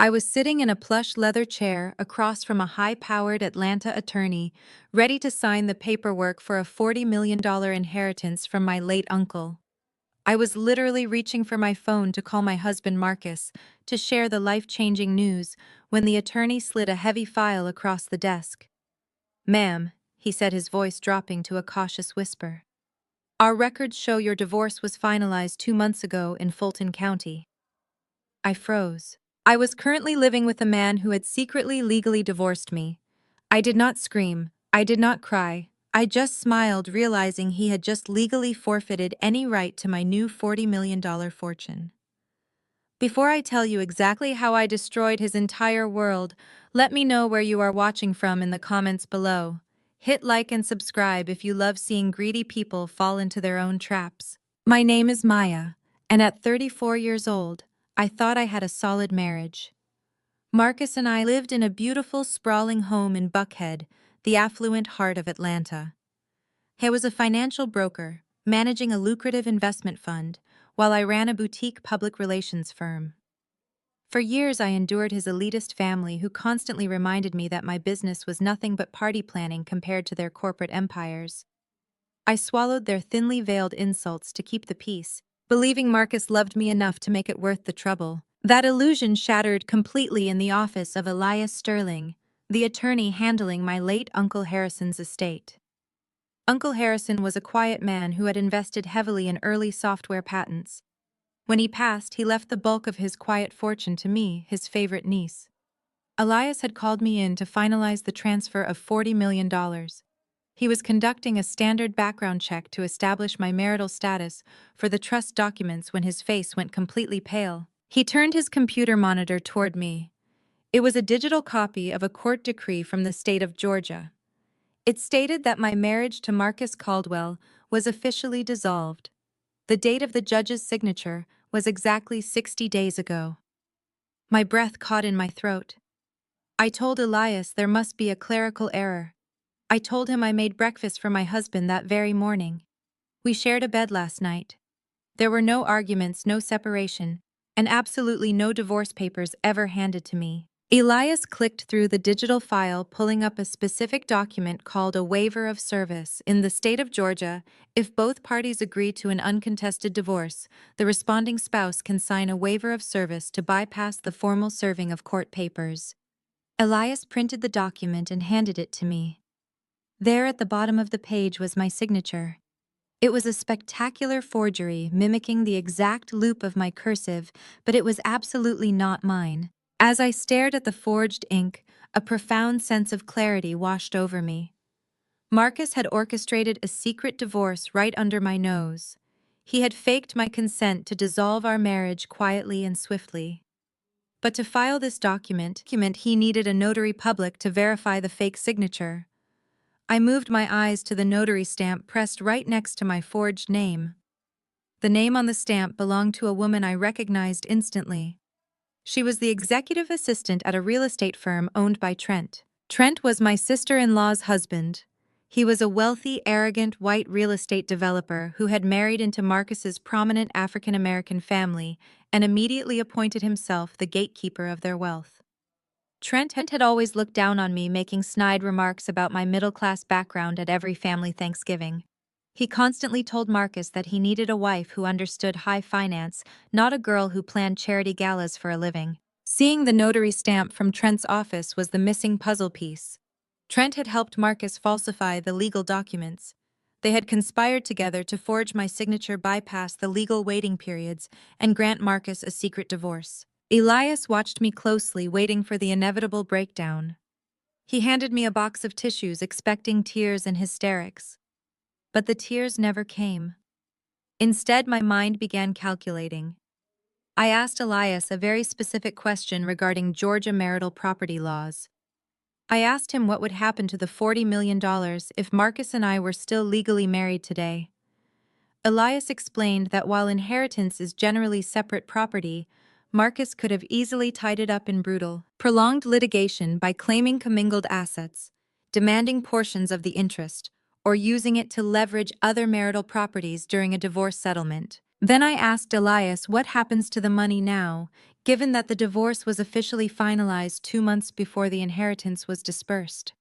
I was sitting in a plush leather chair across from a high-powered Atlanta attorney, ready to sign the paperwork for a $40 million inheritance from my late uncle. I was literally reaching for my phone to call my husband Marcus to share the life-changing news when the attorney slid a heavy file across the desk. "Ma'am," he said, his voice dropping to a cautious whisper. "Our records show your divorce was finalized 2 months ago in Fulton County." I froze. I was currently living with a man who had secretly legally divorced me. I did not scream. I did not cry. I just smiled, realizing he had just legally forfeited any right to my new $40 million fortune. Before I tell you exactly how I destroyed his entire world, let me know where you are watching from in the comments below. Hit like and subscribe if you love seeing greedy people fall into their own traps. My name is Maya, and at 34 years old, I thought I had a solid marriage. Marcus and I lived in a beautiful, sprawling home in Buckhead, the affluent heart of Atlanta. He was a financial broker, managing a lucrative investment fund, while I ran a boutique public relations firm. For years, I endured his elitist family, who constantly reminded me that my business was nothing but party planning compared to their corporate empires. I swallowed their thinly veiled insults to keep the peace, believing Marcus loved me enough to make it worth the trouble. That illusion shattered completely in the office of Elias Sterling, the attorney handling my late Uncle Harrison's estate. Uncle Harrison was a quiet man who had invested heavily in early software patents. When he passed, he left the bulk of his quiet fortune to me, his favorite niece. Elias had called me in to finalize the transfer of $40 million. He was conducting a standard background check to establish my marital status for the trust documents when his face went completely pale. He turned his computer monitor toward me. It was a digital copy of a court decree from the state of Georgia. It stated that my marriage to Marcus Caldwell was officially dissolved. The date of the judge's signature was exactly 60 days ago. My breath caught in my throat. I told Elias there must be a clerical error. I told him I made breakfast for my husband that very morning. We shared a bed last night. There were no arguments, no separation, and absolutely no divorce papers ever handed to me. Elias clicked through the digital file, pulling up a specific document called a waiver of service. In the state of Georgia, if both parties agree to an uncontested divorce, the responding spouse can sign a waiver of service to bypass the formal serving of court papers. Elias printed the document and handed it to me. There at the bottom of the page was my signature. It was a spectacular forgery, mimicking the exact loop of my cursive, but it was absolutely not mine. As I stared at the forged ink, a profound sense of clarity washed over me. Marcus had orchestrated a secret divorce right under my nose. He had faked my consent to dissolve our marriage quietly and swiftly. But to file this document, he needed a notary public to verify the fake signature. I moved my eyes to the notary stamp pressed right next to my forged name. The name on the stamp belonged to a woman I recognized instantly. She was the executive assistant at a real estate firm owned by Trent. Trent was my sister-in-law's husband. He was a wealthy, arrogant, white real estate developer who had married into Marcus's prominent African-American family and immediately appointed himself the gatekeeper of their wealth. Trent had always looked down on me, making snide remarks about my middle-class background at every family Thanksgiving. He constantly told Marcus that he needed a wife who understood high finance, not a girl who planned charity galas for a living. Seeing the notary stamp from Trent's office was the missing puzzle piece. Trent had helped Marcus falsify the legal documents. They had conspired together to forge my signature, bypass the legal waiting periods, and grant Marcus a secret divorce. Elias watched me closely, waiting for the inevitable breakdown. He handed me a box of tissues, expecting tears and hysterics. But the tears never came. Instead, my mind began calculating. I asked Elias a very specific question regarding Georgia marital property laws. I asked him what would happen to the $40 million if Marcus and I were still legally married today. Elias explained that while inheritance is generally separate property, Marcus could have easily tied it up in brutal, prolonged litigation by claiming commingled assets, demanding portions of the interest, or using it to leverage other marital properties during a divorce settlement. Then I asked Elias what happens to the money now, given that the divorce was officially finalized 2 months before the inheritance was dispersed.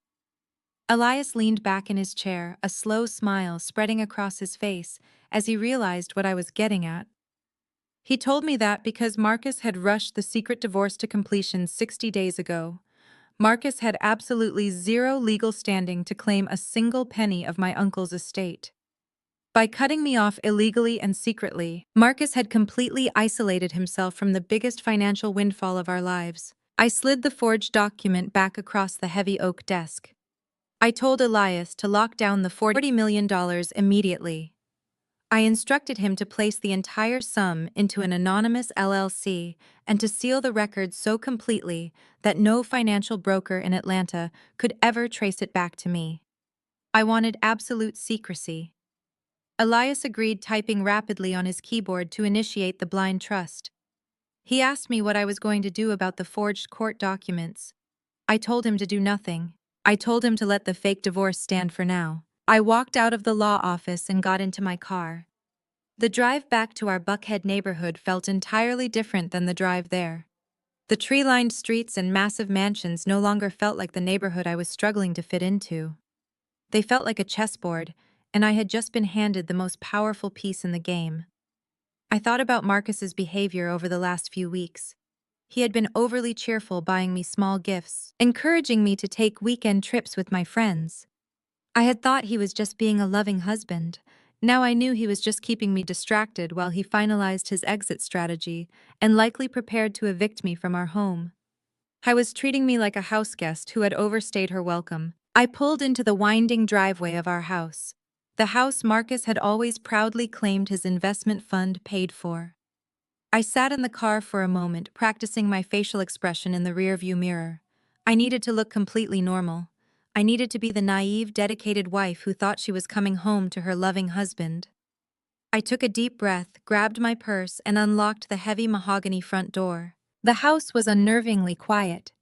Elias leaned back in his chair, a slow smile spreading across his face as he realized what I was getting at. He told me that because Marcus had rushed the secret divorce to completion 60 days ago, Marcus had absolutely zero legal standing to claim a single penny of my uncle's estate. By cutting me off illegally and secretly, Marcus had completely isolated himself from the biggest financial windfall of our lives. I slid the forged document back across the heavy oak desk. I told Elias to lock down the $40 million immediately. I instructed him to place the entire sum into an anonymous LLC and to seal the records so completely that no financial broker in Atlanta could ever trace it back to me. I wanted absolute secrecy. Elias agreed, typing rapidly on his keyboard to initiate the blind trust. He asked me what I was going to do about the forged court documents. I told him to do nothing. I told him to let the fake divorce stand for now. I walked out of the law office and got into my car. The drive back to our Buckhead neighborhood felt entirely different than the drive there. The tree-lined streets and massive mansions no longer felt like the neighborhood I was struggling to fit into. They felt like a chessboard, and I had just been handed the most powerful piece in the game. I thought about Marcus's behavior over the last few weeks. He had been overly cheerful, buying me small gifts, encouraging me to take weekend trips with my friends. I had thought he was just being a loving husband. Now I knew he was just keeping me distracted while he finalized his exit strategy and likely prepared to evict me from our home. I was treating me like a houseguest who had overstayed her welcome. I pulled into the winding driveway of our house, the house Marcus had always proudly claimed his investment fund paid for. I sat in the car for a moment, practicing my facial expression in the rearview mirror. I needed to look completely normal. I needed to be the naive, dedicated wife who thought she was coming home to her loving husband. I took a deep breath, grabbed my purse, and unlocked the heavy mahogany front door. The house was unnervingly quiet.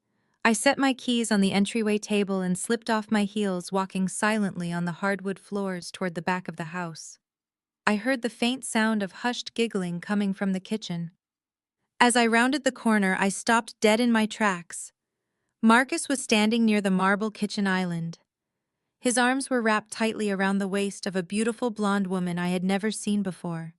I set my keys on the entryway table and slipped off my heels, walking silently on the hardwood floors toward the back of the house. I heard the faint sound of hushed giggling coming from the kitchen. As I rounded the corner, I stopped dead in my tracks. Marcus was standing near the marble kitchen island. His arms were wrapped tightly around the waist of a beautiful blonde woman I had never seen before.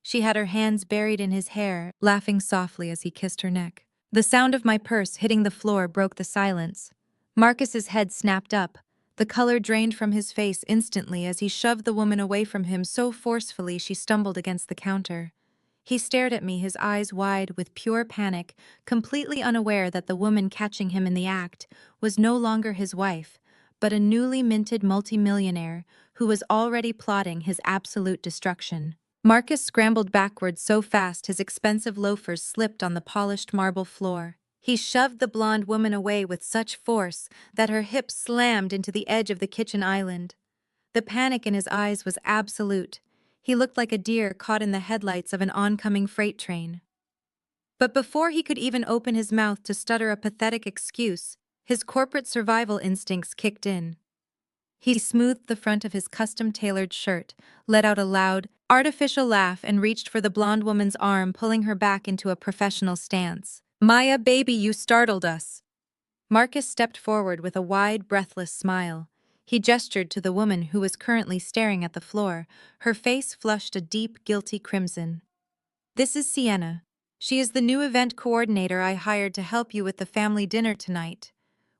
She had her hands buried in his hair, laughing softly as he kissed her neck. The sound of my purse hitting the floor broke the silence. Marcus's head snapped up. The color drained from his face instantly as he shoved the woman away from him so forcefully she stumbled against the counter. He stared at me, his eyes wide with pure panic, completely unaware that the woman catching him in the act was no longer his wife, but a newly minted multimillionaire who was already plotting his absolute destruction. Marcus scrambled backwards so fast his expensive loafers slipped on the polished marble floor. He shoved the blonde woman away with such force that her hips slammed into the edge of the kitchen island. The panic in his eyes was absolute. He looked like a deer caught in the headlights of an oncoming freight train. But before he could even open his mouth to stutter a pathetic excuse, his corporate survival instincts kicked in. He smoothed the front of his custom-tailored shirt, let out a loud, artificial laugh, and reached for the blonde woman's arm, pulling her back into a professional stance. "Maya, baby, you startled us." Marcus stepped forward with a wide, breathless smile. He gestured to the woman who was currently staring at the floor, her face flushed a deep, guilty crimson. "This is Sienna. She is the new event coordinator I hired to help you with the family dinner tonight.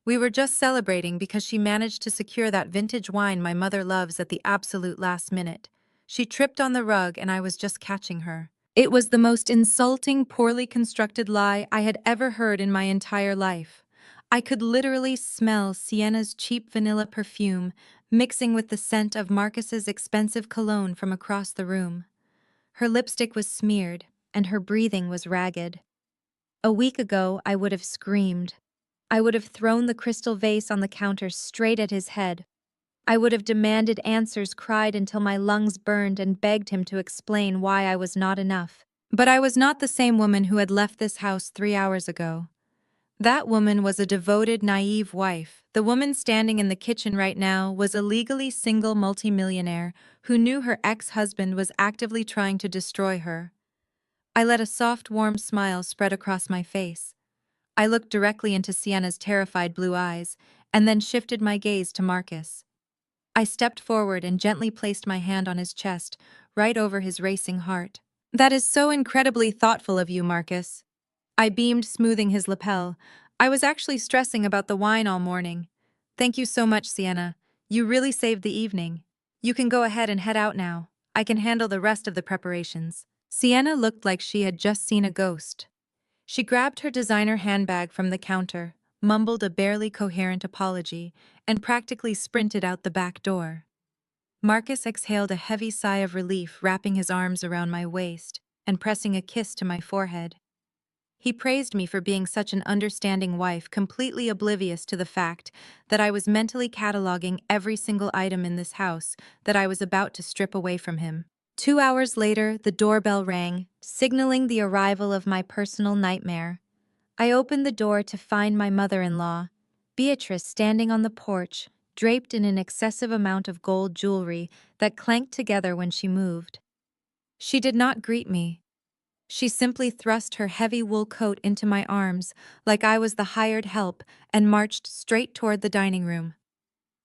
We were just celebrating because she managed to secure that vintage wine my mother loves at the absolute last minute. She tripped on the rug and I was just catching her." It was the most insulting, poorly constructed lie I had ever heard in my entire life. I could literally smell Sienna's cheap vanilla perfume mixing with the scent of Marcus's expensive cologne from across the room. Her lipstick was smeared, and her breathing was ragged. A week ago, I would have screamed. I would have thrown the crystal vase on the counter straight at his head. I would have demanded answers, cried until my lungs burned, and begged him to explain why I was not enough. But I was not the same woman who had left this house 3 hours ago. That woman was a devoted, naive wife. The woman standing in the kitchen right now was a legally single multimillionaire who knew her ex-husband was actively trying to destroy her. I let a soft, warm smile spread across my face. I looked directly into Sienna's terrified blue eyes, and then shifted my gaze to Marcus. I stepped forward and gently placed my hand on his chest, right over his racing heart. That is so incredibly thoughtful of you, Marcus. I beamed, smoothing his lapel. I was actually stressing about the wine all morning. Thank you so much, Sienna. You really saved the evening. You can go ahead and head out now. I can handle the rest of the preparations. Sienna looked like she had just seen a ghost. She grabbed her designer handbag from the counter, mumbled a barely coherent apology, and practically sprinted out the back door. Marcus exhaled a heavy sigh of relief, wrapping his arms around my waist and pressing a kiss to my forehead. He praised me for being such an understanding wife, completely oblivious to the fact that I was mentally cataloging every single item in this house that I was about to strip away from him. 2 hours later, the doorbell rang, signaling the arrival of my personal nightmare. I opened the door to find my mother-in-law, Beatrice, standing on the porch, draped in an excessive amount of gold jewelry that clanked together when she moved. She did not greet me. She simply thrust her heavy wool coat into my arms like I was the hired help and marched straight toward the dining room.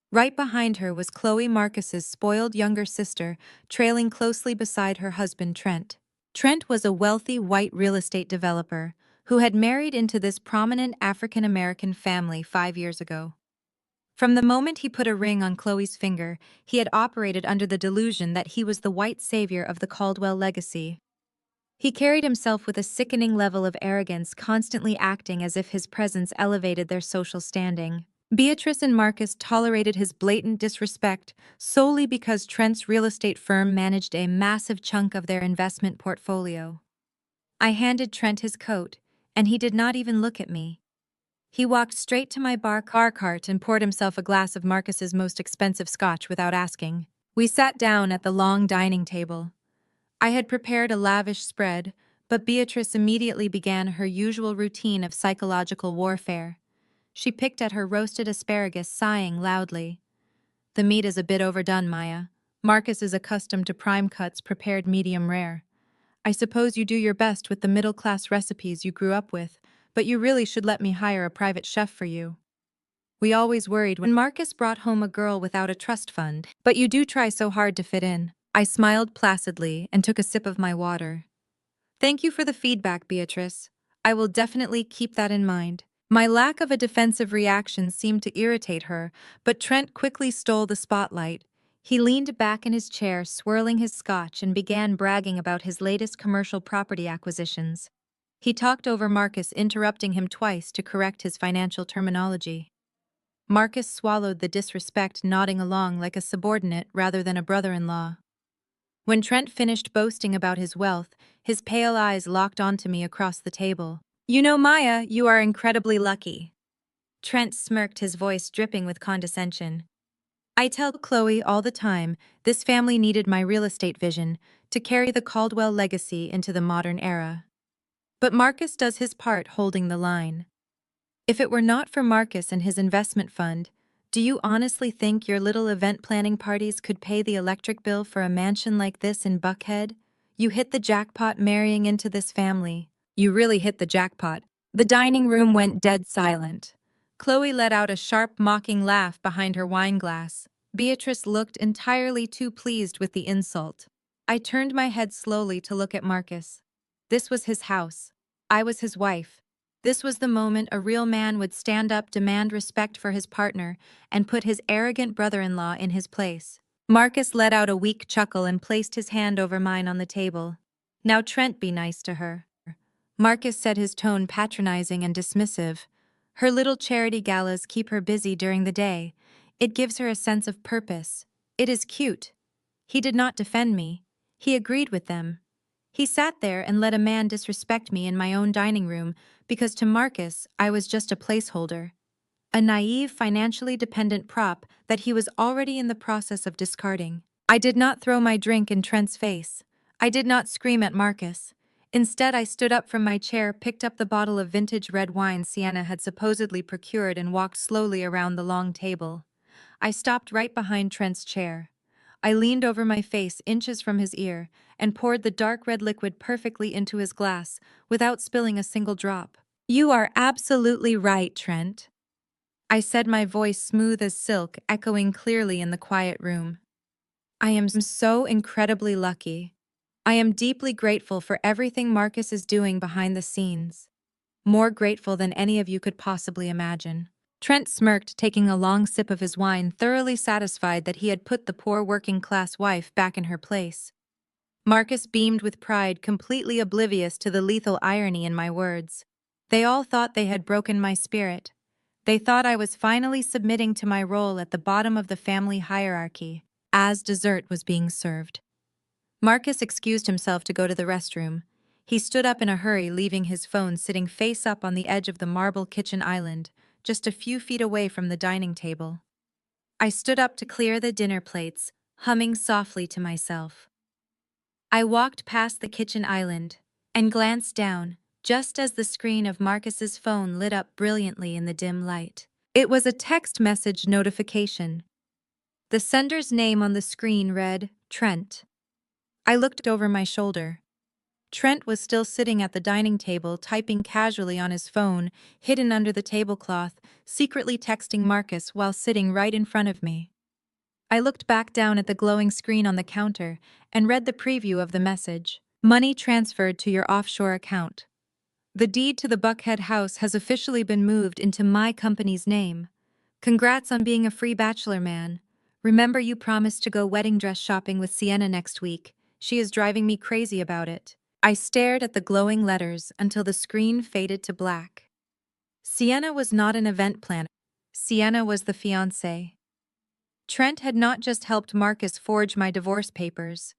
Right behind her was Chloe, Marcus's spoiled younger sister, trailing closely beside her husband Trent. Trent was a wealthy white real estate developer who had married into this prominent African-American family 5 years ago. From the moment he put a ring on Chloe's finger, he had operated under the delusion that he was the white savior of the Caldwell legacy. He carried himself with a sickening level of arrogance, constantly acting as if his presence elevated their social standing. Beatrice and Marcus tolerated his blatant disrespect solely because Trent's real estate firm managed a massive chunk of their investment portfolio. I handed Trent his coat, and he did not even look at me. He walked straight to my car cart and poured himself a glass of Marcus's most expensive scotch without asking. We sat down at the long dining table. I had prepared a lavish spread, but Beatrice immediately began her usual routine of psychological warfare. She picked at her roasted asparagus, sighing loudly. The meat is a bit overdone, Maya. Marcus is accustomed to prime cuts prepared medium rare. I suppose you do your best with the middle-class recipes you grew up with, but you really should let me hire a private chef for you. We always worried when Marcus brought home a girl without a trust fund, but you do try so hard to fit in. I smiled placidly and took a sip of my water. Thank you for the feedback, Beatrice. I will definitely keep that in mind. My lack of a defensive reaction seemed to irritate her, but Trent quickly stole the spotlight. He leaned back in his chair, swirling his scotch, and began bragging about his latest commercial property acquisitions. He talked over Marcus, interrupting him twice to correct his financial terminology. Marcus swallowed the disrespect, nodding along like a subordinate rather than a brother-in-law. When Trent finished boasting about his wealth, his pale eyes locked onto me across the table. You know, Maya, you are incredibly lucky. Trent smirked, his voice dripping with condescension. I tell Chloe all the time, this family needed my real estate vision to carry the Caldwell legacy into the modern era. But Marcus does his part, holding the line. If it were not for Marcus and his investment fund, do you honestly think your little event planning parties could pay the electric bill for a mansion like this in Buckhead? You hit the jackpot marrying into this family. You really hit the jackpot. The dining room went dead silent. Chloe let out a sharp, mocking laugh behind her wine glass. Beatrice looked entirely too pleased with the insult. I turned my head slowly to look at Marcus. This was his house. I was his wife. This was the moment a real man would stand up, demand respect for his partner, and put his arrogant brother-in-law in his place. Marcus let out a weak chuckle and placed his hand over mine on the table. Now Trent, be nice to her. Marcus said, his tone patronizing and dismissive. Her little charity galas keep her busy during the day. It gives her a sense of purpose. It is cute. He did not defend me. He agreed with them. He sat there and let a man disrespect me in my own dining room because to Marcus, I was just a placeholder. A naive, financially dependent prop that he was already in the process of discarding. I did not throw my drink in Trent's face. I did not scream at Marcus. Instead, I stood up from my chair, picked up the bottle of vintage red wine Sienna had supposedly procured, and walked slowly around the long table. I stopped right behind Trent's chair. I leaned over my face inches from his ear and poured the dark red liquid perfectly into his glass without spilling a single drop. "You are absolutely right, Trent," I said, my voice smooth as silk, echoing clearly in the quiet room. "I am so incredibly lucky. I am deeply grateful for everything Marcus is doing behind the scenes. More grateful than any of you could possibly imagine." Trent smirked, taking a long sip of his wine, thoroughly satisfied that he had put the poor working-class wife back in her place. Marcus beamed with pride, completely oblivious to the lethal irony in my words. They all thought they had broken my spirit. They thought I was finally submitting to my role at the bottom of the family hierarchy, as dessert was being served. Marcus excused himself to go to the restroom. He stood up in a hurry, leaving his phone sitting face up on the edge of the marble kitchen island, just a few feet away from the dining table. I stood up to clear the dinner plates, humming softly to myself. I walked past the kitchen island and glanced down, just as the screen of Marcus's phone lit up brilliantly in the dim light. It was a text message notification. The sender's name on the screen read, Trent. I looked over my shoulder. Trent was still sitting at the dining table, typing casually on his phone, hidden under the tablecloth, secretly texting Marcus while sitting right in front of me. I looked back down at the glowing screen on the counter and read the preview of the message. "Money transferred to your offshore account. The deed to the Buckhead house has officially been moved into my company's name. Congrats on being a free bachelor, man. Remember you promised to go wedding dress shopping with Sienna next week. She is driving me crazy about it." I stared at the glowing letters until the screen faded to black. Sienna was not an event planner. Sienna was the fiancée. Trent had not just helped Marcus forge my divorce papers.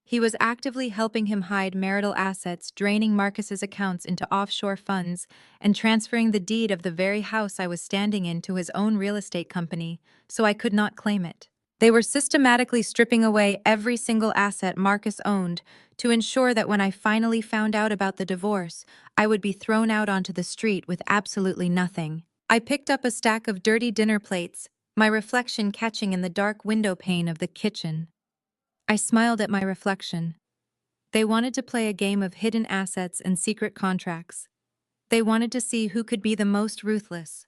He was actively helping him hide marital assets, draining Marcus's accounts into offshore funds, and transferring the deed of the very house I was standing in to his own real estate company, so I could not claim it. They were systematically stripping away every single asset Marcus owned to ensure that when I finally found out about the divorce, I would be thrown out onto the street with absolutely nothing. I picked up a stack of dirty dinner plates, my reflection catching in the dark window pane of the kitchen. I smiled at my reflection. They wanted to play a game of hidden assets and secret contracts. They wanted to see who could be the most ruthless.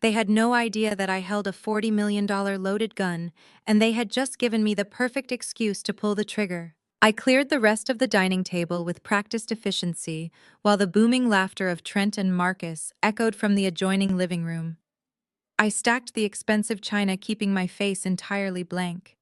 They had no idea that I held a $40 million loaded gun, and they had just given me the perfect excuse to pull the trigger. I cleared the rest of the dining table with practiced efficiency, while the booming laughter of Trent and Marcus echoed from the adjoining living room. I stacked the expensive china, keeping my face entirely blank.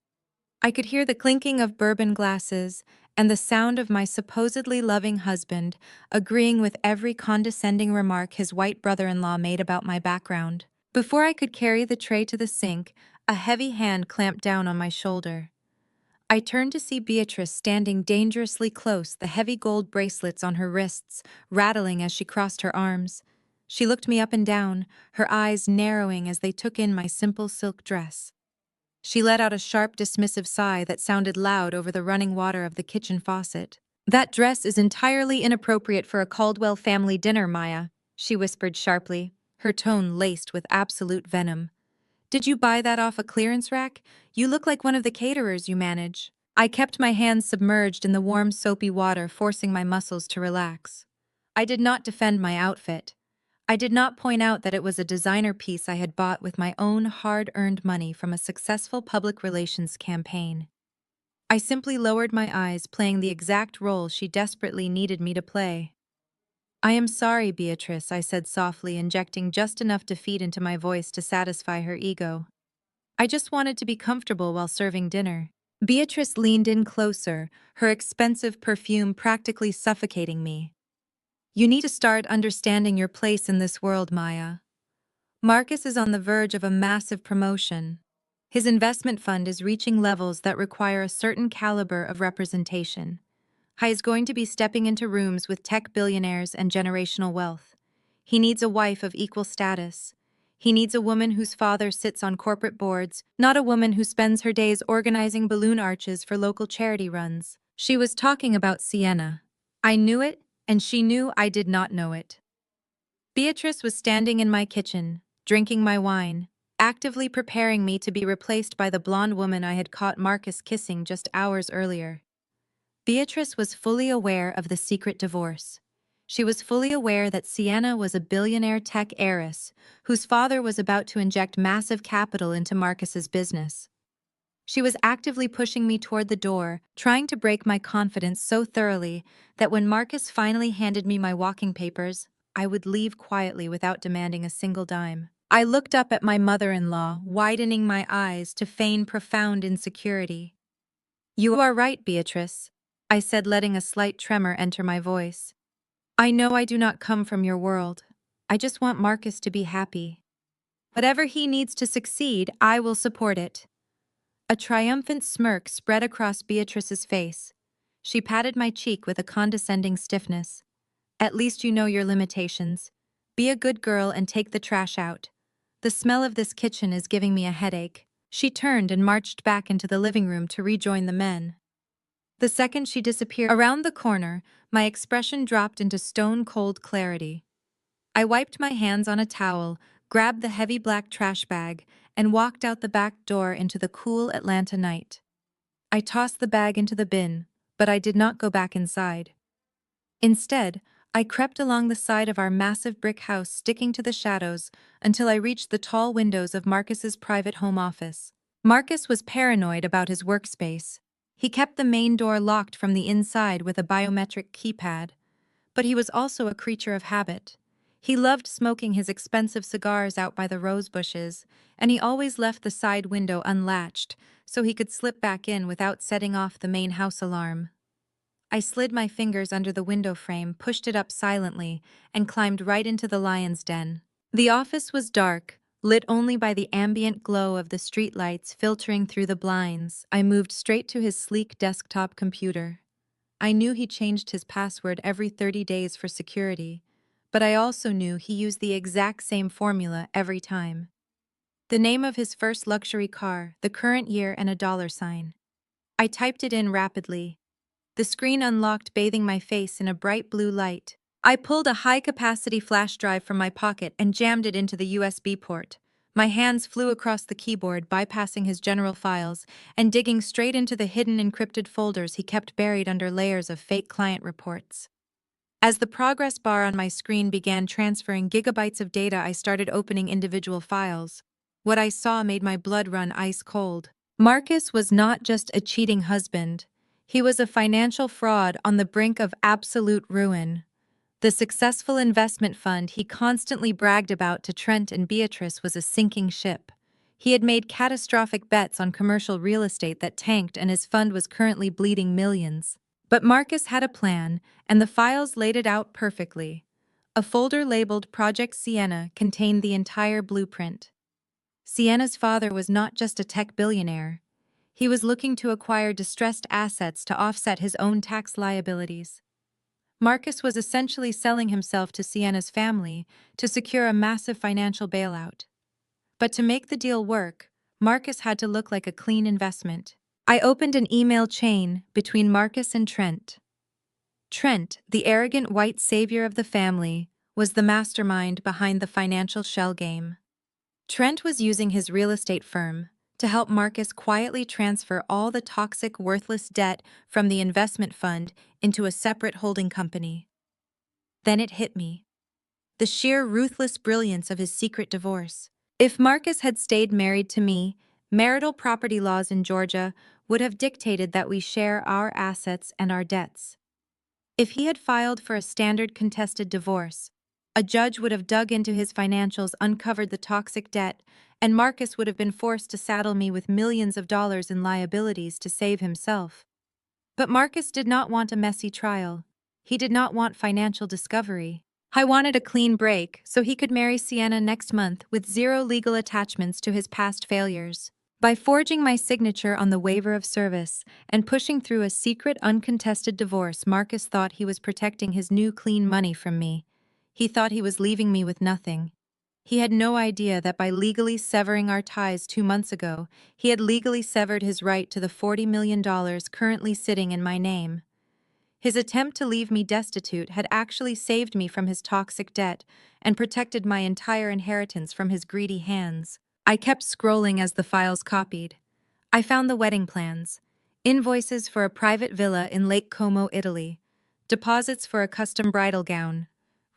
I could hear the clinking of bourbon glasses and the sound of my supposedly loving husband agreeing with every condescending remark his white brother-in-law made about my background. Before I could carry the tray to the sink, a heavy hand clamped down on my shoulder. I turned to see Beatrice standing dangerously close, the heavy gold bracelets on her wrists rattling as she crossed her arms. She looked me up and down, her eyes narrowing as they took in my simple silk dress. She let out a sharp, dismissive sigh that sounded loud over the running water of the kitchen faucet. "That dress is entirely inappropriate for a Caldwell family dinner, Maya," she whispered sharply, her tone laced with absolute venom. "Did you buy that off a clearance rack? You look like one of the caterers you manage." I kept my hands submerged in the warm, soapy water, forcing my muscles to relax. I did not defend my outfit. I did not point out that it was a designer piece I had bought with my own hard-earned money from a successful public relations campaign. I simply lowered my eyes, playing the exact role she desperately needed me to play. "I am sorry, Beatrice," I said softly, injecting just enough defeat into my voice to satisfy her ego. "I just wanted to be comfortable while serving dinner." Beatrice leaned in closer, her expensive perfume practically suffocating me. "You need to start understanding your place in this world, Maya. Marcus is on the verge of a massive promotion. His investment fund is reaching levels that require a certain caliber of representation. He is going to be stepping into rooms with tech billionaires and generational wealth. He needs a wife of equal status. He needs a woman whose father sits on corporate boards, not a woman who spends her days organizing balloon arches for local charity runs." She was talking about Sienna. I knew it, and she knew I did not know it. Beatrice was standing in my kitchen, drinking my wine, actively preparing me to be replaced by the blonde woman I had caught Marcus kissing just hours earlier. Beatrice was fully aware of the secret divorce. She was fully aware that Sienna was a billionaire tech heiress whose father was about to inject massive capital into Marcus's business. She was actively pushing me toward the door, trying to break my confidence so thoroughly that when Marcus finally handed me my walking papers, I would leave quietly without demanding a single dime. I looked up at my mother-in-law, widening my eyes to feign profound insecurity. "You are right, Beatrice," I said, letting a slight tremor enter my voice. "I know I do not come from your world. I just want Marcus to be happy. Whatever he needs to succeed, I will support it." A triumphant smirk spread across Beatrice's face. She patted my cheek with a condescending stiffness. "At least you know your limitations. Be a good girl and take the trash out. The smell of this kitchen is giving me a headache." She turned and marched back into the living room to rejoin the men. The second she disappeared around the corner, my expression dropped into stone-cold clarity. I wiped my hands on a towel, grabbed the heavy black trash bag, and walked out the back door into the cool Atlanta night. I tossed the bag into the bin, but I did not go back inside. Instead, I crept along the side of our massive brick house, sticking to the shadows, until I reached the tall windows of Marcus's private home office. Marcus was paranoid about his workspace. He kept the main door locked from the inside with a biometric keypad. But he was also a creature of habit. He loved smoking his expensive cigars out by the rose bushes, and he always left the side window unlatched so he could slip back in without setting off the main house alarm. I slid my fingers under the window frame, pushed it up silently, and climbed right into the lion's den. The office was dark, lit only by the ambient glow of the streetlights filtering through the blinds. I moved straight to his sleek desktop computer. I knew he changed his password every 30 days for security, but I also knew he used the exact same formula every time. The name of his first luxury car, the current year, and a dollar sign. I typed it in rapidly. The screen unlocked, bathing my face in a bright blue light. I pulled a high-capacity flash drive from my pocket and jammed it into the USB port. My hands flew across the keyboard, bypassing his general files and digging straight into the hidden encrypted folders he kept buried under layers of fake client reports. As the progress bar on my screen began transferring gigabytes of data, I started opening individual files. What I saw made my blood run ice cold. Marcus was not just a cheating husband. He was a financial fraud on the brink of absolute ruin. The successful investment fund he constantly bragged about to Trent and Beatrice was a sinking ship. He had made catastrophic bets on commercial real estate that tanked, and his fund was currently bleeding millions. But Marcus had a plan, and the files laid it out perfectly. A folder labeled Project Sienna contained the entire blueprint. Sienna's father was not just a tech billionaire. He was looking to acquire distressed assets to offset his own tax liabilities. Marcus was essentially selling himself to Sienna's family to secure a massive financial bailout. But to make the deal work, Marcus had to look like a clean investment. I opened an email chain between Marcus and Trent. Trent, the arrogant white savior of the family, was the mastermind behind the financial shell game. Trent was using his real estate firm to help Marcus quietly transfer all the toxic, worthless debt from the investment fund into a separate holding company. Then it hit me. The sheer ruthless brilliance of his secret divorce. If Marcus had stayed married to me, marital property laws in Georgia would have dictated that we share our assets and our debts. If he had filed for a standard contested divorce, a judge would have dug into his financials, uncovered the toxic debt, and Marcus would have been forced to saddle me with millions of dollars in liabilities to save himself. But Marcus did not want a messy trial. He did not want financial discovery. I wanted a clean break so he could marry Sienna next month with zero legal attachments to his past failures. By forging my signature on the waiver of service and pushing through a secret, uncontested divorce, Marcus thought he was protecting his new clean money from me. He thought he was leaving me with nothing. He had no idea that by legally severing our ties 2 months ago, he had legally severed his right to the $40 million currently sitting in my name. His attempt to leave me destitute had actually saved me from his toxic debt and protected my entire inheritance from his greedy hands. I kept scrolling as the files copied. I found the wedding plans, invoices for a private villa in Lake Como, Italy, deposits for a custom bridal gown,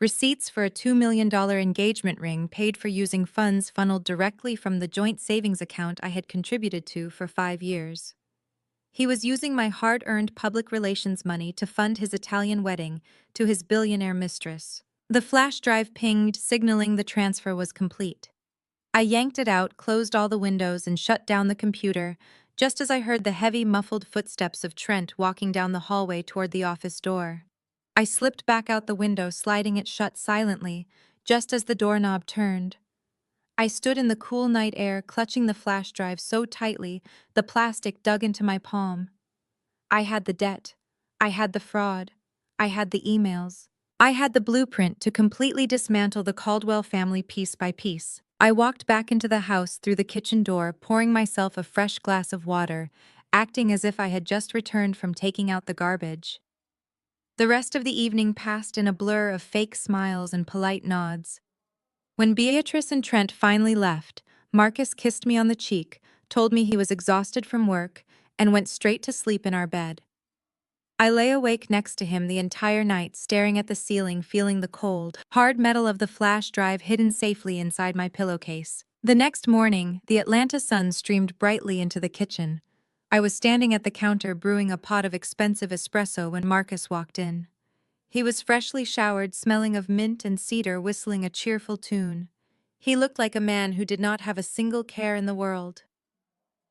receipts for a $2 million engagement ring paid for using funds funneled directly from the joint savings account I had contributed to for 5 years. He was using my hard-earned public relations money to fund his Italian wedding to his billionaire mistress. The flash drive pinged, signaling the transfer was complete. I yanked it out, closed all the windows, and shut down the computer, just as I heard the heavy, muffled footsteps of Trent walking down the hallway toward the office door. I slipped back out the window, sliding it shut silently, just as the doorknob turned. I stood in the cool night air, clutching the flash drive so tightly the plastic dug into my palm. I had the debt. I had the fraud. I had the emails. I had the blueprint to completely dismantle the Caldwell family piece by piece. I walked back into the house through the kitchen door, pouring myself a fresh glass of water, acting as if I had just returned from taking out the garbage. The rest of the evening passed in a blur of fake smiles and polite nods. When Beatrice and Trent finally left, Marcus kissed me on the cheek, told me he was exhausted from work, and went straight to sleep in our bed. I lay awake next to him the entire night, staring at the ceiling, feeling the cold, hard metal of the flash drive hidden safely inside my pillowcase. The next morning, the Atlanta sun streamed brightly into the kitchen. I was standing at the counter brewing a pot of expensive espresso when Marcus walked in. He was freshly showered, smelling of mint and cedar, whistling a cheerful tune. He looked like a man who did not have a single care in the world.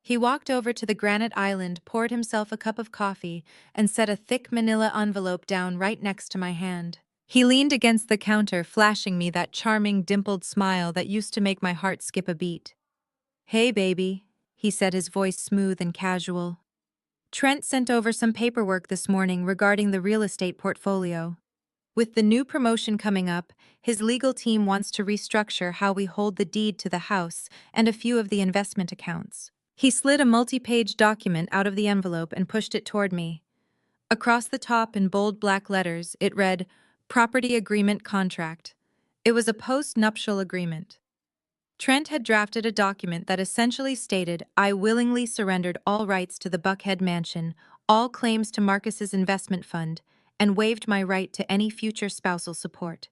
He walked over to the granite island, poured himself a cup of coffee, and set a thick manila envelope down right next to my hand. He leaned against the counter, flashing me that charming, dimpled smile that used to make my heart skip a beat. "Hey, baby," he said, his voice smooth and casual. "Trent sent over some paperwork this morning regarding the real estate portfolio. With the new promotion coming up, his legal team wants to restructure how we hold the deed to the house and a few of the investment accounts." He slid a multi-page document out of the envelope and pushed it toward me. Across the top in bold black letters, it read, "Property Agreement Contract." It was a post-nuptial agreement. Trent had drafted a document that essentially stated, "I willingly surrendered all rights to the Buckhead Mansion, all claims to Marcus's investment fund, and waived my right to any future spousal support."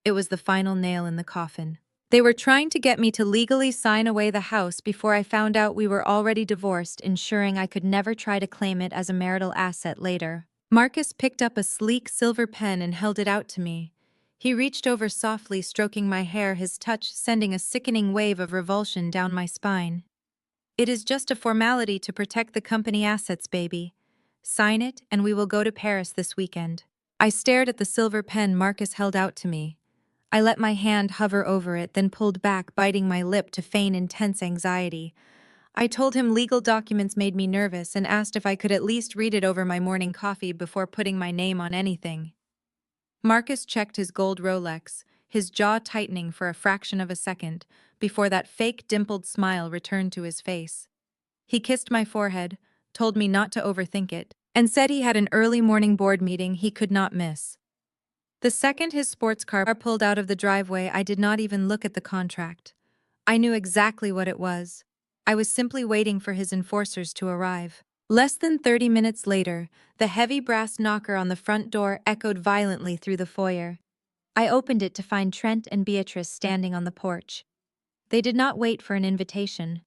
It was the final nail in the coffin. They were trying to get me to legally sign away the house before I found out we were already divorced, ensuring I could never try to claim it as a marital asset later. Marcus picked up a sleek silver pen and held it out to me. He reached over softly, stroking my hair, his touch sending a sickening wave of revulsion down my spine. "It is just a formality to protect the company assets, baby. Sign it, and we will go to Paris this weekend." I stared at the silver pen Marcus held out to me. I let my hand hover over it, then pulled back, biting my lip to feign intense anxiety. I told him legal documents made me nervous and asked if I could at least read it over my morning coffee before putting my name on anything. Marcus checked his gold Rolex, his jaw tightening for a fraction of a second before that fake dimpled smile returned to his face. He kissed my forehead, told me not to overthink it, and said he had an early morning board meeting he could not miss. The second his sports car pulled out of the driveway, I did not even look at the contract. I knew exactly what it was. I was simply waiting for his enforcers to arrive. Less than 30 minutes later, the heavy brass knocker on the front door echoed violently through the foyer. I opened it to find Trent and Beatrice standing on the porch. They did not wait for an invitation.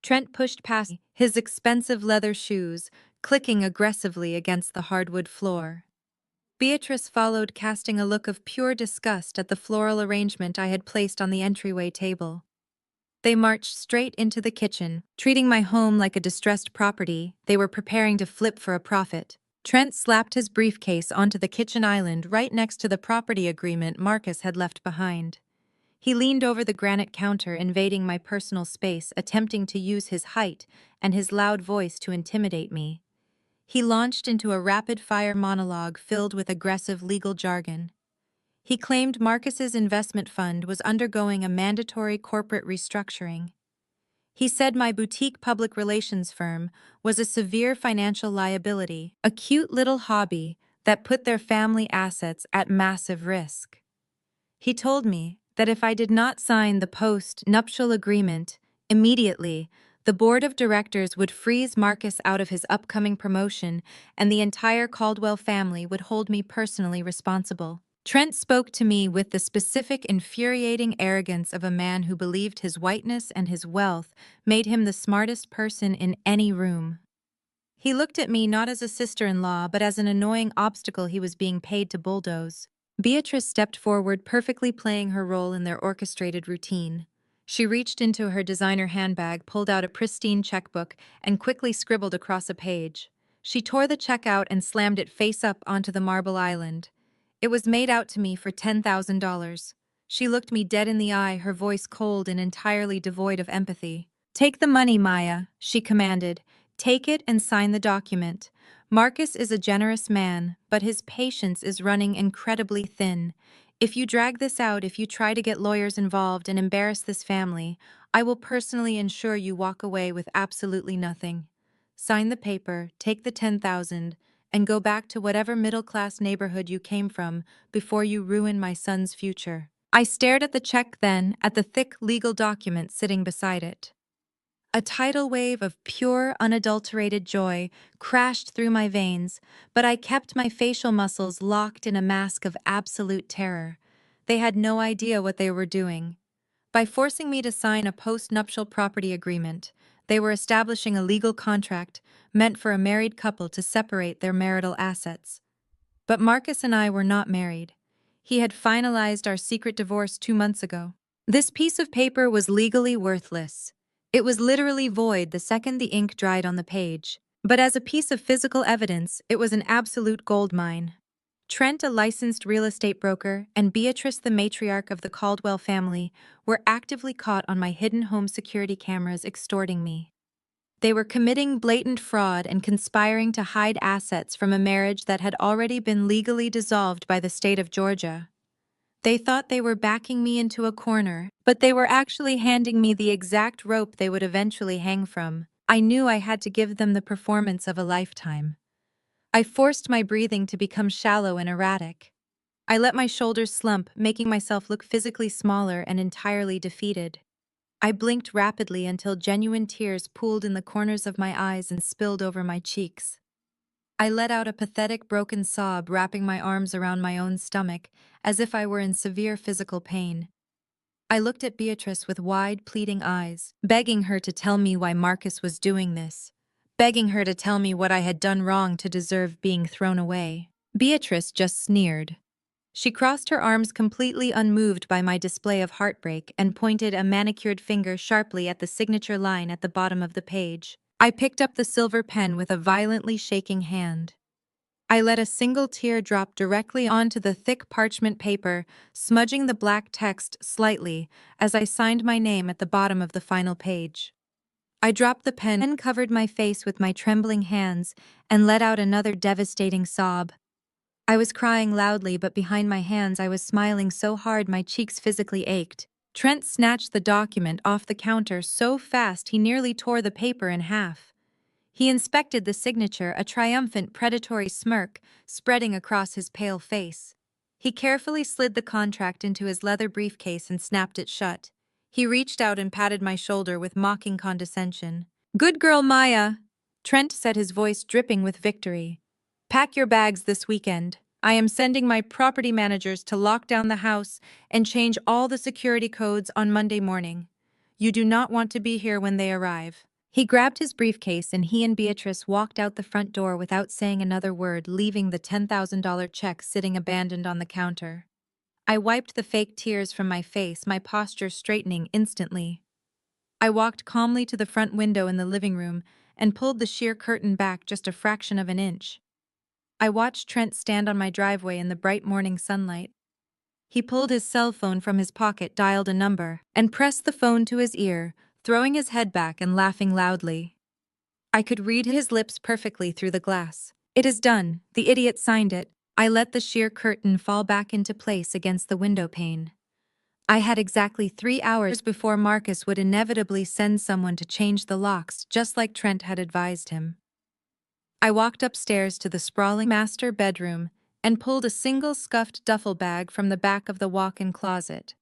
Trent pushed past me, his expensive leather shoes clicking aggressively against the hardwood floor. Beatrice followed, casting a look of pure disgust at the floral arrangement I had placed on the entryway table. They marched straight into the kitchen, treating my home like a distressed property they were preparing to flip for a profit. Trent slapped his briefcase onto the kitchen island right next to the property agreement Marcus had left behind. He leaned over the granite counter, invading my personal space, attempting to use his height and his loud voice to intimidate me. He launched into a rapid-fire monologue filled with aggressive legal jargon. He claimed Marcus's investment fund was undergoing a mandatory corporate restructuring. He said my boutique public relations firm was a severe financial liability, a cute little hobby that put their family assets at massive risk. He told me that if I did not sign the post-nuptial agreement, Immediately, the board of directors would freeze Marcus out of his upcoming promotion, and the entire Caldwell family would hold me personally responsible. Trent spoke to me with the specific, infuriating arrogance of a man who believed his whiteness and his wealth made him the smartest person in any room. He looked at me not as a sister-in-law, but as an annoying obstacle he was being paid to bulldoze. Beatrice stepped forward, perfectly playing her role in their orchestrated routine. She reached into her designer handbag, pulled out a pristine checkbook, and quickly scribbled across a page. She tore the check out and slammed it face up onto the marble island. It was made out to me for $10,000. She looked me dead in the eye, her voice cold and entirely devoid of empathy. "Take the money, Maya," she commanded. "Take it and sign the document. Marcus is a generous man, but his patience is running incredibly thin. If you drag this out, if you try to get lawyers involved and embarrass this family, I will personally ensure you walk away with absolutely nothing. Sign the paper, take the 10,000, and go back to whatever middle-class neighborhood you came from before you ruin my son's future." I stared at the check, then at the thick legal document sitting beside it. A tidal wave of pure, unadulterated joy crashed through my veins, but I kept my facial muscles locked in a mask of absolute terror. They had no idea what they were doing. By forcing me to sign a post-nuptial property agreement, they were establishing a legal contract meant for a married couple to separate their marital assets. But Marcus and I were not married. He had finalized our secret divorce 2 months ago. This piece of paper was legally worthless. It was literally void the second the ink dried on the page. But as a piece of physical evidence, it was an absolute goldmine. Trent, a licensed real estate broker, and Beatrice, the matriarch of the Caldwell family, were actively caught on my hidden home security cameras extorting me. They were committing blatant fraud and conspiring to hide assets from a marriage that had already been legally dissolved by the state of Georgia. They thought they were backing me into a corner, but they were actually handing me the exact rope they would eventually hang from. I knew I had to give them the performance of a lifetime. I forced my breathing to become shallow and erratic. I let my shoulders slump, making myself look physically smaller and entirely defeated. I blinked rapidly until genuine tears pooled in the corners of my eyes and spilled over my cheeks. I let out a pathetic broken sob, wrapping my arms around my own stomach, as if I were in severe physical pain. I looked at Beatrice with wide, pleading eyes, begging her to tell me why Marcus was doing this, begging her to tell me what I had done wrong to deserve being thrown away. Beatrice just sneered. She crossed her arms, completely unmoved by my display of heartbreak, and pointed a manicured finger sharply at the signature line at the bottom of the page. I picked up the silver pen with a violently shaking hand. I let a single tear drop directly onto the thick parchment paper, smudging the black text slightly as I signed my name at the bottom of the final page. I dropped the pen and covered my face with my trembling hands and let out another devastating sob. I was crying loudly, but behind my hands I was smiling so hard my cheeks physically ached. Trent snatched the document off the counter so fast he nearly tore the paper in half. He inspected the signature, a triumphant, predatory smirk spreading across his pale face. He carefully slid the contract into his leather briefcase and snapped it shut. He reached out and patted my shoulder with mocking condescension. "Good girl, Maya," Trent said, his voice dripping with victory. "Pack your bags this weekend. I am sending my property managers to lock down the house and change all the security codes on Monday morning. You do not want to be here when they arrive." He grabbed his briefcase and he and Beatrice walked out the front door without saying another word, leaving the $10,000 check sitting abandoned on the counter. I wiped the fake tears from my face, my posture straightening instantly. I walked calmly to the front window in the living room and pulled the sheer curtain back just a fraction of an inch. I watched Trent stand on my driveway in the bright morning sunlight. He pulled his cell phone from his pocket, dialed a number, and pressed the phone to his ear, throwing his head back and laughing loudly. I could read his lips perfectly through the glass. "It is done. The idiot signed it." I let the sheer curtain fall back into place against the window pane. I had exactly 3 hours before Marcus would inevitably send someone to change the locks, just like Trent had advised him. I walked upstairs to the sprawling master bedroom and pulled a single scuffed duffel bag from the back of the walk-in closet.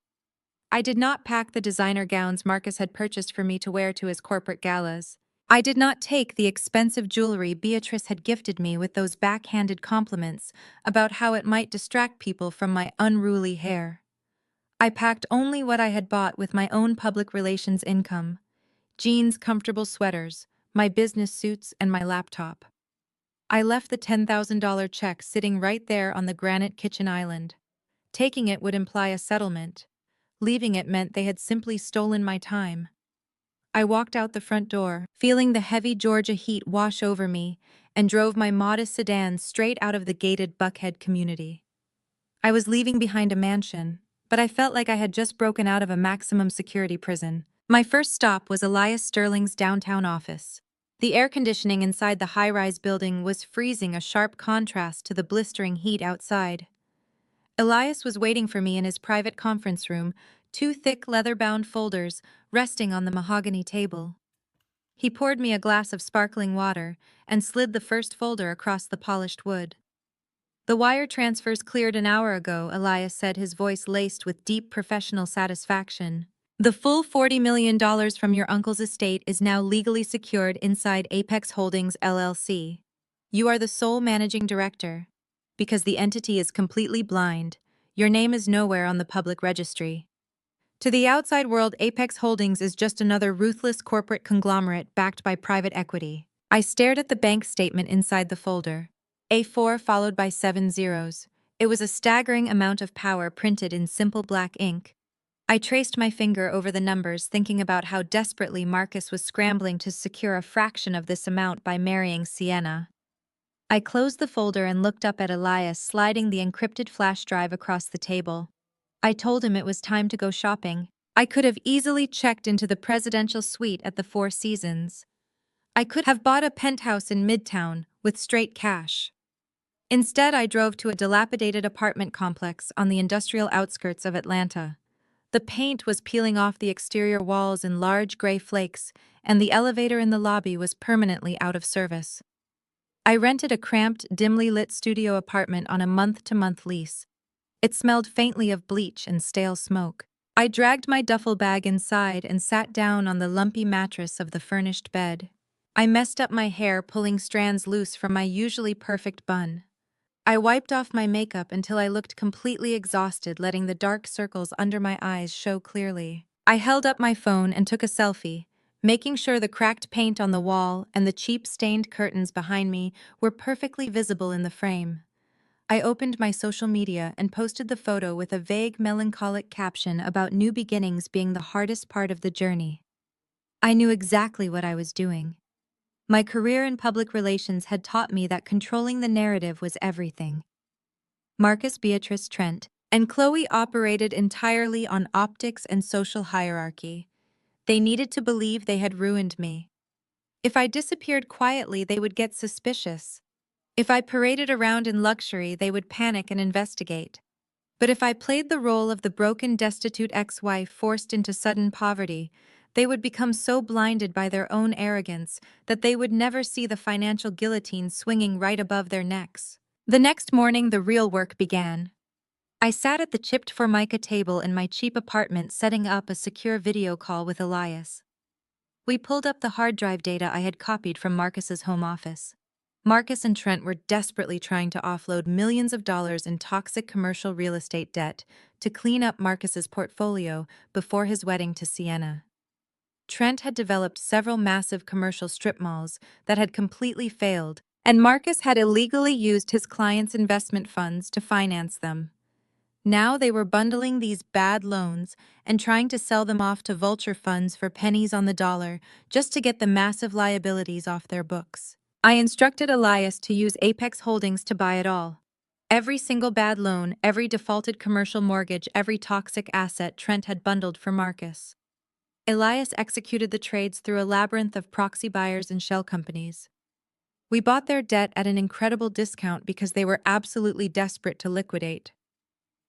I did not pack the designer gowns Marcus had purchased for me to wear to his corporate galas. I did not take the expensive jewelry Beatrice had gifted me with those backhanded compliments about how it might distract people from my unruly hair. I packed only what I had bought with my own public relations income: jeans, comfortable sweaters, my business suits, and my laptop. I left the $10,000 check sitting right there on the granite kitchen island. Taking it would imply a settlement. Leaving it meant they had simply stolen my time. I walked out the front door, feeling the heavy Georgia heat wash over me, and drove my modest sedan straight out of the gated Buckhead community. I was leaving behind a mansion, but I felt like I had just broken out of a maximum security prison. My first stop was Elias Sterling's downtown office. The air conditioning inside the high-rise building was freezing, a sharp contrast to the blistering heat outside. Elias was waiting for me in his private conference room, two thick leather-bound folders resting on the mahogany table. He poured me a glass of sparkling water and slid the first folder across the polished wood. "The wire transfers cleared an hour ago," Elias said, his voice laced with deep professional satisfaction. "The full $40 million from your uncle's estate is now legally secured inside Apex Holdings LLC. You are the sole managing director. Because the entity is completely blind, your name is nowhere on the public registry. To the outside world, Apex Holdings is just another ruthless corporate conglomerate backed by private equity." I stared at the bank statement inside the folder. A4 followed by 7 zeros. It was a staggering amount of power printed in simple black ink. I traced my finger over the numbers, thinking about how desperately Marcus was scrambling to secure a fraction of this amount by marrying Sienna. I closed the folder and looked up at Elias, sliding the encrypted flash drive across the table. I told him it was time to go shopping. I could have easily checked into the presidential suite at the Four Seasons. I could have bought a penthouse in Midtown with straight cash. Instead, I drove to a dilapidated apartment complex on the industrial outskirts of Atlanta. The paint was peeling off the exterior walls in large gray flakes, and the elevator in the lobby was permanently out of service. I rented a cramped, dimly lit studio apartment on a month-to-month lease. It smelled faintly of bleach and stale smoke. I dragged my duffel bag inside and sat down on the lumpy mattress of the furnished bed. I messed up my hair, pulling strands loose from my usually perfect bun. I wiped off my makeup until I looked completely exhausted, letting the dark circles under my eyes show clearly. I held up my phone and took a selfie, making sure the cracked paint on the wall and the cheap stained curtains behind me were perfectly visible in the frame. I opened my social media and posted the photo with a vague, melancholic caption about new beginnings being the hardest part of the journey. I knew exactly what I was doing. My career in public relations had taught me that controlling the narrative was everything. Marcus, Beatrice, Trent, and Chloe operated entirely on optics and social hierarchy. They needed to believe they had ruined me. If I disappeared quietly, they would get suspicious. If I paraded around in luxury, they would panic and investigate. But if I played the role of the broken, destitute ex-wife forced into sudden poverty, they would become so blinded by their own arrogance that they would never see the financial guillotine swinging right above their necks. The next morning, the real work began. I sat at the chipped formica table in my cheap apartment, setting up a secure video call with Elias. We pulled up the hard drive data I had copied from Marcus's home office. Marcus and Trent were desperately trying to offload millions of dollars in toxic commercial real estate debt to clean up Marcus's portfolio before his wedding to Sienna. Trent had developed several massive commercial strip malls that had completely failed, and Marcus had illegally used his clients' investment funds to finance them. Now they were bundling these bad loans and trying to sell them off to vulture funds for pennies on the dollar just to get the massive liabilities off their books. I instructed Elias to use Apex Holdings to buy it all. Every single bad loan, every defaulted commercial mortgage, every toxic asset Trent had bundled for Marcus. Elias executed the trades through a labyrinth of proxy buyers and shell companies. We bought their debt at an incredible discount because they were absolutely desperate to liquidate.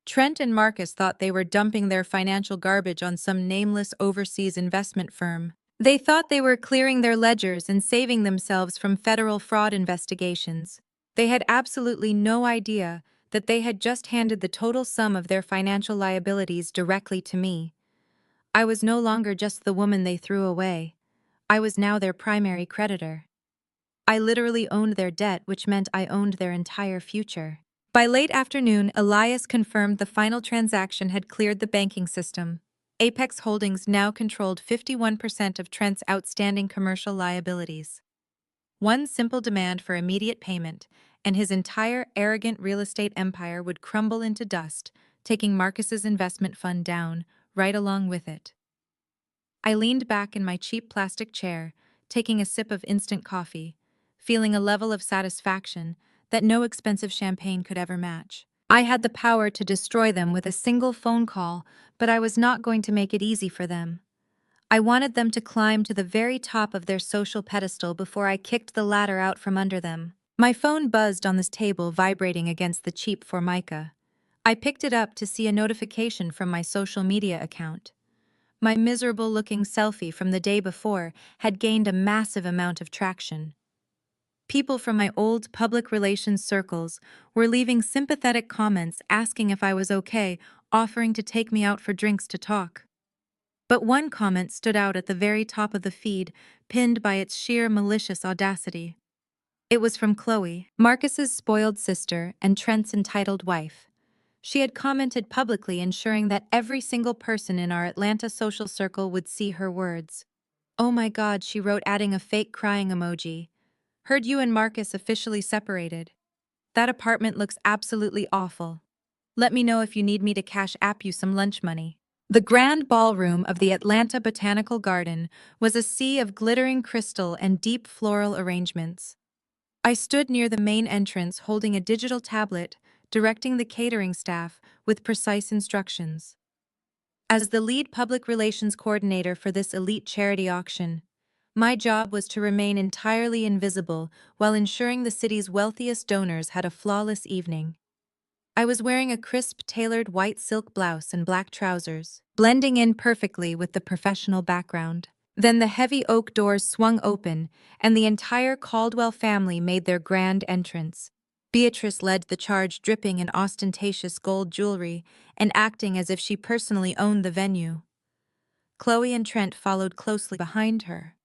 Trent and Marcus thought they were dumping their financial garbage on some nameless overseas investment firm. They thought they were clearing their ledgers and saving themselves from federal fraud investigations. They had absolutely no idea that they had just handed the total sum of their financial liabilities directly to me. I was no longer just the woman they threw away. I was now their primary creditor. I literally owned their debt, which meant I owned their entire future. By late afternoon, Elias confirmed the final transaction had cleared the banking system. Apex Holdings now controlled 51% of Trent's outstanding commercial liabilities. One simple demand for immediate payment, and his entire arrogant real estate empire would crumble into dust, taking Marcus's investment fund down, right along with it. I leaned back in my cheap plastic chair, taking a sip of instant coffee, feeling a level of satisfaction that no expensive champagne could ever match. I had the power to destroy them with a single phone call, but I was not going to make it easy for them. I wanted them to climb to the very top of their social pedestal before I kicked the ladder out from under them. My phone buzzed on this table, vibrating against the cheap Formica. I picked it up to see a notification from my social media account. My miserable-looking selfie from the day before had gained a massive amount of traction. People from my old public relations circles were leaving sympathetic comments asking if I was okay, offering to take me out for drinks to talk. But one comment stood out at the very top of the feed, pinned by its sheer malicious audacity. It was from Chloe, Marcus's spoiled sister and Trent's entitled wife. She had commented publicly, ensuring that every single person in our Atlanta social circle would see her words. "Oh my God," she wrote, adding a fake crying emoji. "Heard you and Marcus officially separated. That apartment looks absolutely awful. Let me know if you need me to cash app you some lunch money." The grand ballroom of the Atlanta Botanical Garden was a sea of glittering crystal and deep floral arrangements. I stood near the main entrance holding a digital tablet, directing the catering staff with precise instructions. As the lead public relations coordinator for this elite charity auction, my job was to remain entirely invisible while ensuring the city's wealthiest donors had a flawless evening. I was wearing a crisp, tailored white silk blouse and black trousers, blending in perfectly with the professional background. Then the heavy oak doors swung open, and the entire Caldwell family made their grand entrance. Beatrice led the charge, dripping in ostentatious gold jewelry and acting as if she personally owned the venue. Chloe and Trent followed closely behind her.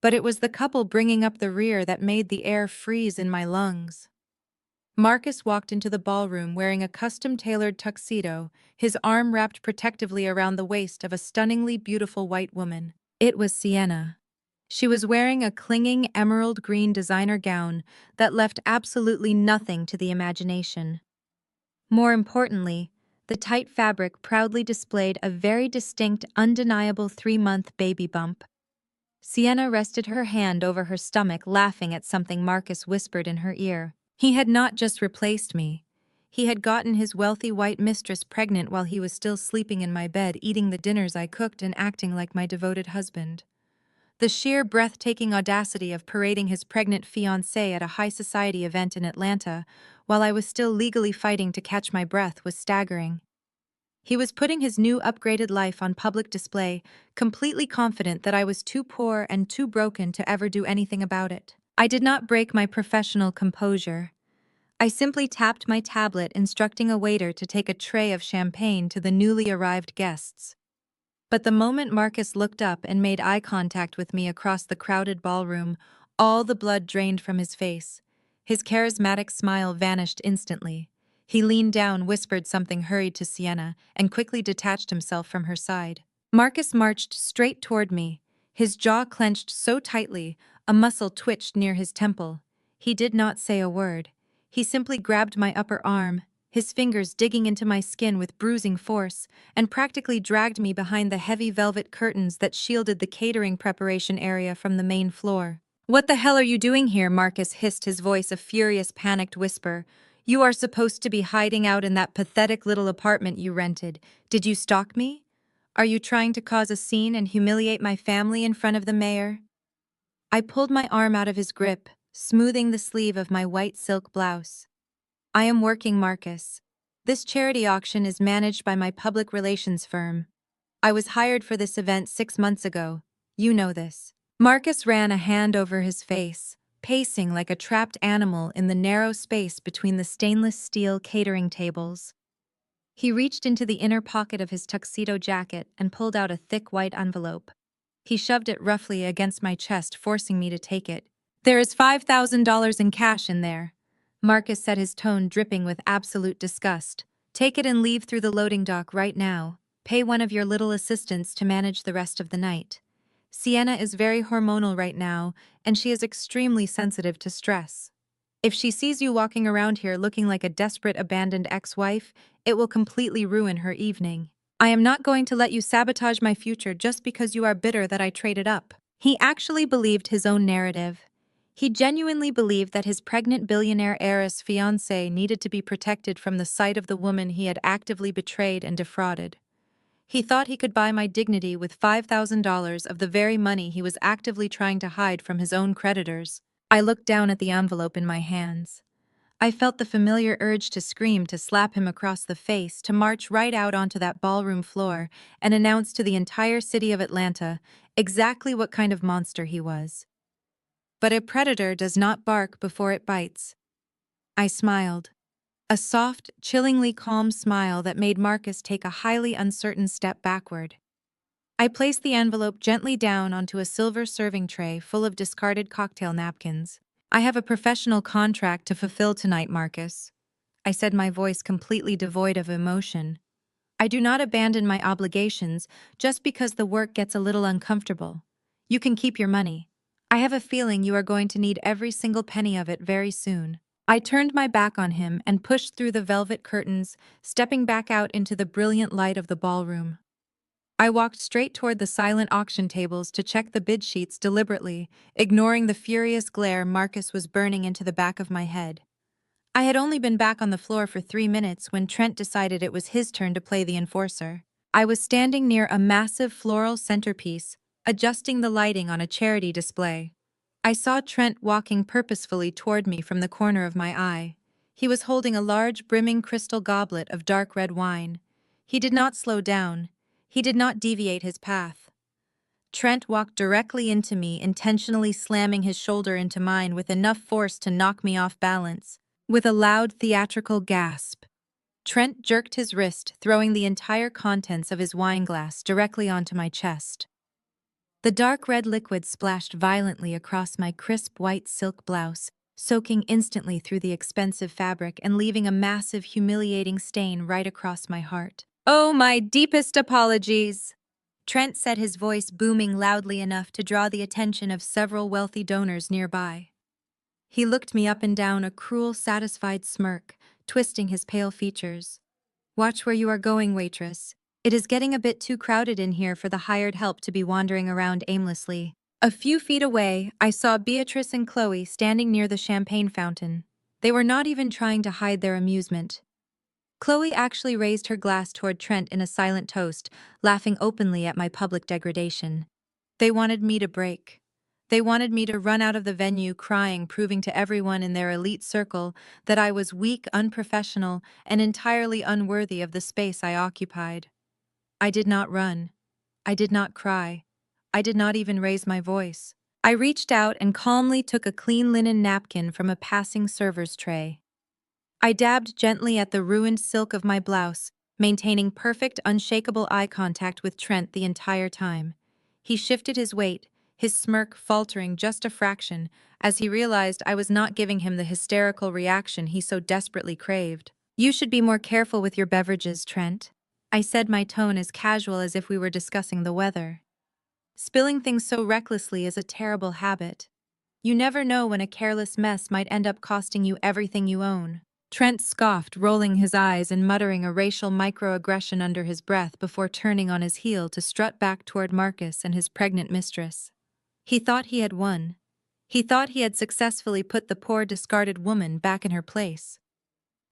But it was the couple bringing up the rear that made the air freeze in my lungs. Marcus walked into the ballroom wearing a custom-tailored tuxedo, his arm wrapped protectively around the waist of a stunningly beautiful white woman. It was Sienna. She was wearing a clinging emerald green designer gown that left absolutely nothing to the imagination. More importantly, the tight fabric proudly displayed a very distinct, undeniable 3-month baby bump. Sienna rested her hand over her stomach, laughing at something Marcus whispered in her ear. He had not just replaced me. He had gotten his wealthy white mistress pregnant while he was still sleeping in my bed, eating the dinners I cooked and acting like my devoted husband. The sheer breathtaking audacity of parading his pregnant fiancée at a high society event in Atlanta while I was still legally fighting to catch my breath was staggering. He was putting his new upgraded life on public display, completely confident that I was too poor and too broken to ever do anything about it. I did not break my professional composure. I simply tapped my tablet, instructing a waiter to take a tray of champagne to the newly arrived guests. But the moment Marcus looked up and made eye contact with me across the crowded ballroom, all the blood drained from his face. His charismatic smile vanished instantly. He leaned down, whispered something hurried to Sienna, and quickly detached himself from her side. Marcus marched straight toward me, his jaw clenched so tightly, a muscle twitched near his temple. He did not say a word. He simply grabbed my upper arm, his fingers digging into my skin with bruising force, and practically dragged me behind the heavy velvet curtains that shielded the catering preparation area from the main floor. "What the hell are you doing here?" Marcus hissed, his voice a furious, panicked whisper. "You are supposed to be hiding out in that pathetic little apartment you rented. Did you stalk me? Are you trying to cause a scene and humiliate my family in front of the mayor?" I pulled my arm out of his grip, smoothing the sleeve of my white silk blouse. "I am working, Marcus. This charity auction is managed by my public relations firm. I was hired for this event 6 months ago. You know this." Marcus ran a hand over his face, pacing like a trapped animal in the narrow space between the stainless steel catering tables. He reached into the inner pocket of his tuxedo jacket and pulled out a thick white envelope. He shoved it roughly against my chest, forcing me to take it. "There is $5,000 in cash in there." Marcus said, his tone dripping with absolute disgust. "Take it and leave through the loading dock right now. Pay one of your little assistants to manage the rest of the night. Sienna is very hormonal right now, and she is extremely sensitive to stress. If she sees you walking around here looking like a desperate abandoned ex-wife, it will completely ruin her evening. I am not going to let you sabotage my future just because you are bitter that I traded up." He actually believed his own narrative. He genuinely believed that his pregnant billionaire heiress fiancée needed to be protected from the sight of the woman he had actively betrayed and defrauded. He thought he could buy my dignity with $5,000 of the very money he was actively trying to hide from his own creditors. I looked down at the envelope in my hands. I felt the familiar urge to scream, to slap him across the face, to march right out onto that ballroom floor and announce to the entire city of Atlanta exactly what kind of monster he was. But a predator does not bark before it bites. I smiled. A soft, chillingly calm smile that made Marcus take a highly uncertain step backward. I placed the envelope gently down onto a silver serving tray full of discarded cocktail napkins. "I have a professional contract to fulfill tonight, Marcus," I said, my voice completely devoid of emotion. "I do not abandon my obligations just because the work gets a little uncomfortable. You can keep your money. I have a feeling you are going to need every single penny of it very soon." I turned my back on him and pushed through the velvet curtains, stepping back out into the brilliant light of the ballroom. I walked straight toward the silent auction tables to check the bid sheets deliberately, ignoring the furious glare Marcus was burning into the back of my head. I had only been back on the floor for 3 minutes when Trent decided it was his turn to play the enforcer. I was standing near a massive floral centerpiece, adjusting the lighting on a charity display. I saw Trent walking purposefully toward me from the corner of my eye. He was holding a large, brimming crystal goblet of dark red wine. He did not slow down. He did not deviate his path. Trent walked directly into me, intentionally slamming his shoulder into mine with enough force to knock me off balance. With a loud, theatrical gasp, Trent jerked his wrist, throwing the entire contents of his wineglass directly onto my chest. The dark red liquid splashed violently across my crisp white silk blouse, soaking instantly through the expensive fabric and leaving a massive, humiliating stain right across my heart. "Oh, my deepest apologies," Trent said, his voice booming loudly enough to draw the attention of several wealthy donors nearby. He looked me up and down, a cruel, satisfied smirk, twisting his pale features. "Watch where you are going, waitress. It is getting a bit too crowded in here for the hired help to be wandering around aimlessly." A few feet away, I saw Beatrice and Chloe standing near the champagne fountain. They were not even trying to hide their amusement. Chloe actually raised her glass toward Trent in a silent toast, laughing openly at my public degradation. They wanted me to break. They wanted me to run out of the venue crying, proving to everyone in their elite circle that I was weak, unprofessional, and entirely unworthy of the space I occupied. I did not run. I did not cry. I did not even raise my voice. I reached out and calmly took a clean linen napkin from a passing server's tray. I dabbed gently at the ruined silk of my blouse, maintaining perfect, unshakable eye contact with Trent the entire time. He shifted his weight, his smirk faltering just a fraction, as he realized I was not giving him the hysterical reaction he so desperately craved. "You should be more careful with your beverages, Trent," I said, my tone as casual as if we were discussing the weather. "Spilling things so recklessly is a terrible habit. You never know when a careless mess might end up costing you everything you own." Trent scoffed, rolling his eyes and muttering a racial microaggression under his breath before turning on his heel to strut back toward Marcus and his pregnant mistress. He thought he had won. He thought he had successfully put the poor, discarded woman back in her place.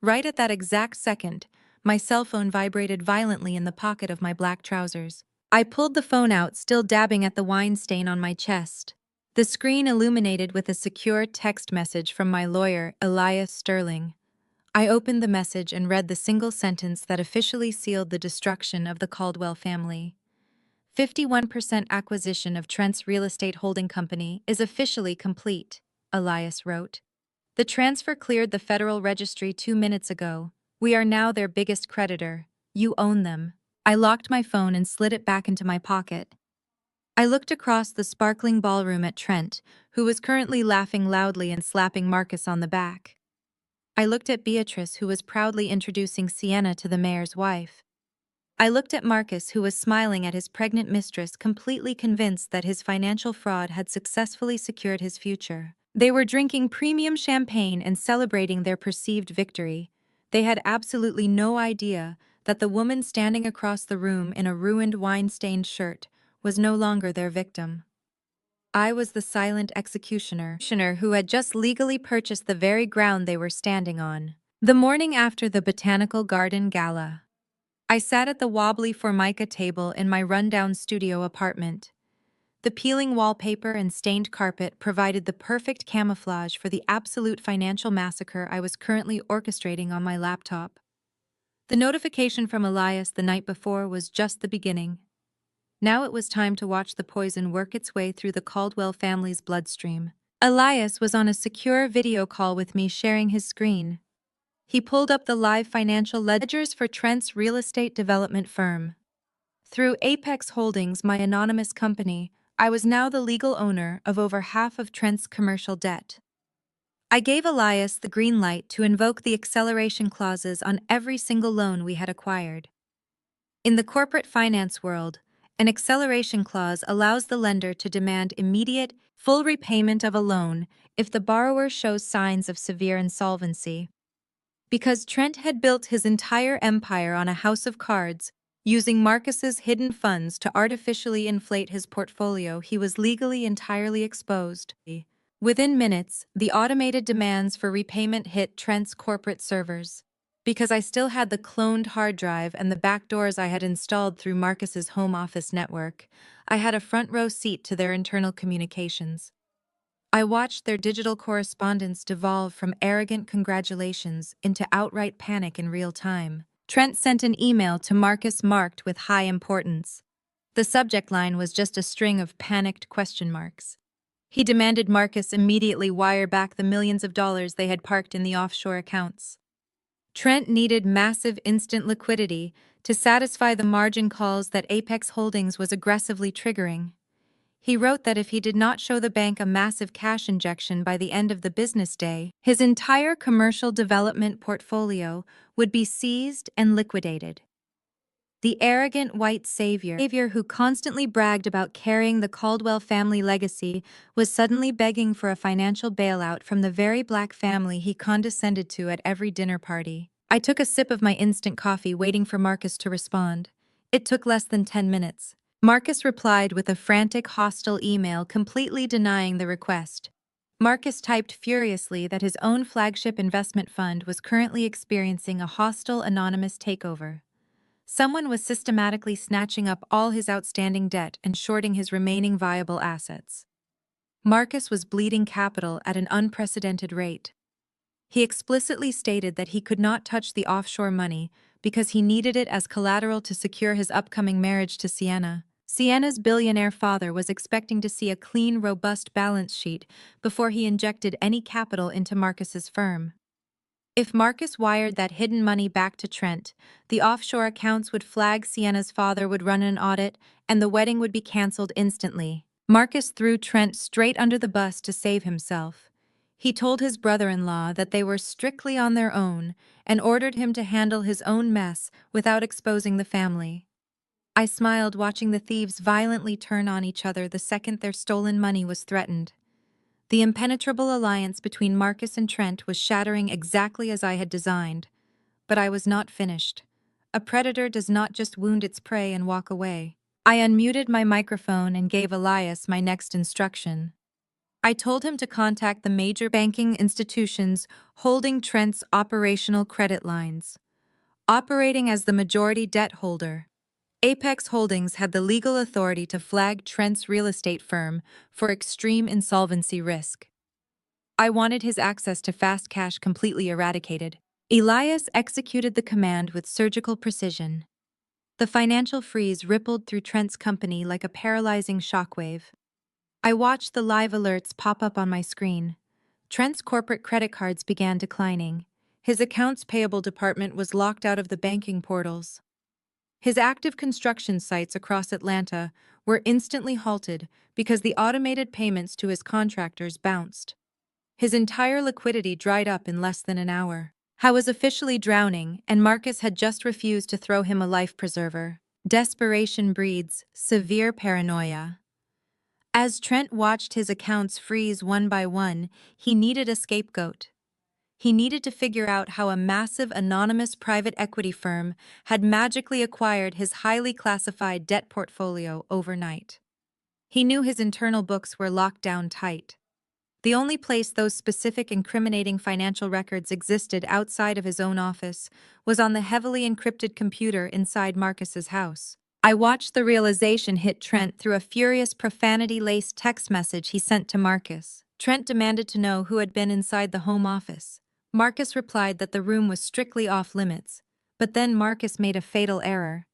Right at that exact second, my cell phone vibrated violently in the pocket of my black trousers. I pulled the phone out, still dabbing at the wine stain on my chest. The screen illuminated with a secure text message from my lawyer, Elias Sterling. I opened the message and read the single sentence that officially sealed the destruction of the Caldwell family. 51% acquisition of Trent's real estate holding company is officially complete, Elias wrote. The transfer cleared the Federal Registry 2 minutes ago. We are now their biggest creditor. You own them. I locked my phone and slid it back into my pocket. I looked across the sparkling ballroom at Trent, who was currently laughing loudly and slapping Marcus on the back. I looked at Beatrice, who was proudly introducing Sienna to the mayor's wife. I looked at Marcus, who was smiling at his pregnant mistress, completely convinced that his financial fraud had successfully secured his future. They were drinking premium champagne and celebrating their perceived victory. They had absolutely no idea that the woman standing across the room in a ruined wine-stained shirt was no longer their victim. I was the silent executioner who had just legally purchased the very ground they were standing on. The morning after the Botanical Garden Gala, I sat at the wobbly Formica table in my rundown studio apartment. The peeling wallpaper and stained carpet provided the perfect camouflage for the absolute financial massacre I was currently orchestrating on my laptop. The notification from Elias the night before was just the beginning. Now it was time to watch the poison work its way through the Caldwell family's bloodstream. Elias was on a secure video call with me, sharing his screen. He pulled up the live financial ledgers for Trent's real estate development firm. Through Apex Holdings, my anonymous company, I was now the legal owner of over half of Trent's commercial debt. I gave Elias the green light to invoke the acceleration clauses on every single loan we had acquired. In the corporate finance world, an acceleration clause allows the lender to demand immediate, full repayment of a loan if the borrower shows signs of severe insolvency. Because Trent had built his entire empire on a house of cards, using Marcus's hidden funds to artificially inflate his portfolio, he was legally entirely exposed. Within minutes, the automated demands for repayment hit Trent's corporate servers. Because I still had the cloned hard drive and the backdoors I had installed through Marcus's home office network, I had a front row seat to their internal communications. I watched their digital correspondence devolve from arrogant congratulations into outright panic in real time. Trent sent an email to Marcus marked with high importance. The subject line was just a string of panicked question marks. He demanded Marcus immediately wire back the millions of dollars they had parked in the offshore accounts. Trent needed massive instant liquidity to satisfy the margin calls that Apex Holdings was aggressively triggering. He wrote that if he did not show the bank a massive cash injection by the end of the business day, his entire commercial development portfolio would be seized and liquidated. The arrogant white savior who constantly bragged about carrying the Caldwell family legacy was suddenly begging for a financial bailout from the very black family he condescended to at every dinner party. I took a sip of my instant coffee, waiting for Marcus to respond. It took less than 10 minutes. Marcus replied with a frantic, hostile email completely denying the request. Marcus typed furiously that his own flagship investment fund was currently experiencing a hostile, anonymous takeover. Someone was systematically snatching up all his outstanding debt and shorting his remaining viable assets. Marcus was bleeding capital at an unprecedented rate. He explicitly stated that he could not touch the offshore money because he needed it as collateral to secure his upcoming marriage to Sienna. Sienna's billionaire father was expecting to see a clean, robust balance sheet before he injected any capital into Marcus's firm. If Marcus wired that hidden money back to Trent, the offshore accounts would flag, Sienna's father would run an audit, and the wedding would be canceled instantly. Marcus threw Trent straight under the bus to save himself. He told his brother-in-law that they were strictly on their own and ordered him to handle his own mess without exposing the family. I smiled, watching the thieves violently turn on each other the second their stolen money was threatened. The impenetrable alliance between Marcus and Trent was shattering exactly as I had designed. But I was not finished. A predator does not just wound its prey and walk away. I unmuted my microphone and gave Elias my next instruction. I told him to contact the major banking institutions holding Trent's operational credit lines. Operating as the majority debt holder, Apex Holdings had the legal authority to flag Trent's real estate firm for extreme insolvency risk. I wanted his access to fast cash completely eradicated. Elias executed the command with surgical precision. The financial freeze rippled through Trent's company like a paralyzing shockwave. I watched the live alerts pop up on my screen. Trent's corporate credit cards began declining. His accounts payable department was locked out of the banking portals. His active construction sites across Atlanta were instantly halted because the automated payments to his contractors bounced. His entire liquidity dried up in less than an hour. Howe was officially drowning, and Marcus had just refused to throw him a life preserver. Desperation breeds severe paranoia. As Trent watched his accounts freeze one by one, he needed a scapegoat. He needed to figure out how a massive anonymous private equity firm had magically acquired his highly classified debt portfolio overnight. He knew his internal books were locked down tight. The only place those specific incriminating financial records existed outside of his own office was on the heavily encrypted computer inside Marcus's house. I watched the realization hit Trent through a furious profanity-laced text message he sent to Marcus. Trent demanded to know who had been inside the home office. Marcus replied that the room was strictly off-limits, but then Marcus made a fatal error.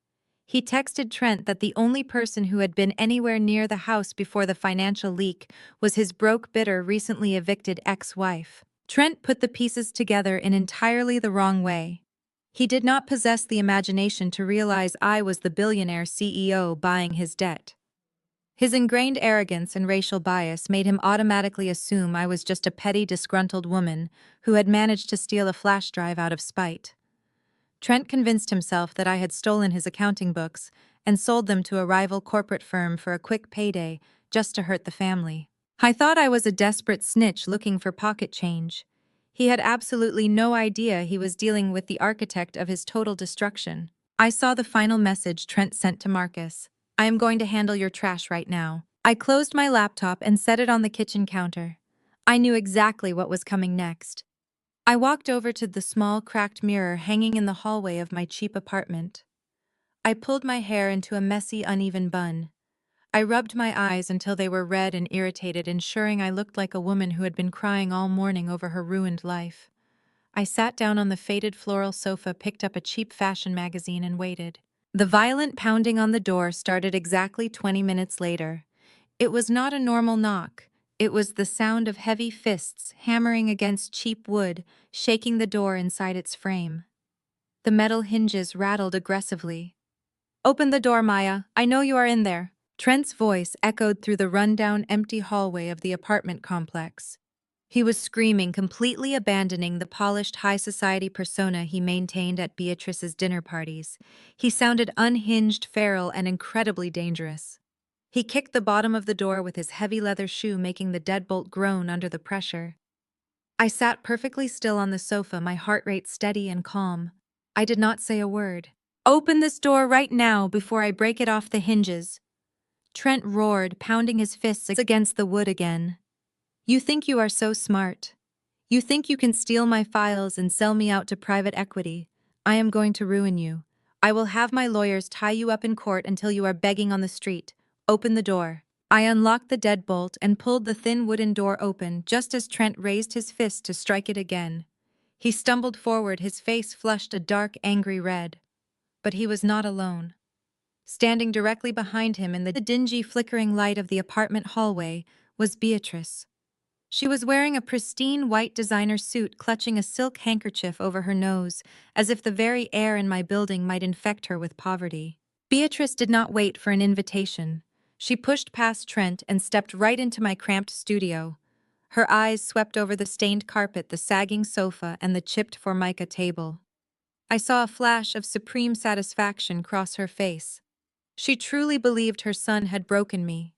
He texted Trent that the only person who had been anywhere near the house before the financial leak was his broke, bitter, recently evicted ex-wife. Trent put the pieces together in entirely the wrong way. He did not possess the imagination to realize I was the billionaire CEO buying his debt. His ingrained arrogance and racial bias made him automatically assume I was just a petty, disgruntled woman who had managed to steal a flash drive out of spite. Trent convinced himself that I had stolen his accounting books and sold them to a rival corporate firm for a quick payday just to hurt the family. I thought I was a desperate snitch looking for pocket change. He had absolutely no idea he was dealing with the architect of his total destruction. I saw the final message Trent sent to Marcus. I am going to handle your trash right now. I closed my laptop and set it on the kitchen counter. I knew exactly what was coming next. I walked over to the small, cracked mirror hanging in the hallway of my cheap apartment. I pulled my hair into a messy, uneven bun. I rubbed my eyes until they were red and irritated, ensuring I looked like a woman who had been crying all morning over her ruined life. I sat down on the faded floral sofa, picked up a cheap fashion magazine, and waited. The violent pounding on the door started exactly 20 minutes later. It was not a normal knock. It was the sound of heavy fists hammering against cheap wood, shaking the door inside its frame. The metal hinges rattled aggressively. "Open the door, Maya. I know you are in there." Trent's voice echoed through the rundown, empty hallway of the apartment complex. He was screaming, completely abandoning the polished high society persona he maintained at Beatrice's dinner parties. He sounded unhinged, feral, and incredibly dangerous. He kicked the bottom of the door with his heavy leather shoe, making the deadbolt groan under the pressure. I sat perfectly still on the sofa, my heart rate steady and calm. I did not say a word. "Open this door right now before I break it off the hinges." Trent roared, pounding his fists against the wood again. "You think you are so smart. You think you can steal my files and sell me out to private equity. I am going to ruin you. I will have my lawyers tie you up in court until you are begging on the street. Open the door." I unlocked the deadbolt and pulled the thin wooden door open just as Trent raised his fist to strike it again. He stumbled forward, his face flushed a dark, angry red. But he was not alone. Standing directly behind him in the dingy, flickering light of the apartment hallway was Beatrice. She was wearing a pristine white designer suit, clutching a silk handkerchief over her nose, as if the very air in my building might infect her with poverty. Beatrice did not wait for an invitation. She pushed past Trent and stepped right into my cramped studio. Her eyes swept over the stained carpet, the sagging sofa, and the chipped formica table. I saw a flash of supreme satisfaction cross her face. She truly believed her son had broken me.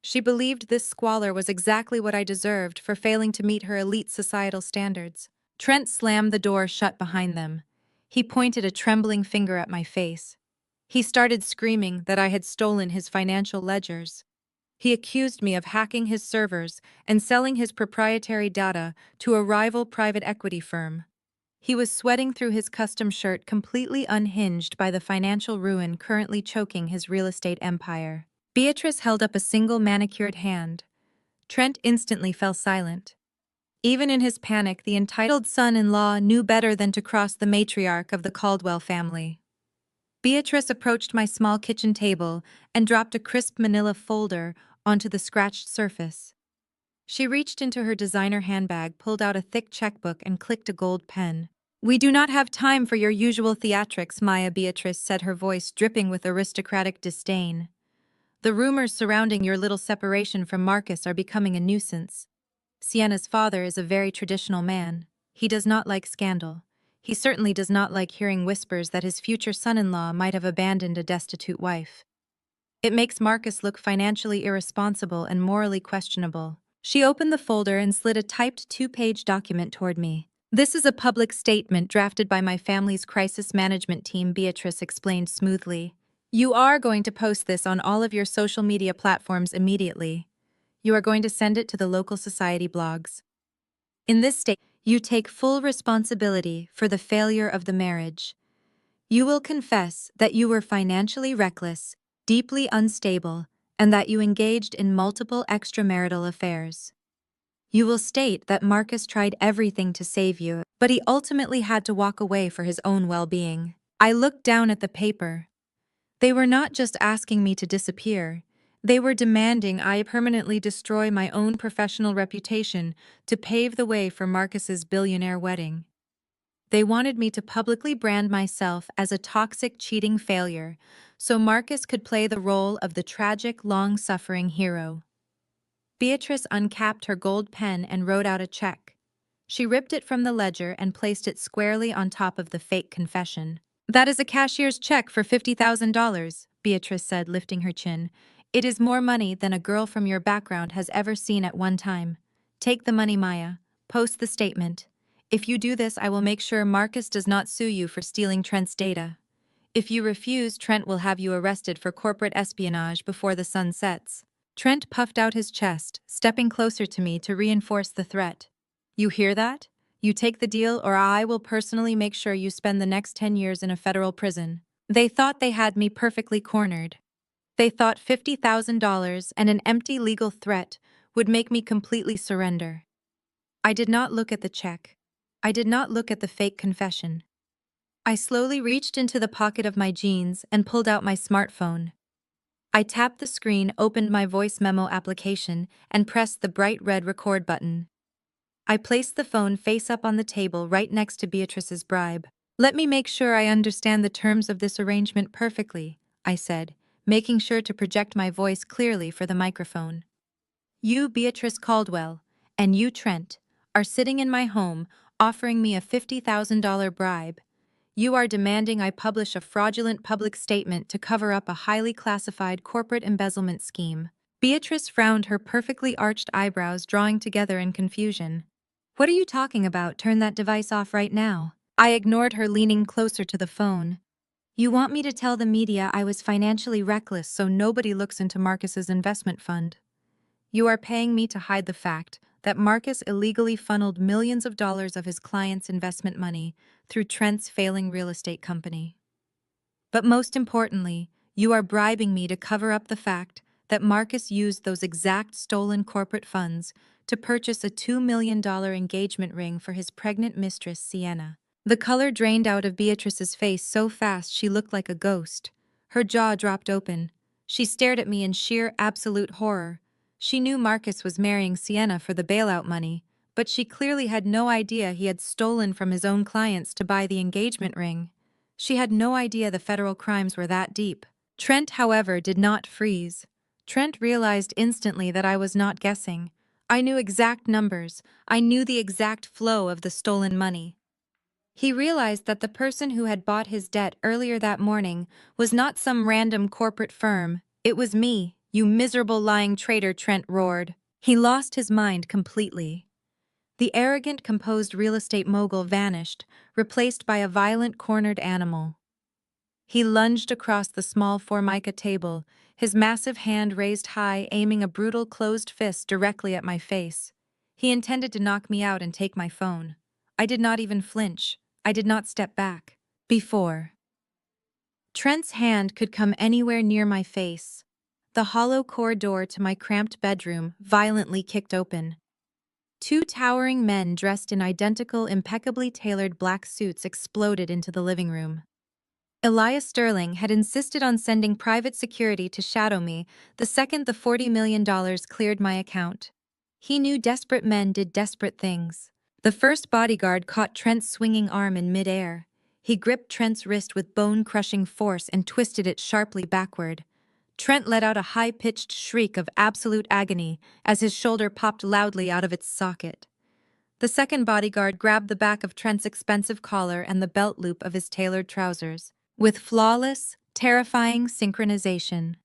She believed this squalor was exactly what I deserved for failing to meet her elite societal standards. Trent slammed the door shut behind them. He pointed a trembling finger at my face. He started screaming that I had stolen his financial ledgers. He accused me of hacking his servers and selling his proprietary data to a rival private equity firm. He was sweating through his custom shirt, completely unhinged by the financial ruin currently choking his real estate empire. Beatrice held up a single manicured hand. Trent instantly fell silent. Even in his panic, the entitled son-in-law knew better than to cross the matriarch of the Caldwell family. Beatrice approached my small kitchen table and dropped a crisp manila folder onto the scratched surface. She reached into her designer handbag, pulled out a thick checkbook, and clicked a gold pen. We do not have time for your usual theatrics, Maya Beatrice said, her voice dripping with aristocratic disdain. The rumors surrounding your little separation from Marcus are becoming a nuisance. Sienna's father is a very traditional man. He does not like scandal. He certainly does not like hearing whispers that his future son-in-law might have abandoned a destitute wife. It makes Marcus look financially irresponsible and morally questionable. She opened the folder and slid a typed 2-page document toward me. This is a public statement drafted by my family's crisis management team, Beatrice explained smoothly. You are going to post this on all of your social media platforms immediately. You are going to send it to the local society blogs. In this statement, you take full responsibility for the failure of the marriage. You will confess that you were financially reckless, deeply unstable, and that you engaged in multiple extramarital affairs. You will state that Marcus tried everything to save you, but he ultimately had to walk away for his own well-being. I looked down at the paper. They were not just asking me to disappear. They were demanding I permanently destroy my own professional reputation to pave the way for Marcus's billionaire wedding. They wanted me to publicly brand myself as a toxic, cheating failure, so Marcus could play the role of the tragic, long-suffering hero. Beatrice uncapped her gold pen and wrote out a check. She ripped it from the ledger and placed it squarely on top of the fake confession. That is a cashier's check for $50,000, Beatrice said, lifting her chin. It is more money than a girl from your background has ever seen at one time. Take the money, Maya. Post the statement. If you do this, I will make sure Marcus does not sue you for stealing Trent's data. If you refuse, Trent will have you arrested for corporate espionage before the sun sets. Trent puffed out his chest, stepping closer to me to reinforce the threat. You hear that? You take the deal or I will personally make sure you spend the next 10 years in a federal prison. They thought they had me perfectly cornered. They thought $50,000 and an empty legal threat would make me completely surrender. I did not look at the check. I did not look at the fake confession. I slowly reached into the pocket of my jeans and pulled out my smartphone. I tapped the screen, opened my voice memo application, and pressed the bright red record button. I placed the phone face up on the table right next to Beatrice's bribe. Let me make sure I understand the terms of this arrangement perfectly, I said, making sure to project my voice clearly for the microphone. You, Beatrice Caldwell, and you, Trent, are sitting in my home offering me a $50,000 bribe. You are demanding I publish a fraudulent public statement to cover up a highly classified corporate embezzlement scheme. Beatrice frowned, her perfectly arched eyebrows drawing together in confusion. What are you talking about? Turn that device off right now. I ignored her, leaning closer to the phone. You want me to tell the media I was financially reckless so nobody looks into Marcus's investment fund. You are paying me to hide the fact that Marcus illegally funneled millions of dollars of his clients' investment money through Trent's failing real estate company. But most importantly, you are bribing me to cover up the fact that Marcus used those exact stolen corporate funds to purchase a $2 million engagement ring for his pregnant mistress, Sienna. The color drained out of Beatrice's face so fast she looked like a ghost. Her jaw dropped open. She stared at me in sheer, absolute horror. She knew Marcus was marrying Sienna for the bailout money, but she clearly had no idea he had stolen from his own clients to buy the engagement ring. She had no idea the federal crimes were that deep. Trent, however, did not freeze. Trent realized instantly that I was not guessing. I knew exact numbers. I knew the exact flow of the stolen money. He realized that the person who had bought his debt earlier that morning was not some random corporate firm. It was me, you miserable lying traitor, Trent roared. He lost his mind completely. The arrogant, composed real estate mogul vanished, replaced by a violent, cornered animal. He lunged across the small formica table, his massive hand raised high, aiming a brutal, closed fist directly at my face. He intended to knock me out and take my phone. I did not even flinch. I did not step back. Before Trent's hand could come anywhere near my face, the hollow core door to my cramped bedroom violently kicked open. Two towering men dressed in identical, impeccably tailored black suits exploded into the living room. Elias Sterling had insisted on sending private security to shadow me the second the $40 million cleared my account. He knew desperate men did desperate things. The first bodyguard caught Trent's swinging arm in midair. He gripped Trent's wrist with bone-crushing force and twisted it sharply backward. Trent let out a high-pitched shriek of absolute agony as his shoulder popped loudly out of its socket. The second bodyguard grabbed the back of Trent's expensive collar and the belt loop of his tailored trousers, with flawless, terrifying synchronization.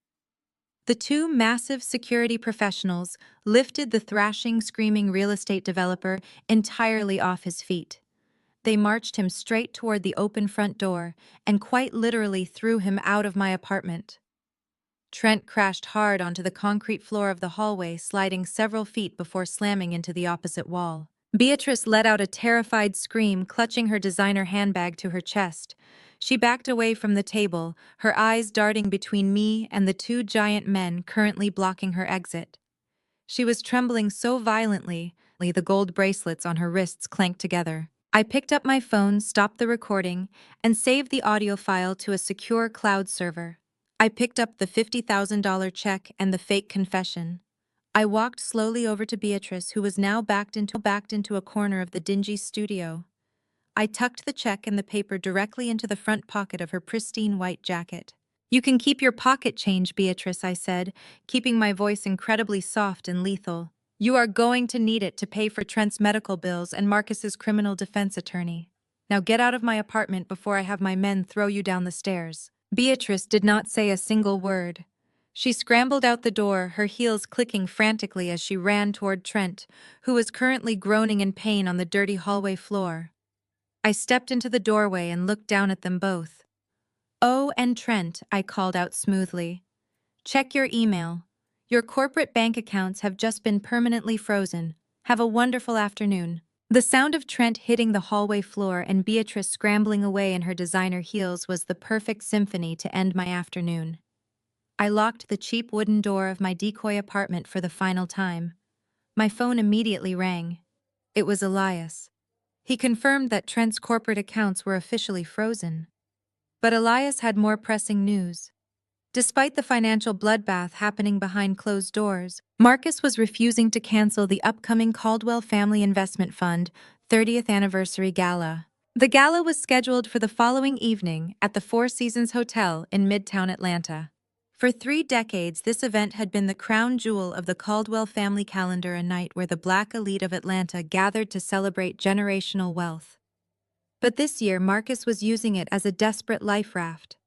The two massive security professionals lifted the thrashing, screaming real estate developer entirely off his feet. They marched him straight toward the open front door and quite literally threw him out of my apartment. Trent crashed hard onto the concrete floor of the hallway, sliding several feet before slamming into the opposite wall. Beatrice let out a terrified scream, clutching her designer handbag to her chest. She backed away from the table, her eyes darting between me and the two giant men currently blocking her exit. She was trembling so violently, the gold bracelets on her wrists clanked together. I picked up my phone, stopped the recording, and saved the audio file to a secure cloud server. I picked up the $50,000 check and the fake confession. I walked slowly over to Beatrice, who was now backed into a corner of the dingy studio. I tucked the check and the paper directly into the front pocket of her pristine white jacket. "You can keep your pocket change, Beatrice," I said, keeping my voice incredibly soft and lethal. "You are going to need it to pay for Trent's medical bills and Marcus's criminal defense attorney. Now get out of my apartment before I have my men throw you down the stairs." Beatrice did not say a single word. She scrambled out the door, her heels clicking frantically as she ran toward Trent, who was currently groaning in pain on the dirty hallway floor. I stepped into the doorway and looked down at them both. "Oh, and Trent," I called out smoothly. "Check your email. Your corporate bank accounts have just been permanently frozen. Have a wonderful afternoon." The sound of Trent hitting the hallway floor and Beatrice scrambling away in her designer heels was the perfect symphony to end my afternoon. I locked the cheap wooden door of my decoy apartment for the final time. My phone immediately rang. It was Elias. He confirmed that Trent's corporate accounts were officially frozen. But Elias had more pressing news. Despite the financial bloodbath happening behind closed doors, Marcus was refusing to cancel the upcoming Caldwell Family Investment Fund 30th Anniversary Gala. The gala was scheduled for the following evening at the Four Seasons Hotel in Midtown Atlanta. For 3 decades, this event had been the crown jewel of the Caldwell family calendar, a night where the Black elite of Atlanta gathered to celebrate generational wealth. But this year, Marcus was using it as a desperate life raft.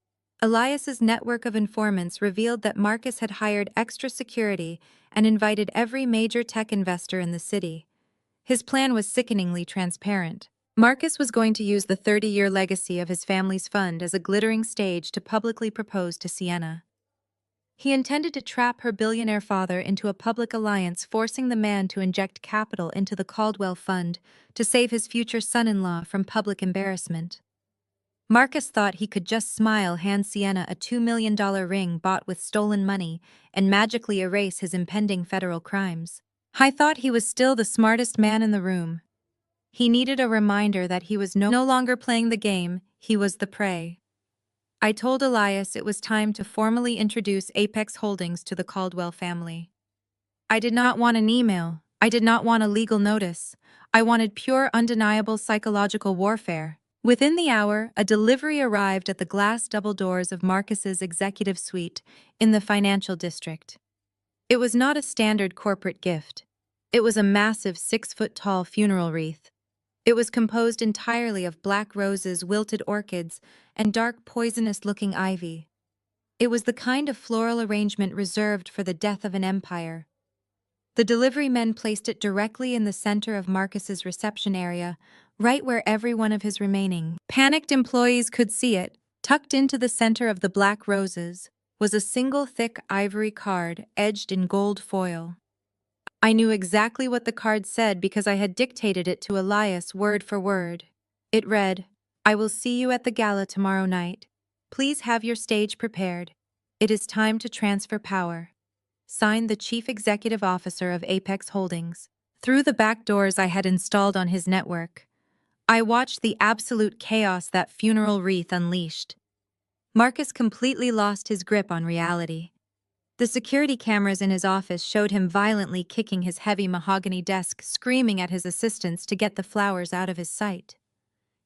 Elias's network of informants revealed that Marcus had hired extra security and invited every major tech investor in the city. His plan was sickeningly transparent. Marcus was going to use the 30-year legacy of his family's fund as a glittering stage to publicly propose to Sienna. He intended to trap her billionaire father into a public alliance, forcing the man to inject capital into the Caldwell Fund to save his future son-in-law from public embarrassment. Marcus thought he could just smile, hand Sienna a $2 million ring bought with stolen money, and magically erase his impending federal crimes. I thought he was still the smartest man in the room. He needed a reminder that he was no longer playing the game, he was the prey. I told Elias it was time to formally introduce Apex Holdings to the Caldwell family. I did not want an email. I did not want a legal notice. I wanted pure, undeniable psychological warfare. Within the hour, a delivery arrived at the glass double doors of Marcus's executive suite in the financial district. It was not a standard corporate gift. It was a massive 6-foot-tall funeral wreath. It was composed entirely of black roses, wilted orchids, and dark, poisonous-looking ivy. It was the kind of floral arrangement reserved for the death of an empire. The delivery men placed it directly in the center of Marcus's reception area, right where every one of his remaining panicked employees could see it. Tucked into the center of the black roses was a single thick ivory card edged in gold foil. I knew exactly what the card said because I had dictated it to Elias word for word. It read, "I will see you at the gala tomorrow night. Please have your stage prepared. It is time to transfer power." Signed, the Chief Executive Officer of Apex Holdings. Through the back doors I had installed on his network, I watched the absolute chaos that funeral wreath unleashed. Marcus completely lost his grip on reality. The security cameras in his office showed him violently kicking his heavy mahogany desk, screaming at his assistants to get the flowers out of his sight.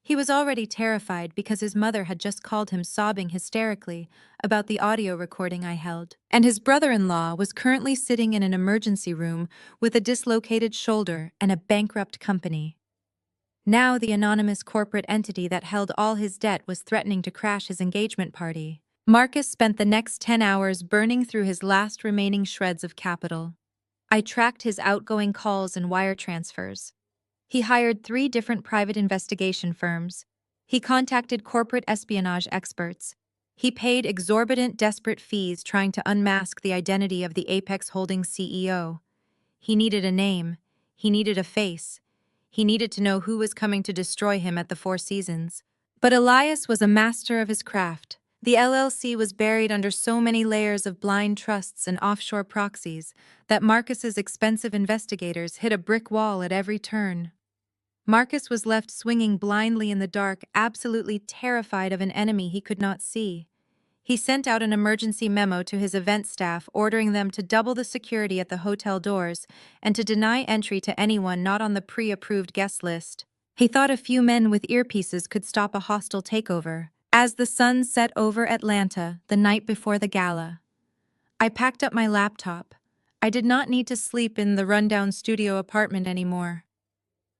He was already terrified because his mother had just called him sobbing hysterically about the audio recording I held, and his brother-in-law was currently sitting in an emergency room with a dislocated shoulder and a bankrupt company. Now the anonymous corporate entity that held all his debt was threatening to crash his engagement party. Marcus spent the next 10 hours burning through his last remaining shreds of capital. I tracked his outgoing calls and wire transfers. He hired 3 different private investigation firms. He contacted corporate espionage experts. He paid exorbitant, desperate fees trying to unmask the identity of the Apex Holdings CEO. He needed a name. He needed a face. He needed to know who was coming to destroy him at the Four Seasons. But Elias was a master of his craft. The LLC was buried under so many layers of blind trusts and offshore proxies that Marcus's expensive investigators hit a brick wall at every turn. Marcus was left swinging blindly in the dark, absolutely terrified of an enemy he could not see. He sent out an emergency memo to his event staff ordering them to double the security at the hotel doors and to deny entry to anyone not on the pre-approved guest list. He thought a few men with earpieces could stop a hostile takeover. As the sun set over Atlanta the night before the gala, I packed up my laptop. I did not need to sleep in the rundown studio apartment anymore.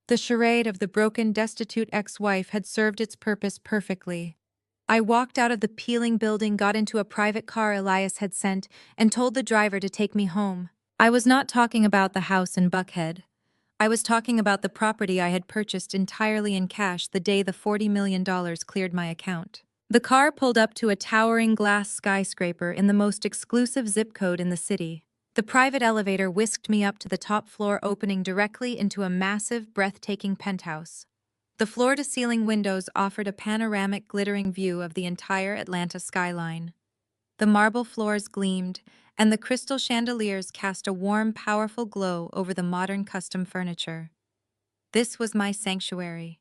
The charade of the broken, destitute ex-wife had served its purpose perfectly. I walked out of the peeling building, got into a private car Elias had sent, and told the driver to take me home. I was not talking about the house in Buckhead. I was talking about the property I had purchased entirely in cash the day the $40 million cleared my account. The car pulled up to a towering glass skyscraper in the most exclusive zip code in the city. The private elevator whisked me up to the top floor, opening directly into a massive, breathtaking penthouse. The floor-to-ceiling windows offered a panoramic, glittering view of the entire Atlanta skyline. The marble floors gleamed, and the crystal chandeliers cast a warm, powerful glow over the modern custom furniture. This was my sanctuary.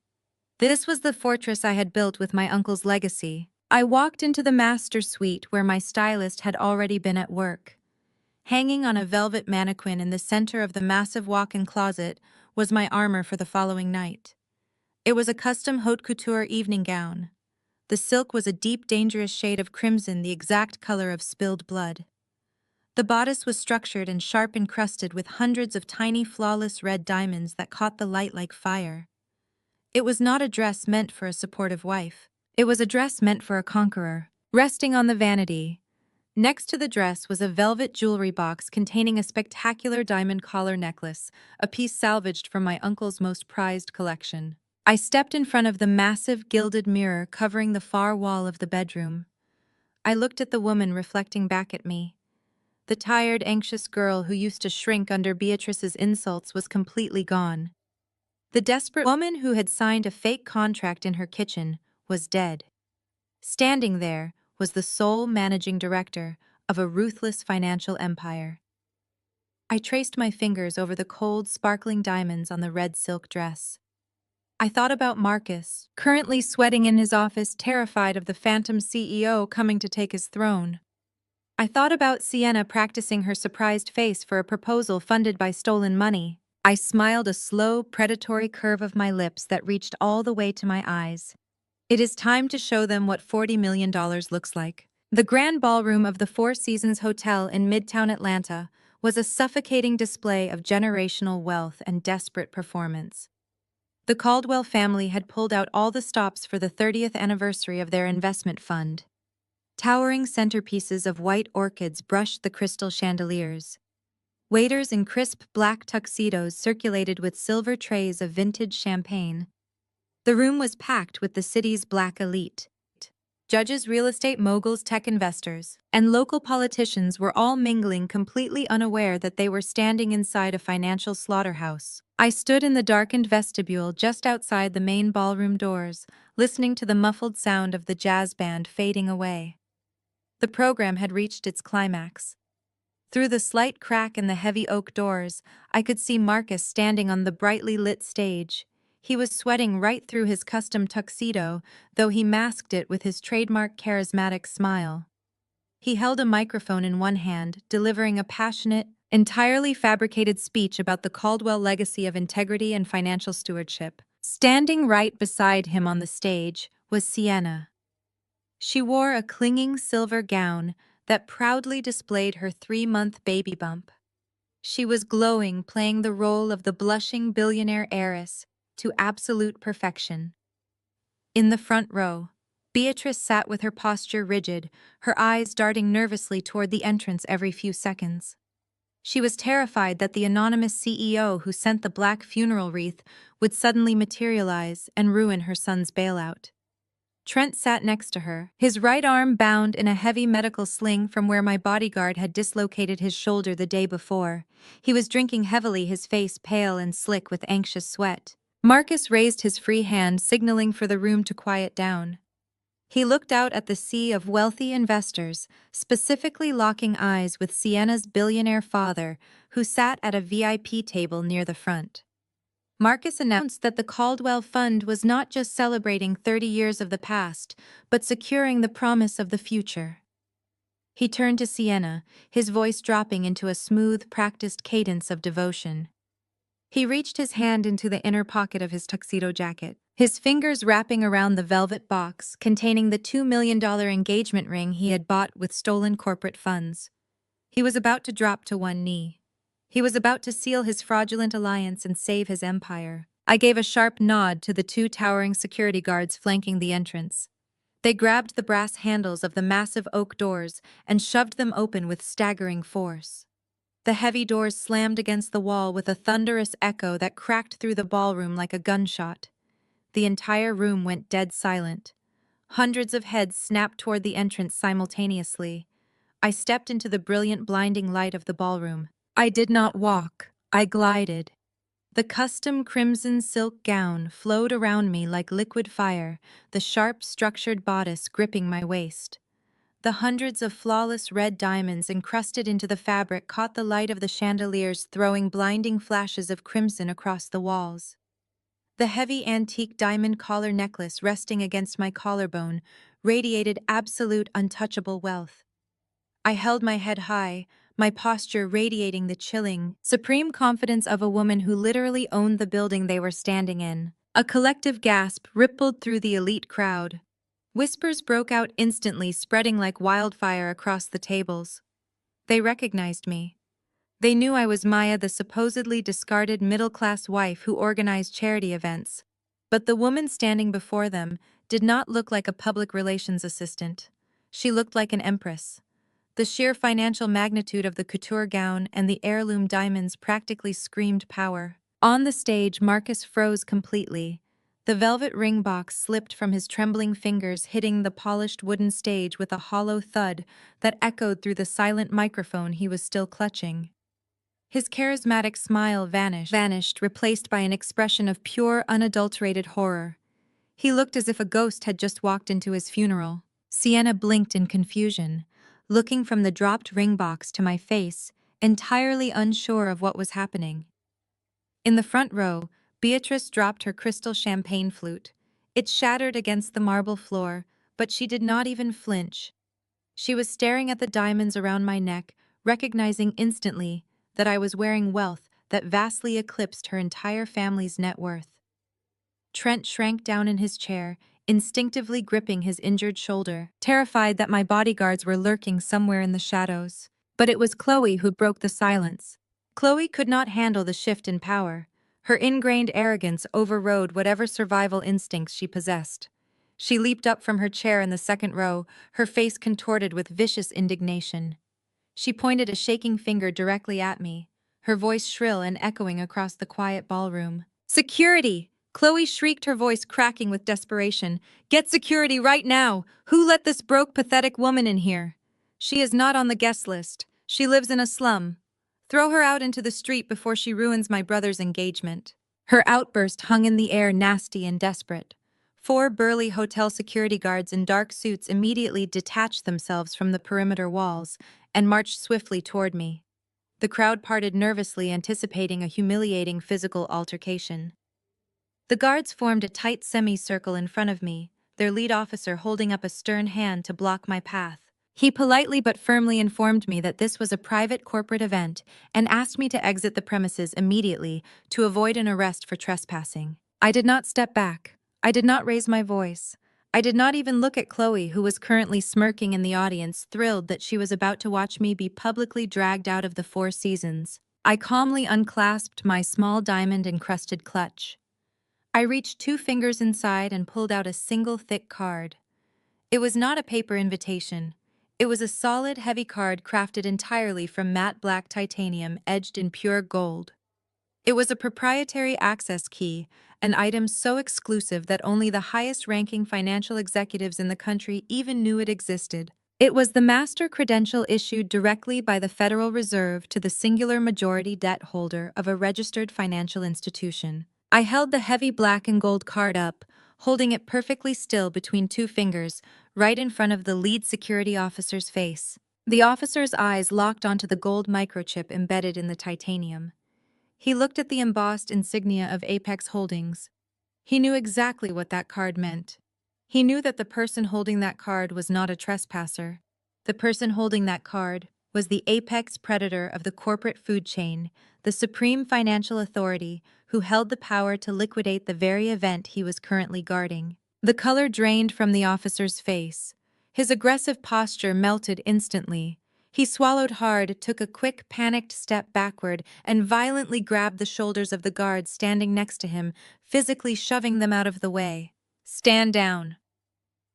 This was the fortress I had built with my uncle's legacy. I walked into the master suite where my stylist had already been at work. Hanging on a velvet mannequin in the center of the massive walk-in closet was my armor for the following night. It was a custom haute couture evening gown. The silk was a deep, dangerous shade of crimson, the exact color of spilled blood. The bodice was structured and sharp, encrusted with hundreds of tiny, flawless red diamonds that caught the light like fire. It was not a dress meant for a supportive wife. It was a dress meant for a conqueror. Resting on the vanity, next to the dress was a velvet jewelry box containing a spectacular diamond collar necklace, a piece salvaged from my uncle's most prized collection. I stepped in front of the massive gilded mirror covering the far wall of the bedroom. I looked at the woman reflecting back at me. The tired, anxious girl who used to shrink under Beatrice's insults was completely gone. The desperate woman who had signed a fake contract in her kitchen was dead. Standing there was the sole managing director of a ruthless financial empire. I traced my fingers over the cold, sparkling diamonds on the red silk dress. I thought about Marcus, currently sweating in his office, terrified of the phantom CEO coming to take his throne. I thought about Sienna practicing her surprised face for a proposal funded by stolen money. I smiled, a slow, predatory curve of my lips that reached all the way to my eyes. It is time to show them what $40 million looks like. The grand ballroom of the Four Seasons Hotel in Midtown Atlanta was a suffocating display of generational wealth and desperate performance. The Caldwell family had pulled out all the stops for the 30th anniversary of their investment fund. Towering centerpieces of white orchids brushed the crystal chandeliers. Waiters in crisp black tuxedos circulated with silver trays of vintage champagne. The room was packed with the city's black elite. Judges, real estate moguls, tech investors, and local politicians were all mingling, completely unaware that they were standing inside a financial slaughterhouse. I stood in the darkened vestibule just outside the main ballroom doors, listening to the muffled sound of the jazz band fading away. The program had reached its climax. Through the slight crack in the heavy oak doors, I could see Marcus standing on the brightly lit stage. He was sweating right through his custom tuxedo, though he masked it with his trademark charismatic smile. He held a microphone in one hand, delivering a passionate, entirely fabricated speech about the Caldwell legacy of integrity and financial stewardship. Standing right beside him on the stage was Sienna. She wore a clinging silver gown that proudly displayed her 3-month baby bump. She was glowing, playing the role of the blushing billionaire heiress to absolute perfection. In the front row, Beatrice sat with her posture rigid, her eyes darting nervously toward the entrance every few seconds. She was terrified that the anonymous CEO who sent the black funeral wreath would suddenly materialize and ruin her son's bailout. Trent sat next to her, his right arm bound in a heavy medical sling from where my bodyguard had dislocated his shoulder the day before. He was drinking heavily, his face pale and slick with anxious sweat. Marcus raised his free hand, signaling for the room to quiet down. He looked out at the sea of wealthy investors, specifically locking eyes with Sienna's billionaire father, who sat at a VIP table near the front. Marcus announced that the Caldwell Fund was not just celebrating 30 years of the past, but securing the promise of the future. He turned to Sienna, his voice dropping into a smooth, practiced cadence of devotion. He reached his hand into the inner pocket of his tuxedo jacket, his fingers wrapping around the velvet box containing the $2 million engagement ring he had bought with stolen corporate funds. He was about to drop to one knee. He was about to seal his fraudulent alliance and save his empire. I gave a sharp nod to the 2 towering security guards flanking the entrance. They grabbed the brass handles of the massive oak doors and shoved them open with staggering force. The heavy doors slammed against the wall with a thunderous echo that cracked through the ballroom like a gunshot. The entire room went dead silent. Hundreds of heads snapped toward the entrance simultaneously. I stepped into the brilliant, blinding light of the ballroom. I did not walk, I glided. The custom crimson silk gown flowed around me like liquid fire, the sharp, structured bodice gripping my waist. The hundreds of flawless red diamonds encrusted into the fabric caught the light of the chandeliers, throwing blinding flashes of crimson across the walls. The heavy antique diamond collar necklace resting against my collarbone radiated absolute untouchable wealth. I held my head high, my posture radiating the chilling, supreme confidence of a woman who literally owned the building they were standing in. A collective gasp rippled through the elite crowd. Whispers broke out instantly, spreading like wildfire across the tables. They recognized me. They knew I was Maya, the supposedly discarded middle-class wife who organized charity events. But the woman standing before them did not look like a public relations assistant. She looked like an empress. The sheer financial magnitude of the couture gown and the heirloom diamonds practically screamed power. On the stage, Marcus froze completely. The velvet ring box slipped from his trembling fingers, hitting the polished wooden stage with a hollow thud that echoed through the silent microphone he was still clutching. His charismatic smile vanished, replaced by an expression of pure, unadulterated horror. He looked as if a ghost had just walked into his funeral. Sienna blinked in confusion, looking from the dropped ring box to my face, entirely unsure of what was happening. In the front row, Beatrice dropped her crystal champagne flute. It shattered against the marble floor, but she did not even flinch. She was staring at the diamonds around my neck, recognizing instantly that I was wearing wealth that vastly eclipsed her entire family's net worth. Trent shrank down in his chair, instinctively gripping his injured shoulder, terrified that my bodyguards were lurking somewhere in the shadows. But it was Chloe who broke the silence. Chloe could not handle the shift in power. Her ingrained arrogance overrode whatever survival instincts she possessed. She leaped up from her chair in the second row, her face contorted with vicious indignation. She pointed a shaking finger directly at me, her voice shrill and echoing across the quiet ballroom. "Security!" Chloe shrieked, her voice cracking with desperation. "Get security right now! Who let this broke, pathetic woman in here? She is not on the guest list. She lives in a slum. Throw her out into the street before she ruins my brother's engagement." Her outburst hung in the air, nasty and desperate. 4 burly hotel security guards in dark suits immediately detached themselves from the perimeter walls and marched swiftly toward me. The crowd parted nervously, anticipating a humiliating physical altercation. The guards formed a tight semicircle in front of me, their lead officer holding up a stern hand to block my path. He politely but firmly informed me that this was a private corporate event and asked me to exit the premises immediately to avoid an arrest for trespassing. I did not step back. I did not raise my voice. I did not even look at Chloe, who was currently smirking in the audience, thrilled that she was about to watch me be publicly dragged out of the Four Seasons. I calmly unclasped my small diamond-encrusted clutch. I reached 2 fingers inside and pulled out a single thick card. It was not a paper invitation. It was a solid, heavy card crafted entirely from matte black titanium edged in pure gold. It was a proprietary access key, an item so exclusive that only the highest-ranking financial executives in the country even knew it existed. It was the master credential issued directly by the Federal Reserve to the singular majority debt holder of a registered financial institution. I held the heavy black and gold card up, holding it perfectly still between 2 fingers, right in front of the lead security officer's face. The officer's eyes locked onto the gold microchip embedded in the titanium. He looked at the embossed insignia of Apex Holdings. He knew exactly what that card meant. He knew that the person holding that card was not a trespasser. The person holding that card was the apex predator of the corporate food chain, the supreme financial authority who held the power to liquidate the very event he was currently guarding. The color drained from the officer's face. His aggressive posture melted instantly. He swallowed hard, took a quick, panicked step backward, and violently grabbed the shoulders of the guards standing next to him, physically shoving them out of the way. "Stand down."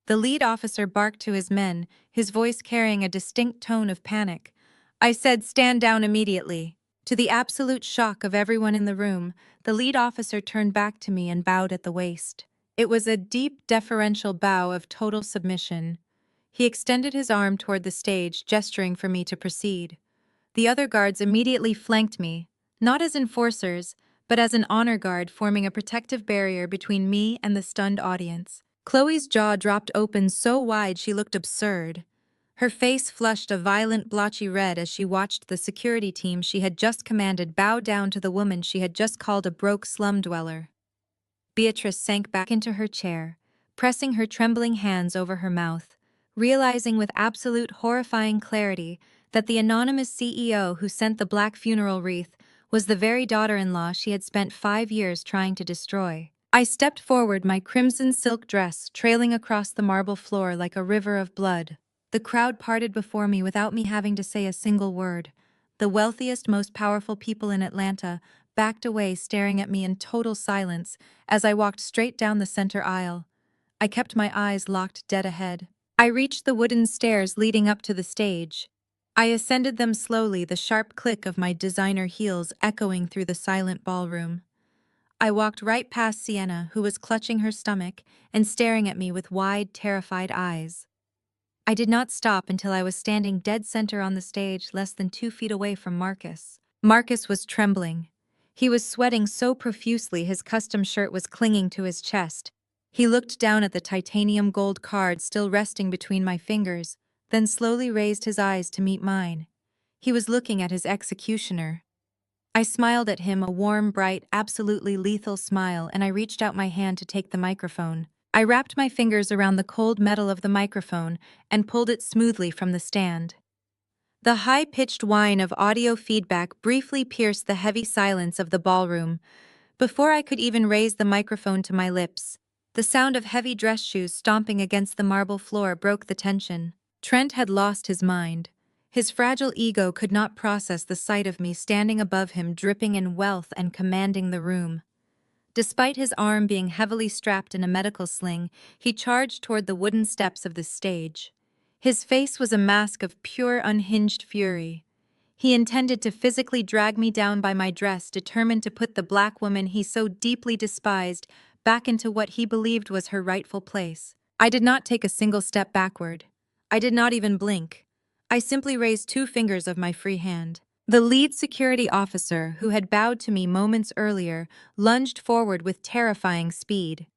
The lead officer barked to his men, his voice carrying a distinct tone of panic. I said, "Stand down immediately." To the absolute shock of everyone in the room, the lead officer turned back to me and bowed at the waist. It was a deep, deferential bow of total submission. He extended his arm toward the stage, gesturing for me to proceed. The other guards immediately flanked me, not as enforcers, but as an honor guard forming a protective barrier between me and the stunned audience. Chloe's jaw dropped open so wide she looked absurd. Her face flushed a violent blotchy red as she watched the security team she had just commanded bow down to the woman she had just called a broke slum dweller. Beatrice sank back into her chair, pressing her trembling hands over her mouth, realizing with absolute horrifying clarity that the anonymous CEO who sent the black funeral wreath was the very daughter-in-law she had spent 5 years trying to destroy. I stepped forward, my crimson silk dress trailing across the marble floor like a river of blood. The crowd parted before me without me having to say a single word. The wealthiest, most powerful people in Atlanta backed away, staring at me in total silence as I walked straight down the center aisle. I kept my eyes locked dead ahead. I reached the wooden stairs leading up to the stage. I ascended them slowly, the sharp click of my designer heels echoing through the silent ballroom. I walked right past Sienna, who was clutching her stomach and staring at me with wide, terrified eyes. I did not stop until I was standing dead center on the stage, less than 2 feet away from Marcus. Marcus was trembling. He was sweating so profusely his custom shirt was clinging to his chest. He looked down at the titanium gold card still resting between my fingers, then slowly raised his eyes to meet mine. He was looking at his executioner. I smiled at him, a warm, bright, absolutely lethal smile, and I reached out my hand to take the microphone. I wrapped my fingers around the cold metal of the microphone and pulled it smoothly from the stand. The high-pitched whine of audio feedback briefly pierced the heavy silence of the ballroom. Before I could even raise the microphone to my lips, the sound of heavy dress shoes stomping against the marble floor broke the tension. Trent had lost his mind. His fragile ego could not process the sight of me standing above him, dripping in wealth and commanding the room. Despite his arm being heavily strapped in a medical sling, he charged toward the wooden steps of the stage. His face was a mask of pure, unhinged fury. He intended to physically drag me down by my dress, determined to put the black woman he so deeply despised back into what he believed was her rightful place. I did not take a single step backward. I did not even blink. I simply raised 2 fingers of my free hand. The lead security officer, who had bowed to me moments earlier, lunged forward with terrifying speed.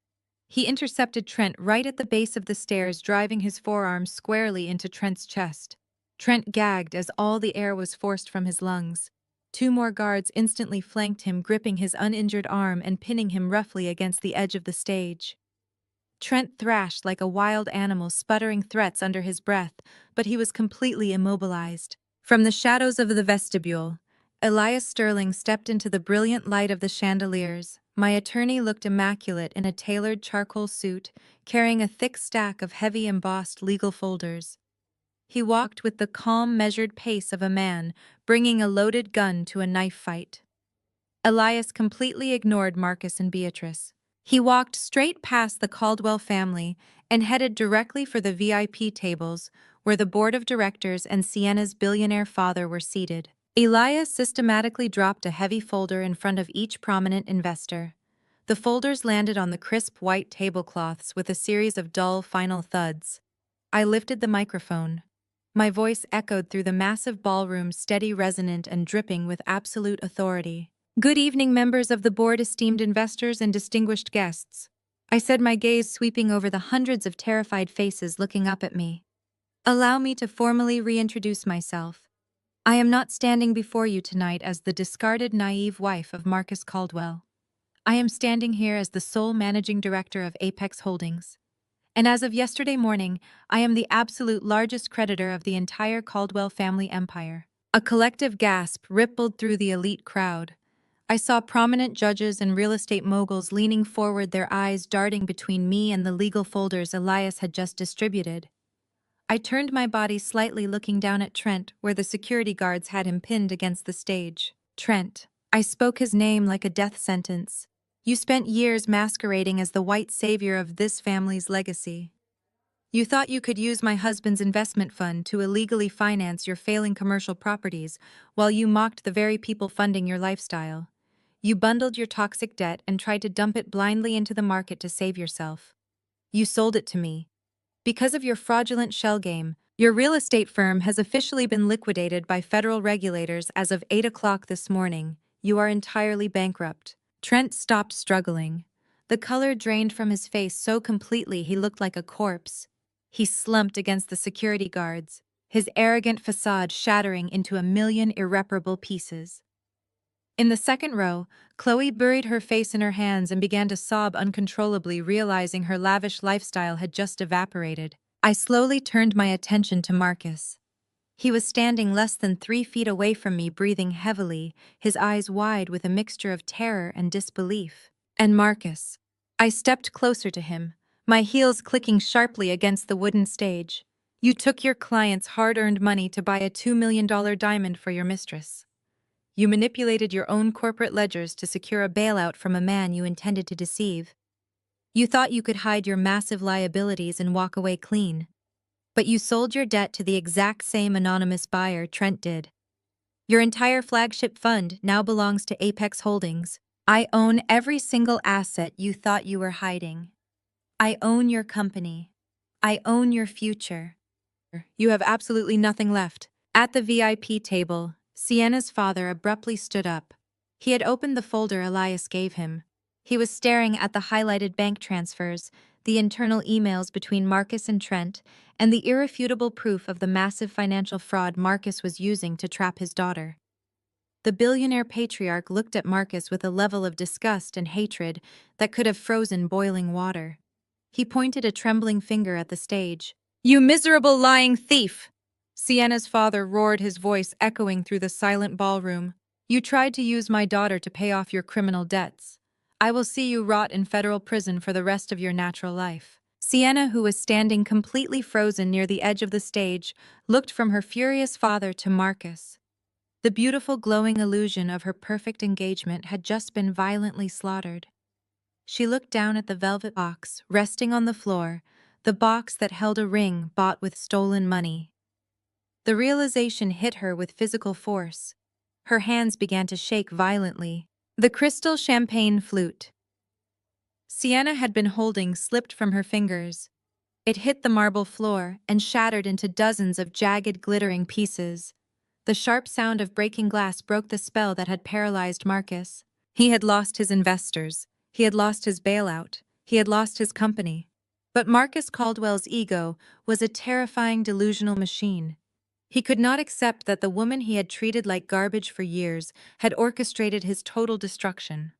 He intercepted Trent right at the base of the stairs, driving his forearm squarely into Trent's chest. Trent gagged as all the air was forced from his lungs. 2 more guards instantly flanked him, gripping his uninjured arm and pinning him roughly against the edge of the stage. Trent thrashed like a wild animal, sputtering threats under his breath, but he was completely immobilized. From the shadows of the vestibule, Elias Sterling stepped into the brilliant light of the chandeliers. My attorney looked immaculate in a tailored charcoal suit, carrying a thick stack of heavy embossed legal folders. He walked with the calm, measured pace of a man bringing a loaded gun to a knife fight. Elias completely ignored Marcus and Beatrice. He walked straight past the Caldwell family and headed directly for the VIP tables where the board of directors and Sienna's billionaire father were seated. Elias systematically dropped a heavy folder in front of each prominent investor. The folders landed on the crisp white tablecloths with a series of dull, final thuds. I lifted the microphone. My voice echoed through the massive ballroom, steady, resonant, and dripping with absolute authority. "Good evening, members of the board, esteemed investors, and distinguished guests," I said, my gaze sweeping over the hundreds of terrified faces looking up at me. "Allow me to formally reintroduce myself. I am not standing before you tonight as the discarded, naive wife of Marcus Caldwell. I am standing here as the sole managing director of Apex Holdings. And as of yesterday morning, I am the absolute largest creditor of the entire Caldwell family empire." A collective gasp rippled through the elite crowd. I saw prominent judges and real estate moguls leaning forward, their eyes darting between me and the legal folders Elias had just distributed. I turned my body slightly, looking down at Trent, where the security guards had him pinned against the stage. "Trent." I spoke his name like a death sentence. "You spent years masquerading as the white savior of this family's legacy. You thought you could use my husband's investment fund to illegally finance your failing commercial properties while you mocked the very people funding your lifestyle. You bundled your toxic debt and tried to dump it blindly into the market to save yourself. You sold it to me. Because of your fraudulent shell game, your real estate firm has officially been liquidated by federal regulators as of 8 o'clock this morning. You are entirely bankrupt." Trent stopped struggling. The color drained from his face so completely he looked like a corpse. He slumped against the security guards, his arrogant facade shattering into a million irreparable pieces. In the second row, Chloe buried her face in her hands and began to sob uncontrollably, realizing her lavish lifestyle had just evaporated. I slowly turned my attention to Marcus. He was standing less than 3 feet away from me, breathing heavily, his eyes wide with a mixture of terror and disbelief. And Marcus. I stepped closer to him, my heels clicking sharply against the wooden stage. "You took your client's hard-earned money to buy a $2 million diamond for your mistress. You manipulated your own corporate ledgers to secure a bailout from a man you intended to deceive. You thought you could hide your massive liabilities and walk away clean. But you sold your debt to the exact same anonymous buyer Trent did. Your entire flagship fund now belongs to Apex Holdings. I own every single asset you thought you were hiding. I own your company. I own your future. You have absolutely nothing left." At the VIP table, Sienna's father abruptly stood up. He had opened the folder Elias gave him. He was staring at the highlighted bank transfers, the internal emails between Marcus and Trent, and the irrefutable proof of the massive financial fraud Marcus was using to trap his daughter. The billionaire patriarch looked at Marcus with a level of disgust and hatred that could have frozen boiling water. He pointed a trembling finger at the stage. "You miserable lying thief!" Sienna's father roared, his voice echoing through the silent ballroom. "You tried to use my daughter to pay off your criminal debts. I will see you rot in federal prison for the rest of your natural life." Sienna, who was standing completely frozen near the edge of the stage, looked from her furious father to Marcus. The beautiful, glowing illusion of her perfect engagement had just been violently slaughtered. She looked down at the velvet box resting on the floor, the box that held a ring bought with stolen money. The realization hit her with physical force. Her hands began to shake violently. The crystal champagne flute Sienna had been holding slipped from her fingers. It hit the marble floor and shattered into dozens of jagged, glittering pieces. The sharp sound of breaking glass broke the spell that had paralyzed Marcus. He had lost his investors. He had lost his bailout. He had lost his company. But Marcus Caldwell's ego was a terrifying, delusional machine. He could not accept that the woman he had treated like garbage for years had orchestrated his total destruction.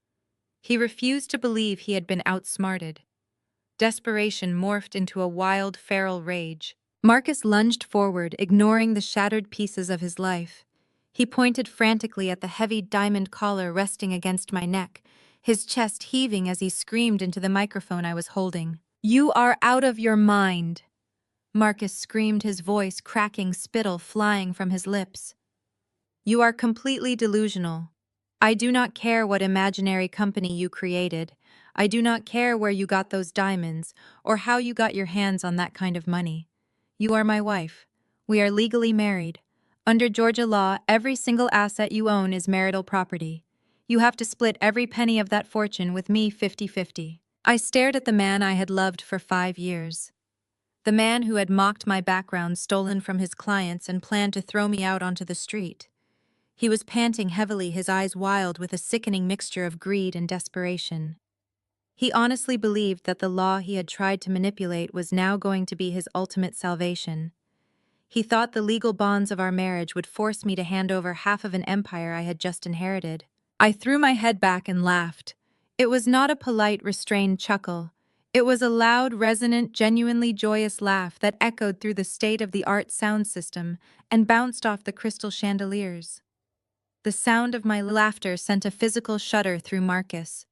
He refused to believe he had been outsmarted. Desperation morphed into a wild, feral rage. Marcus lunged forward, ignoring the shattered pieces of his life. He pointed frantically at the heavy diamond collar resting against my neck, his chest heaving as he screamed into the microphone I was holding. "You are out of your mind!" Marcus screamed, his voice cracking, spittle flying from his lips. "You are completely delusional. I do not care what imaginary company you created. I do not care where you got those diamonds, or how you got your hands on that kind of money. You are my wife. We are legally married. Under Georgia law, every single asset you own is marital property. You have to split every penny of that fortune with me 50-50. I stared at the man I had loved for 5 years. The man who had mocked my background stolen from his clients and planned to throw me out onto the street. He was panting heavily, his eyes wild with a sickening mixture of greed and desperation. He honestly believed that the law he had tried to manipulate was now going to be his ultimate salvation. He thought the legal bonds of our marriage would force me to hand over half of an empire I had just inherited. I threw my head back and laughed. It was not a polite, restrained chuckle. It was a loud, resonant, genuinely joyous laugh that echoed through the state-of-the-art sound system and bounced off the crystal chandeliers. The sound of my laughter sent a physical shudder through Marcus.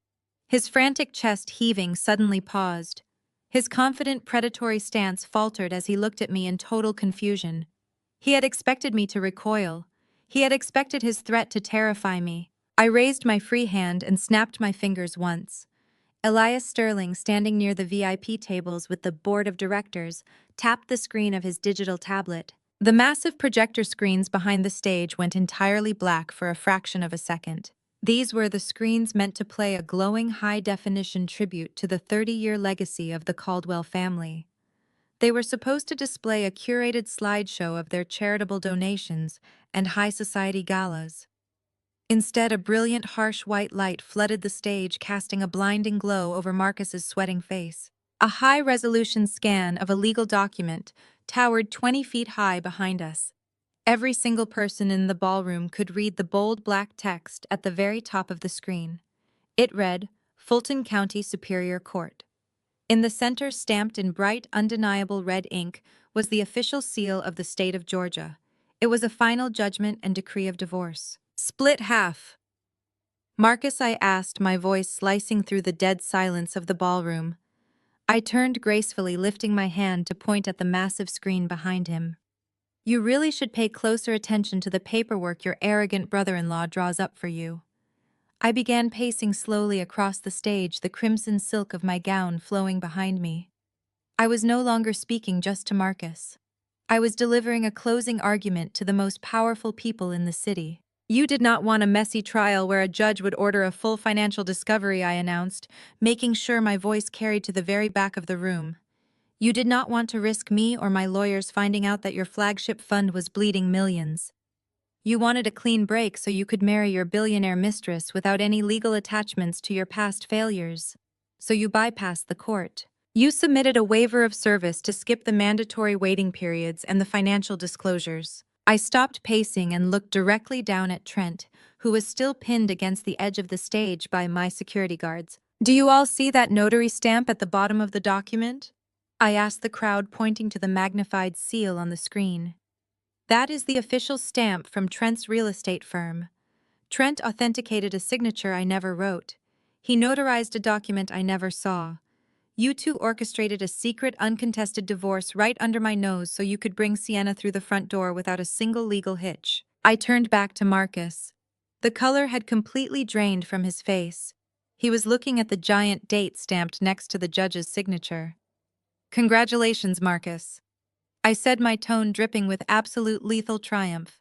His frantic chest heaving suddenly paused. His confident, predatory stance faltered as he looked at me in total confusion. He had expected me to recoil. He had expected his threat to terrify me. I raised my free hand and snapped my fingers once. Elias Sterling, standing near the VIP tables with the board of directors, tapped the screen of his digital tablet. The massive projector screens behind the stage went entirely black for a fraction of a second. These were the screens meant to play a glowing high-definition tribute to the 30-year legacy of the Caldwell family. They were supposed to display a curated slideshow of their charitable donations and high society galas. Instead, a brilliant, harsh white light flooded the stage, casting a blinding glow over Marcus's sweating face. A high-resolution scan of a legal document towered 20 feet high behind us. Every single person in the ballroom could read the bold black text at the very top of the screen. It read, "Fulton County Superior Court." In the center, stamped in bright, undeniable red ink, was the official seal of the state of Georgia. It was a final judgment and decree of divorce. "Split half." "Marcus," I asked, my voice slicing through the dead silence of the ballroom. I turned gracefully, lifting my hand to point at the massive screen behind him. "You really should pay closer attention to the paperwork your arrogant brother-in-law draws up for you." I began pacing slowly across the stage, the crimson silk of my gown flowing behind me. I was no longer speaking just to Marcus. I was delivering a closing argument to the most powerful people in the city. "You did not want a messy trial where a judge would order a full financial discovery," I announced, making sure my voice carried to the very back of the room. "You did not want to risk me or my lawyers finding out that your flagship fund was bleeding millions. You wanted a clean break so you could marry your billionaire mistress without any legal attachments to your past failures. So you bypassed the court. You submitted a waiver of service to skip the mandatory waiting periods and the financial disclosures." I stopped pacing and looked directly down at Trent, who was still pinned against the edge of the stage by my security guards. "Do you all see that notary stamp at the bottom of the document?" I asked the crowd, pointing to the magnified seal on the screen. "That is the official stamp from Trent's real estate firm. Trent authenticated a signature I never wrote. He notarized a document I never saw. You two orchestrated a secret, uncontested divorce right under my nose so you could bring Sienna through the front door without a single legal hitch." I turned back to Marcus. The color had completely drained from his face. He was looking at the giant date stamped next to the judge's signature. "Congratulations, Marcus," I said, my tone dripping with absolute lethal triumph.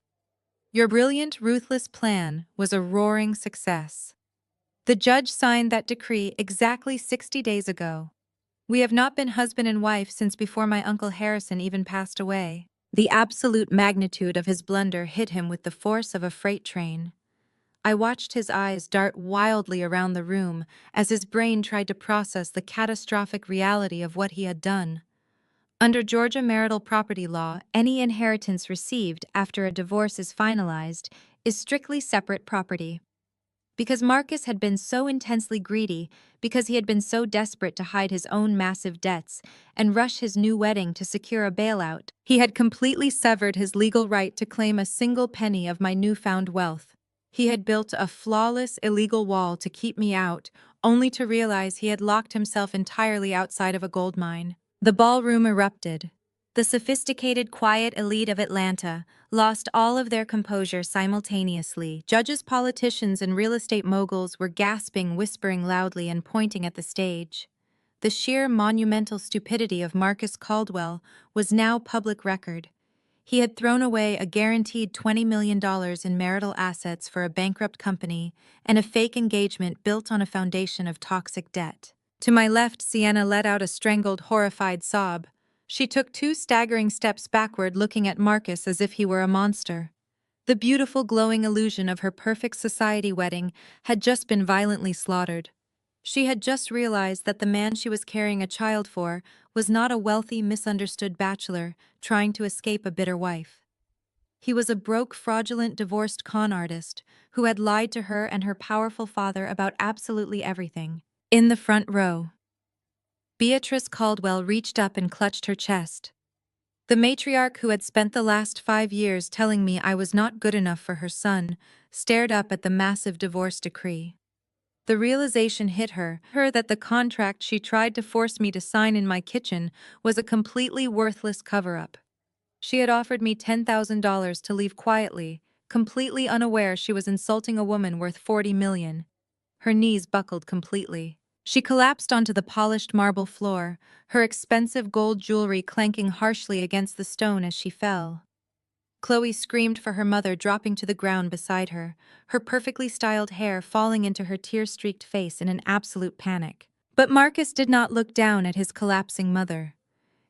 "Your brilliant, ruthless plan was a roaring success. The judge signed that decree exactly 60 days ago. We have not been husband and wife since before my Uncle Harrison even passed away." The absolute magnitude of his blunder hit him with the force of a freight train. I watched his eyes dart wildly around the room as his brain tried to process the catastrophic reality of what he had done. Under Georgia marital property law, any inheritance received after a divorce is finalized is strictly separate property. Because Marcus had been so intensely greedy, because he had been so desperate to hide his own massive debts and rush his new wedding to secure a bailout, he had completely severed his legal right to claim a single penny of my newfound wealth. He had built a flawless, illegal wall to keep me out, only to realize he had locked himself entirely outside of a gold mine. The ballroom erupted. The sophisticated, quiet elite of Atlanta lost all of their composure simultaneously. Judges, politicians, and real estate moguls were gasping, whispering loudly, and pointing at the stage. The sheer monumental stupidity of Marcus Caldwell was now public record. He had thrown away a guaranteed $20 million in marital assets for a bankrupt company and a fake engagement built on a foundation of toxic debt. To my left, Sienna let out a strangled, horrified sob. She took 2 staggering steps backward, looking at Marcus as if he were a monster. The beautiful, glowing illusion of her perfect society wedding had just been violently slaughtered. She had just realized that the man she was carrying a child for was not a wealthy, misunderstood bachelor trying to escape a bitter wife. He was a broke, fraudulent, divorced con artist who had lied to her and her powerful father about absolutely everything. In the front row, Beatrice Caldwell reached up and clutched her chest. The matriarch who had spent the last 5 years telling me I was not good enough for her son stared up at the massive divorce decree. The realization hit her that the contract she tried to force me to sign in my kitchen was a completely worthless cover-up. She had offered me $10,000 to leave quietly, completely unaware she was insulting a woman worth $40 million. Her knees buckled completely. She collapsed onto the polished marble floor, her expensive gold jewelry clanking harshly against the stone as she fell. Chloe screamed for her mother, dropping to the ground beside her, her perfectly styled hair falling into her tear-streaked face in an absolute panic. But Marcus did not look down at his collapsing mother.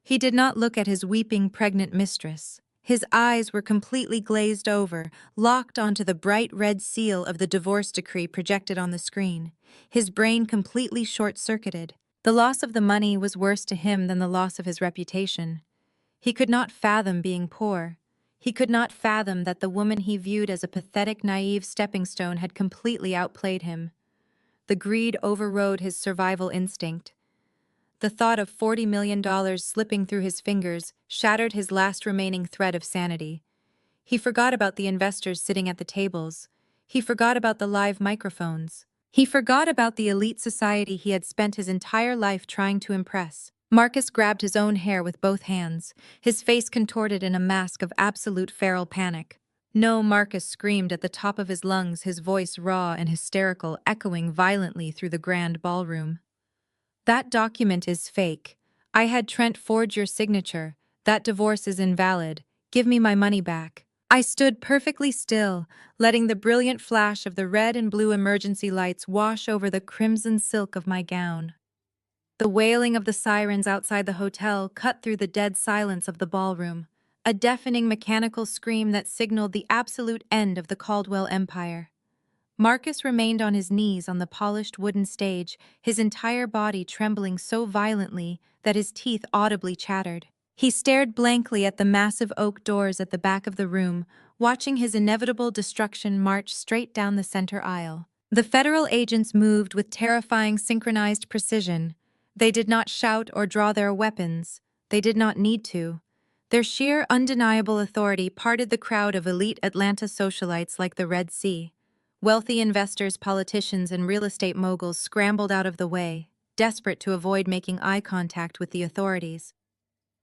He did not look at his weeping pregnant mistress. His eyes were completely glazed over, locked onto the bright red seal of the divorce decree projected on the screen. His brain completely short-circuited. The loss of the money was worse to him than the loss of his reputation. He could not fathom being poor. He could not fathom that the woman he viewed as a pathetic, naive stepping stone had completely outplayed him. The greed overrode his survival instinct. The thought of $40 million slipping through his fingers shattered his last remaining thread of sanity. He forgot about the investors sitting at the tables. He forgot about the live microphones. He forgot about the elite society he had spent his entire life trying to impress. Marcus grabbed his own hair with both hands, his face contorted in a mask of absolute feral panic. "No," Marcus screamed at the top of his lungs, his voice raw and hysterical, echoing violently through the grand ballroom. "That document is fake. I had Trent forge your signature. That divorce is invalid. Give me my money back." I stood perfectly still, letting the brilliant flash of the red and blue emergency lights wash over the crimson silk of my gown. The wailing of the sirens outside the hotel cut through the dead silence of the ballroom, a deafening mechanical scream that signaled the absolute end of the Caldwell empire. Marcus remained on his knees on the polished wooden stage, his entire body trembling so violently that his teeth audibly chattered. He stared blankly at the massive oak doors at the back of the room, watching his inevitable destruction march straight down the center aisle. The federal agents moved with terrifying synchronized precision. They did not shout or draw their weapons. They did not need to. Their sheer, undeniable authority parted the crowd of elite Atlanta socialites like the Red Sea. Wealthy investors, politicians, and real estate moguls scrambled out of the way, desperate to avoid making eye contact with the authorities.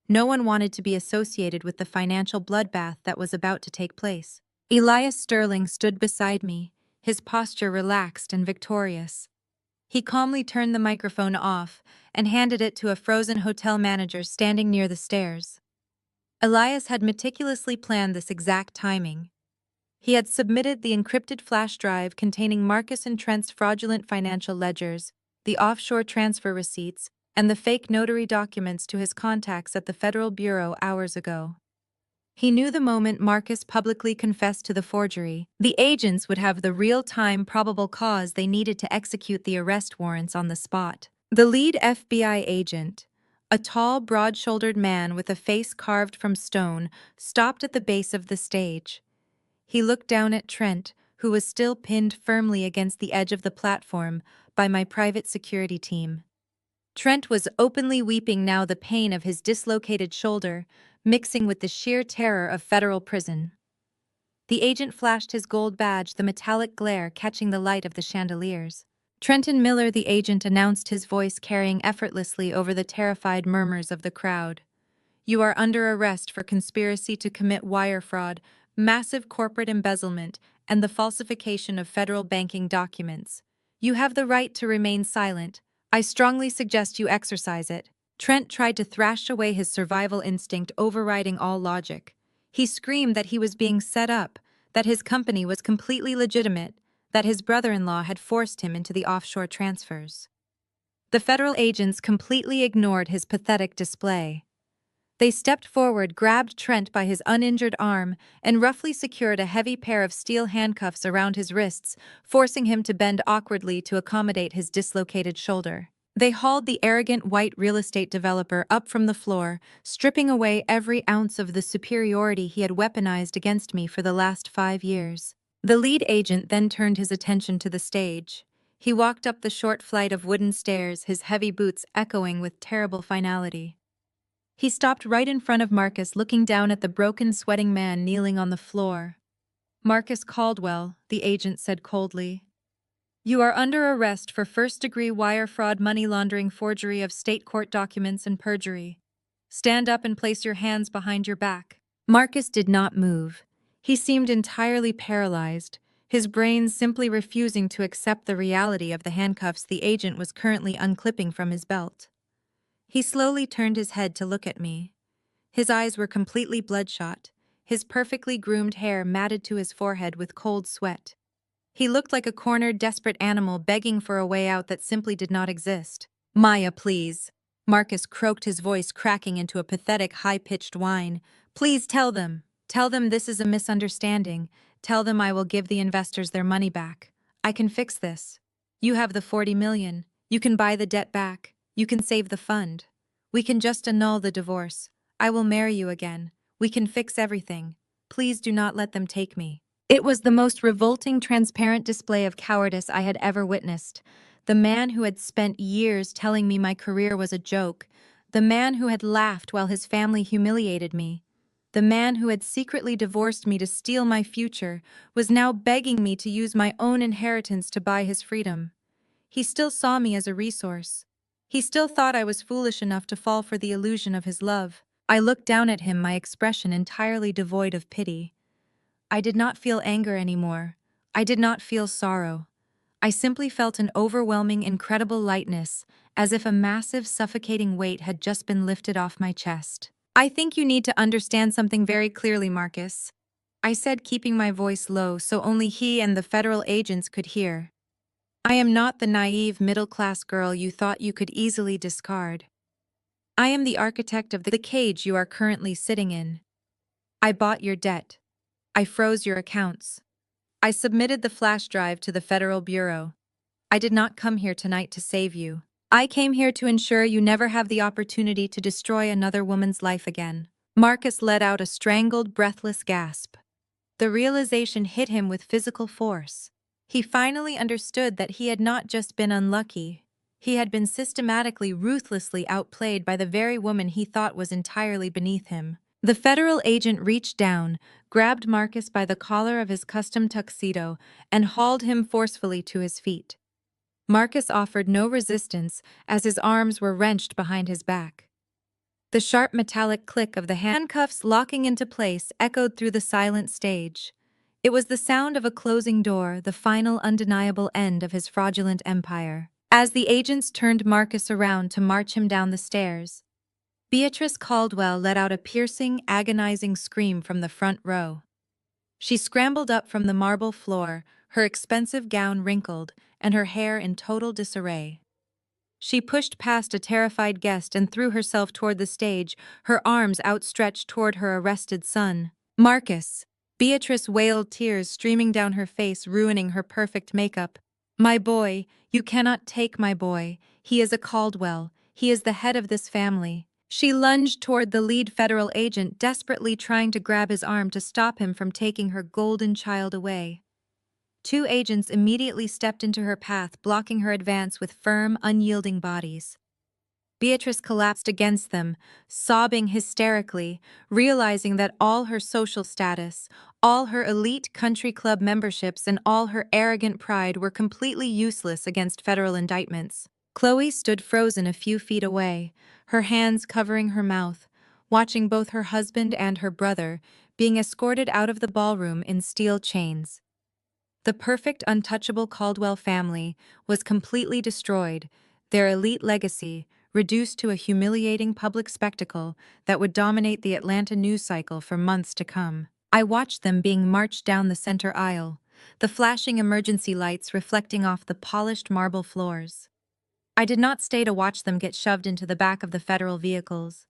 No one wanted to be associated with the financial bloodbath that was about to take place. Elias Sterling stood beside me, his posture relaxed and victorious. He calmly turned the microphone off and handed it to a frozen hotel manager standing near the stairs. Elias had meticulously planned this exact timing. He had submitted the encrypted flash drive containing Marcus and Trent's fraudulent financial ledgers, the offshore transfer receipts, and the fake notary documents to his contacts at the Federal Bureau hours ago. He knew the moment Marcus publicly confessed to the forgery, the agents would have the real-time probable cause they needed to execute the arrest warrants on the spot. The lead FBI agent, a tall, broad-shouldered man with a face carved from stone, stopped at the base of the stage. He looked down at Trent, who was still pinned firmly against the edge of the platform by my private security team. Trent was openly weeping now, the pain of his dislocated shoulder mixing with the sheer terror of federal prison. The agent flashed his gold badge, the metallic glare catching the light of the chandeliers. Trenton Miller, the agent, announced, his voice carrying effortlessly over the terrified murmurs of the crowd. You are under arrest for conspiracy to commit wire fraud, massive corporate embezzlement, and the falsification of federal banking documents. You have the right to remain silent. I strongly suggest you exercise it. Trent tried to thrash away his survival instinct, overriding all logic. He screamed that he was being set up, that his company was completely legitimate, that his brother-in-law had forced him into the offshore transfers. The federal agents completely ignored his pathetic display. They stepped forward, grabbed Trent by his uninjured arm, and roughly secured a heavy pair of steel handcuffs around his wrists, forcing him to bend awkwardly to accommodate his dislocated shoulder. They hauled the arrogant white real estate developer up from the floor, stripping away every ounce of the superiority he had weaponized against me for the last 5 years. The lead agent then turned his attention to the stage. He walked up the short flight of wooden stairs, his heavy boots echoing with terrible finality. He stopped right in front of Marcus, looking down at the broken, sweating man kneeling on the floor. Marcus Caldwell, the agent said coldly. You are under arrest for first-degree wire fraud, money laundering, forgery of state court documents, and perjury. Stand up and place your hands behind your back. Marcus did not move. He seemed entirely paralyzed, his brain simply refusing to accept the reality of the handcuffs the agent was currently unclipping from his belt. He slowly turned his head to look at me. His eyes were completely bloodshot, his perfectly groomed hair matted to his forehead with cold sweat. He looked like a cornered, desperate animal begging for a way out that simply did not exist. Maya, please. Marcus croaked, his voice cracking into a pathetic, high-pitched whine. Please tell them. Tell them this is a misunderstanding. Tell them I will give the investors their money back. I can fix this. You have the 40 million. You can buy the debt back. You can save the fund. We can just annul the divorce. I will marry you again. We can fix everything. Please do not let them take me. It was the most revolting, transparent display of cowardice I had ever witnessed. The man who had spent years telling me my career was a joke. The man who had laughed while his family humiliated me. The man who had secretly divorced me to steal my future was now begging me to use my own inheritance to buy his freedom. He still saw me as a resource. He still thought I was foolish enough to fall for the illusion of his love. I looked down at him, my expression entirely devoid of pity. I did not feel anger anymore. I did not feel sorrow. I simply felt an overwhelming, incredible lightness, as if a massive, suffocating weight had just been lifted off my chest. I think you need to understand something very clearly, Marcus, I said, keeping my voice low so only he and the federal agents could hear. I am not the naive, middle-class girl you thought you could easily discard. I am the architect of the cage you are currently sitting in. I bought your debt. I froze your accounts. I submitted the flash drive to the Federal Bureau. I did not come here tonight to save you. I came here to ensure you never have the opportunity to destroy another woman's life again. Marcus let out a strangled, breathless gasp. The realization hit him with physical force. He finally understood that he had not just been unlucky. He had been systematically, ruthlessly outplayed by the very woman he thought was entirely beneath him. The federal agent reached down, grabbed Marcus by the collar of his custom tuxedo, and hauled him forcefully to his feet. Marcus offered no resistance as his arms were wrenched behind his back. The sharp metallic click of the handcuffs locking into place echoed through the silent stage. It was the sound of a closing door, the final undeniable end of his fraudulent empire. As the agents turned Marcus around to march him down the stairs, Beatrice Caldwell let out a piercing, agonizing scream from the front row. She scrambled up from the marble floor, her expensive gown wrinkled and her hair in total disarray. She pushed past a terrified guest and threw herself toward the stage, her arms outstretched toward her arrested son. Marcus! Beatrice wailed, tears streaming down her face, ruining her perfect makeup. My boy, you cannot take my boy. He is a Caldwell. He is the head of this family. She lunged toward the lead federal agent, desperately trying to grab his arm to stop him from taking her golden child away. Two agents immediately stepped into her path, blocking her advance with firm, unyielding bodies. Beatrice collapsed against them, sobbing hysterically, realizing that all her social status, all her elite country club memberships, and all her arrogant pride were completely useless against federal indictments. Chloe stood frozen a few feet away, her hands covering her mouth, watching both her husband and her brother being escorted out of the ballroom in steel chains. The perfect, untouchable Caldwell family was completely destroyed, their elite legacy reduced to a humiliating public spectacle that would dominate the Atlanta news cycle for months to come. I watched them being marched down the center aisle, the flashing emergency lights reflecting off the polished marble floors. I did not stay to watch them get shoved into the back of the federal vehicles.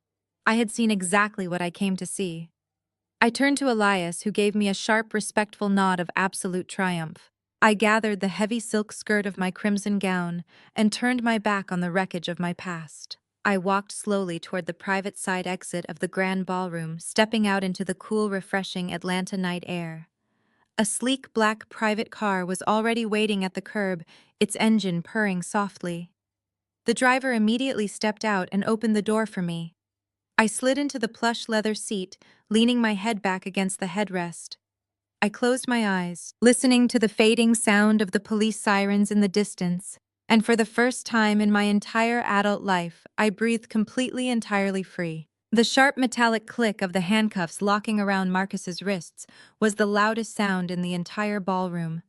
I had seen exactly what I came to see. I turned to Elias, who gave me a sharp, respectful nod of absolute triumph. I gathered the heavy silk skirt of my crimson gown and turned my back on the wreckage of my past. I walked slowly toward the private side exit of the grand ballroom, stepping out into the cool, refreshing Atlanta night air. A sleek black private car was already waiting at the curb, its engine purring softly. The driver immediately stepped out and opened the door for me. I slid into the plush leather seat, leaning my head back against the headrest. I closed my eyes, listening to the fading sound of the police sirens in the distance, and for the first time in my entire adult life, I breathed completely, entirely free. The sharp metallic click of the handcuffs locking around Marcus's wrists was the loudest sound in the entire ballroom.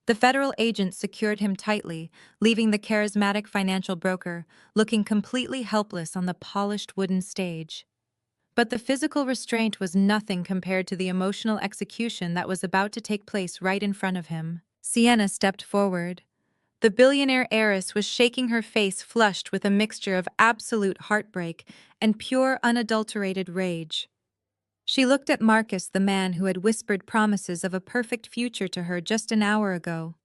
The federal agent secured him tightly, leaving the charismatic financial broker looking completely helpless on the polished wooden stage. But the physical restraint was nothing compared to the emotional execution that was about to take place right in front of him. Sienna stepped forward. The billionaire heiress was shaking her face, flushed with a mixture of absolute heartbreak and pure, unadulterated rage. She looked at Marcus, the man who had whispered promises of a perfect future to her just an hour ago.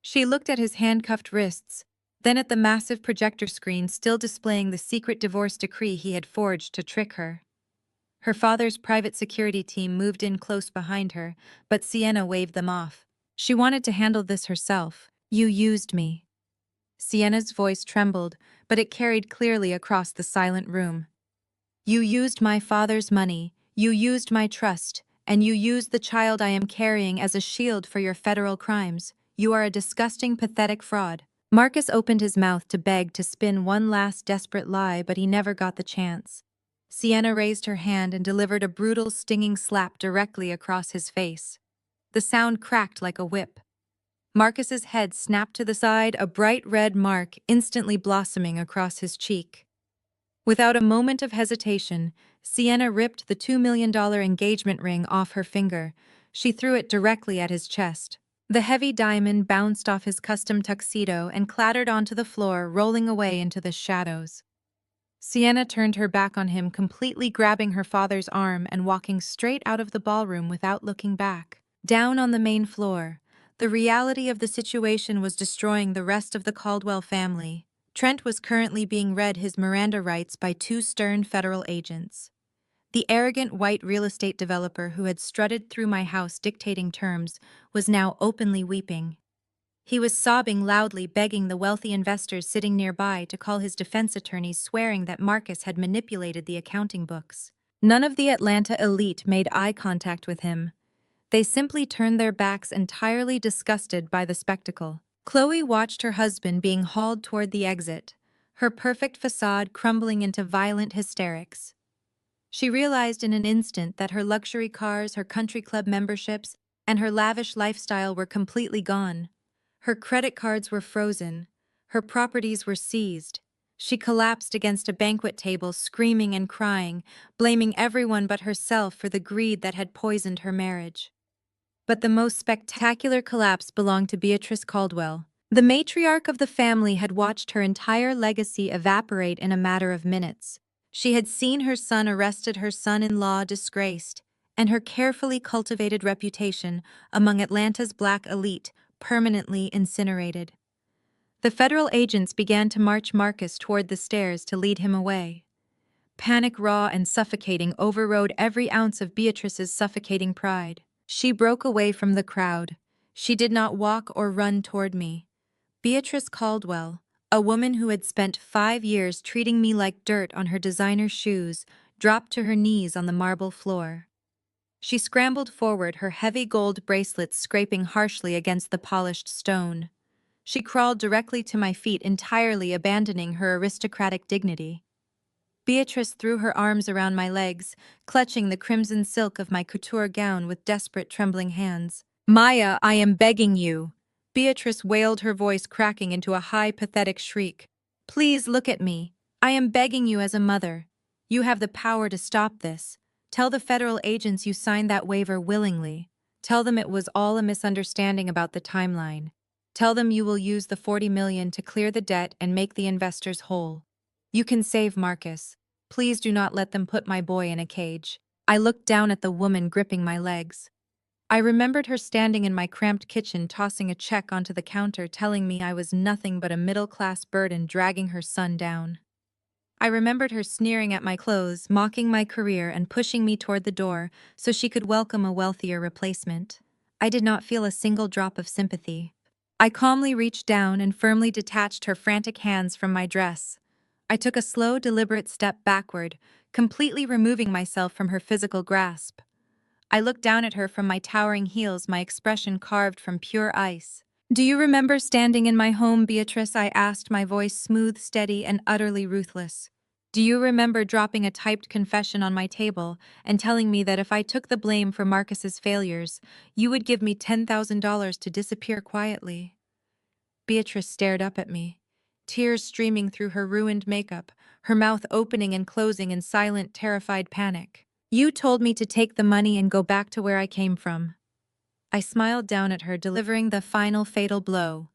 She looked at his handcuffed wrists, then at the massive projector screen still displaying the secret divorce decree he had forged to trick her. Her father's private security team moved in close behind her, but Sienna waved them off. She wanted to handle this herself. "You used me." Sienna's voice trembled, but it carried clearly across the silent room. "You used my father's money, you used my trust, and you used the child I am carrying as a shield for your federal crimes. You are a disgusting, pathetic fraud." Marcus opened his mouth to beg to spin one last desperate lie, but he never got the chance. Sienna raised her hand and delivered a brutal, stinging slap directly across his face. The sound cracked like a whip. Marcus's head snapped to the side, a bright red mark instantly blossoming across his cheek. Without a moment of hesitation, Sienna ripped the $2 million engagement ring off her finger. She threw it directly at his chest. The heavy diamond bounced off his custom tuxedo and clattered onto the floor, rolling away into the shadows. Sienna turned her back on him, completely grabbing her father's arm and walking straight out of the ballroom without looking back. Down on the main floor, the reality of the situation was destroying the rest of the Caldwell family. Trent was currently being read his Miranda rights by two stern federal agents. The arrogant white real estate developer who had strutted through my house dictating terms was now openly weeping. He was sobbing loudly, begging the wealthy investors sitting nearby to call his defense attorneys, swearing that Marcus had manipulated the accounting books. None of the Atlanta elite made eye contact with him. They simply turned their backs, entirely disgusted by the spectacle. Chloe watched her husband being hauled toward the exit, her perfect facade crumbling into violent hysterics. She realized in an instant that her luxury cars, her country club memberships, and her lavish lifestyle were completely gone. Her credit cards were frozen. Her properties were seized. She collapsed against a banquet table, screaming and crying, blaming everyone but herself for the greed that had poisoned her marriage. But the most spectacular collapse belonged to Beatrice Caldwell. The matriarch of the family had watched her entire legacy evaporate in a matter of minutes. She had seen her son arrested, her son-in-law disgraced, and her carefully cultivated reputation among Atlanta's black elite permanently incinerated. The federal agents began to march Marcus toward the stairs to lead him away. Panic, raw and suffocating, overrode every ounce of Beatrice's suffocating pride. She broke away from the crowd. She did not walk or run toward me. Beatrice Caldwell, a woman who had spent 5 years treating me like dirt on her designer shoes, dropped to her knees on the marble floor. She scrambled forward, her heavy gold bracelets scraping harshly against the polished stone. She crawled directly to my feet, entirely abandoning her aristocratic dignity. Beatrice threw her arms around my legs, clutching the crimson silk of my couture gown with desperate, trembling hands. "Maya, I am begging you." Beatrice wailed, her voice cracking into a high, pathetic shriek. "Please look at me. I am begging you as a mother. You have the power to stop this. Tell the federal agents you signed that waiver willingly. Tell them it was all a misunderstanding about the timeline. Tell them you will use the 40 million to clear the debt and make the investors whole. You can save Marcus. Please do not let them put my boy in a cage." I looked down at the woman gripping my legs. I remembered her standing in my cramped kitchen, tossing a check onto the counter, telling me I was nothing but a middle-class burden dragging her son down. I remembered her sneering at my clothes, mocking my career, and pushing me toward the door so she could welcome a wealthier replacement. I did not feel a single drop of sympathy. I calmly reached down and firmly detached her frantic hands from my dress. I took a slow, deliberate step backward, completely removing myself from her physical grasp. I looked down at her from my towering heels, my expression carved from pure ice. "Do you remember standing in my home, Beatrice?" I asked, my voice smooth, steady, and utterly ruthless. "Do you remember dropping a typed confession on my table and telling me that if I took the blame for Marcus's failures, you would give me $10,000 to disappear quietly?" Beatrice stared up at me, tears streaming through her ruined makeup, her mouth opening and closing in silent, terrified panic. "You told me to take the money and go back to where I came from." I smiled down at her, delivering the final fatal blow.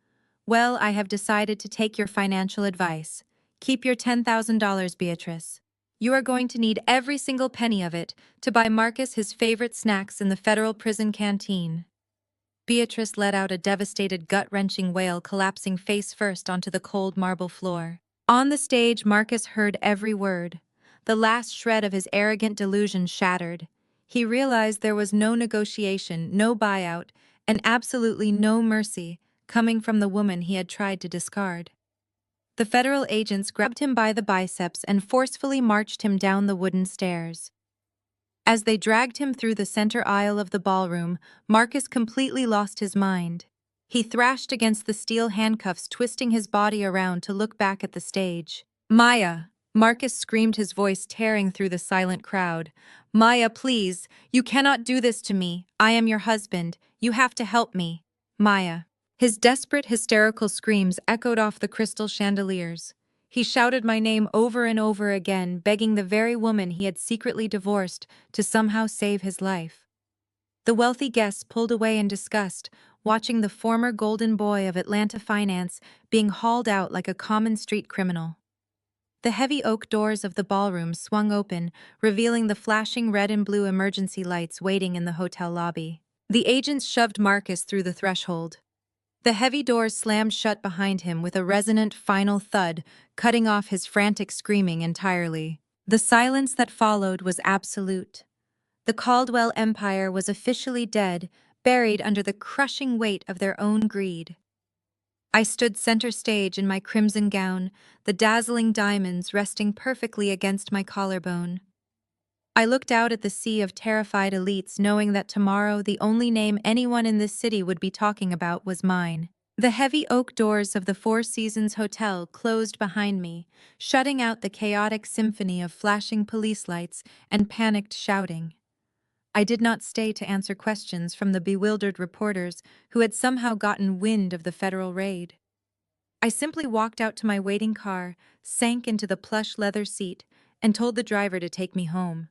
"Well, I have decided to take your financial advice. Keep your $10,000, Beatrice. You are going to need every single penny of it to buy Marcus his favorite snacks in the federal prison canteen." Beatrice let out a devastated, gut-wrenching wail, collapsing face first onto the cold marble floor. On the stage, Marcus heard every word. The last shred of his arrogant delusion shattered. He realized there was no negotiation, no buyout, and absolutely no mercy coming from the woman he had tried to discard. The federal agents grabbed him by the biceps and forcefully marched him down the wooden stairs. As they dragged him through the center aisle of the ballroom, Marcus completely lost his mind. He thrashed against the steel handcuffs, twisting his body around to look back at the stage. "Maya!" Marcus screamed, his voice tearing through the silent crowd. "Maya, please! You cannot do this to me! I am your husband! You have to help me! Maya!" His desperate, hysterical screams echoed off the crystal chandeliers. He shouted my name over and over again, begging the very woman he had secretly divorced to somehow save his life. The wealthy guests pulled away in disgust, watching the former golden boy of Atlanta finance being hauled out like a common street criminal. The heavy oak doors of the ballroom swung open, revealing the flashing red and blue emergency lights waiting in the hotel lobby. The agents shoved Marcus through the threshold. The heavy doors slammed shut behind him with a resonant final thud, cutting off his frantic screaming entirely. The silence that followed was absolute. The Caldwell empire was officially dead, buried under the crushing weight of their own greed. I stood center stage in my crimson gown, the dazzling diamonds resting perfectly against my collarbone. I looked out at the sea of terrified elites, knowing that tomorrow the only name anyone in this city would be talking about was mine. The heavy oak doors of the Four Seasons Hotel closed behind me, shutting out the chaotic symphony of flashing police lights and panicked shouting. I did not stay to answer questions from the bewildered reporters who had somehow gotten wind of the federal raid. I simply walked out to my waiting car, sank into the plush leather seat, and told the driver to take me home.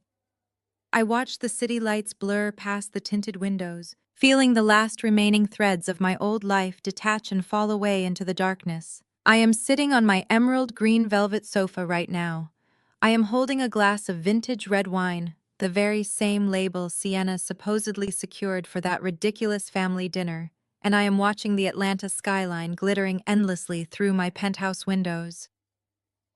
I watched the city lights blur past the tinted windows, feeling the last remaining threads of my old life detach and fall away into the darkness. I am sitting on my emerald green velvet sofa right now. I am holding a glass of vintage red wine, the very same label Sienna supposedly secured for that ridiculous family dinner, and I am watching the Atlanta skyline glittering endlessly through my penthouse windows.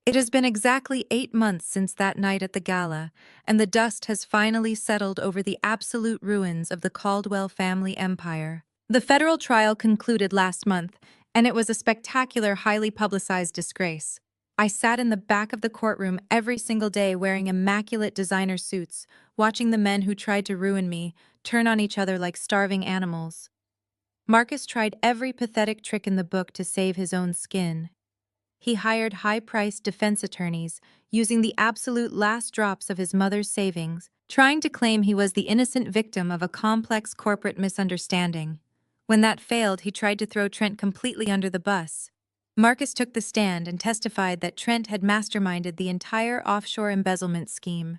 It has been exactly 8 months since that night at the gala, and the dust has finally settled over the absolute ruins of the Caldwell family empire. The federal trial concluded last month, and it was a spectacular, highly publicized disgrace. I sat in the back of the courtroom every single day wearing immaculate designer suits, watching the men who tried to ruin me turn on each other like starving animals. Marcus tried every pathetic trick in the book to save his own skin. He hired high-priced defense attorneys, using the absolute last drops of his mother's savings, trying to claim he was the innocent victim of a complex corporate misunderstanding. When that failed, he tried to throw Trent completely under the bus. Marcus took the stand and testified that Trent had masterminded the entire offshore embezzlement scheme.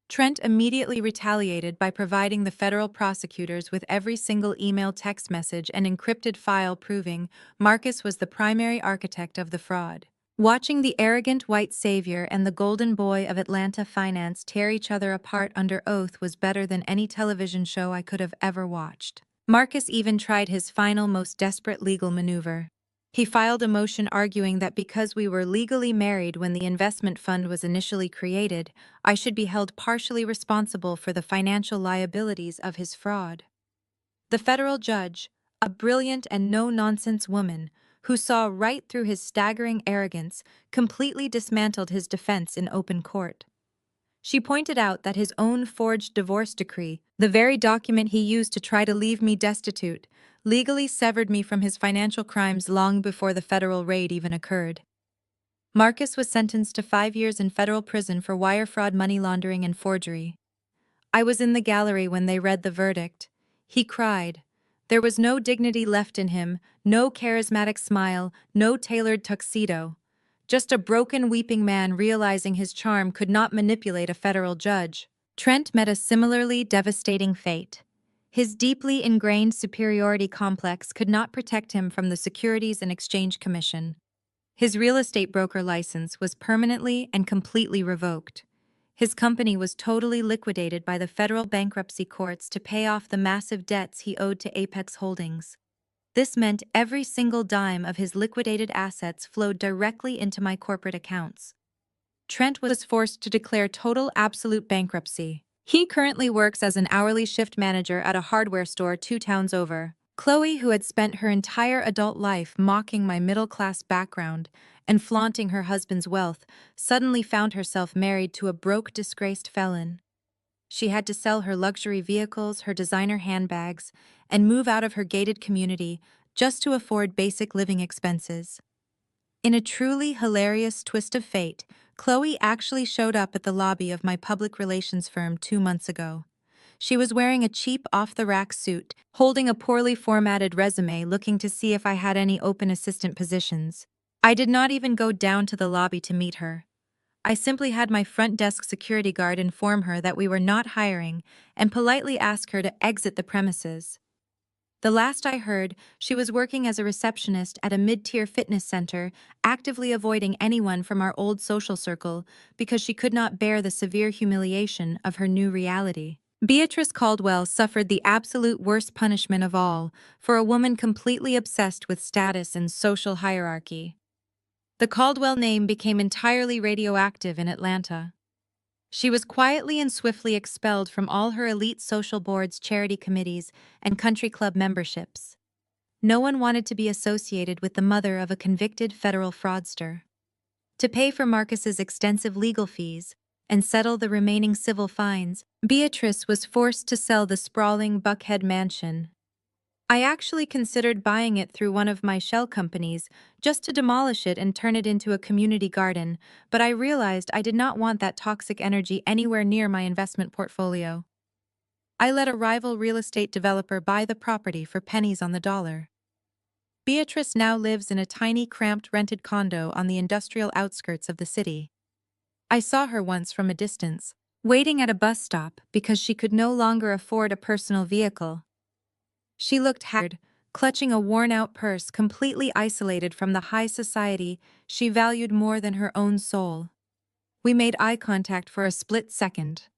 Trent immediately retaliated by providing the federal prosecutors with every single email, text message, and encrypted file proving Marcus was the primary architect of the fraud. Watching the arrogant white savior and the golden boy of Atlanta finance tear each other apart under oath was better than any television show I could have ever watched. Marcus even tried his final, most desperate legal maneuver. He filed a motion arguing that because we were legally married when the investment fund was initially created, I should be held partially responsible for the financial liabilities of his fraud. The federal judge, a brilliant and no-nonsense woman, who saw right through his staggering arrogance, completely dismantled his defense in open court. She pointed out that his own forged divorce decree, the very document he used to try to leave me destitute, legally severed me from his financial crimes long before the federal raid even occurred. Marcus was sentenced to 5 years in federal prison for wire fraud, money laundering, and forgery. I was in the gallery when they read the verdict. He cried. There was no dignity left in him, no charismatic smile, no tailored tuxedo. Just a broken, weeping man realizing his charm could not manipulate a federal judge. Trent met a similarly devastating fate. His deeply ingrained superiority complex could not protect him from the Securities and Exchange Commission. His real estate broker license was permanently and completely revoked. His company was totally liquidated by the federal bankruptcy courts to pay off the massive debts he owed to Apex Holdings. This meant every single dime of his liquidated assets flowed directly into my corporate accounts. Trent was forced to declare total absolute bankruptcy. He currently works as an hourly shift manager at a hardware store 2 towns over. Chloe, who had spent her entire adult life mocking my middle-class background and flaunting her husband's wealth, suddenly found herself married to a broke, disgraced felon. She had to sell her luxury vehicles, her designer handbags, and move out of her gated community just to afford basic living expenses. In a truly hilarious twist of fate, Chloe actually showed up at the lobby of my public relations firm 2 months ago. She was wearing a cheap off-the-rack suit, holding a poorly formatted resume looking to see if I had any open assistant positions. I did not even go down to the lobby to meet her. I simply had my front desk security guard inform her that we were not hiring and politely ask her to exit the premises. The last I heard, she was working as a receptionist at a mid-tier fitness center, actively avoiding anyone from our old social circle because she could not bear the severe humiliation of her new reality. Beatrice Caldwell suffered the absolute worst punishment of all for a woman completely obsessed with status and social hierarchy. The Caldwell name became entirely radioactive in Atlanta. She was quietly and swiftly expelled from all her elite social boards, charity committees, and country club memberships. No one wanted to be associated with the mother of a convicted federal fraudster. To pay for Marcus's extensive legal fees and settle the remaining civil fines, Beatrice was forced to sell the sprawling Buckhead mansion. I actually considered buying it through one of my shell companies just to demolish it and turn it into a community garden, but I realized I did not want that toxic energy anywhere near my investment portfolio. I let a rival real estate developer buy the property for pennies on the dollar. Beatrice now lives in a tiny, cramped rented condo on the industrial outskirts of the city. I saw her once from a distance, waiting at a bus stop because she could no longer afford a personal vehicle. She looked haggard, clutching a worn-out purse, completely isolated from the high society she valued more than her own soul. We made eye contact for a split second.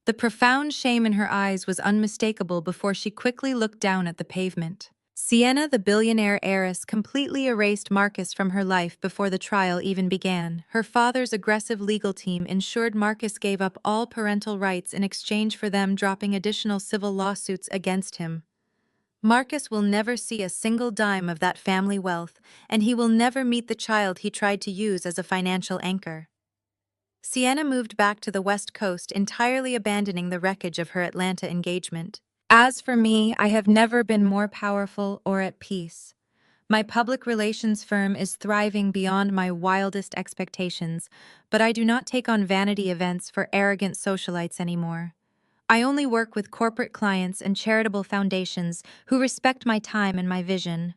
The profound shame in her eyes was unmistakable before she quickly looked down at the pavement. Sienna, the billionaire heiress, completely erased Marcus from her life before the trial even began. Her father's aggressive legal team ensured Marcus gave up all parental rights in exchange for them dropping additional civil lawsuits against him. Marcus will never see a single dime of that family wealth, and he will never meet the child he tried to use as a financial anchor. Sienna moved back to the West Coast, entirely abandoning the wreckage of her Atlanta engagement. As for me, I have never been more powerful or at peace. My public relations firm is thriving beyond my wildest expectations, but I do not take on vanity events for arrogant socialites anymore. I only work with corporate clients and charitable foundations who respect my time and my vision.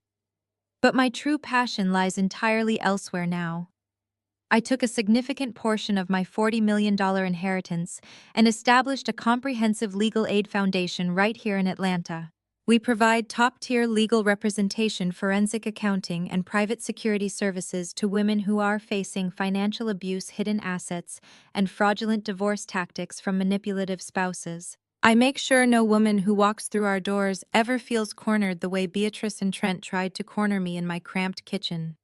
But my true passion lies entirely elsewhere now. I took a significant portion of my $40 million inheritance and established a comprehensive legal aid foundation right here in Atlanta. We provide top-tier legal representation, forensic accounting, and private security services to women who are facing financial abuse, hidden assets, and fraudulent divorce tactics from manipulative spouses. I make sure no woman who walks through our doors ever feels cornered the way Beatrice and Trent tried to corner me in my cramped kitchen.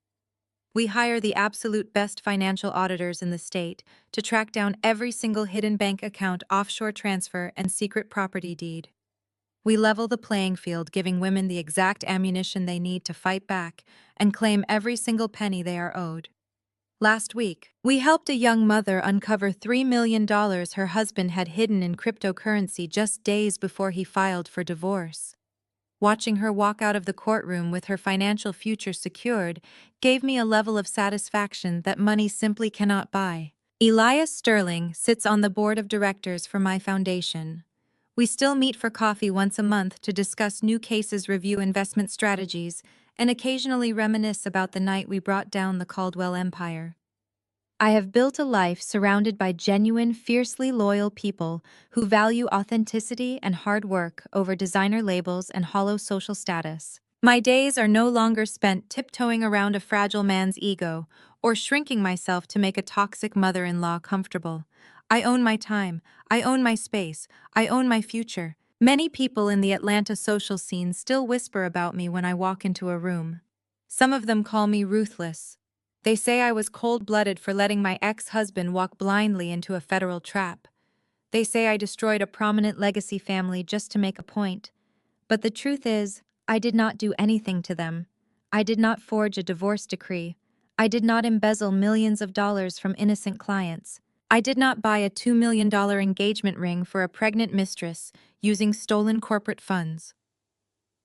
We hire the absolute best financial auditors in the state to track down every single hidden bank account, offshore transfer, and secret property deed. We level the playing field, giving women the exact ammunition they need to fight back and claim every single penny they are owed. Last week, we helped a young mother uncover $3 million her husband had hidden in cryptocurrency just days before he filed for divorce. Watching her walk out of the courtroom with her financial future secured gave me a level of satisfaction that money simply cannot buy. Elias Sterling sits on the board of directors for my foundation. We still meet for coffee once a month to discuss new cases, review investment strategies, and occasionally reminisce about the night we brought down the Caldwell Empire. I have built a life surrounded by genuine, fiercely loyal people who value authenticity and hard work over designer labels and hollow social status. My days are no longer spent tiptoeing around a fragile man's ego or shrinking myself to make a toxic mother-in-law comfortable. I own my time, I own my space, I own my future. Many people in the Atlanta social scene still whisper about me when I walk into a room. Some of them call me ruthless. They say I was cold-blooded for letting my ex-husband walk blindly into a federal trap. They say I destroyed a prominent legacy family just to make a point. But the truth is, I did not do anything to them. I did not forge a divorce decree. I did not embezzle millions of dollars from innocent clients. I did not buy a $2 million engagement ring for a pregnant mistress using stolen corporate funds.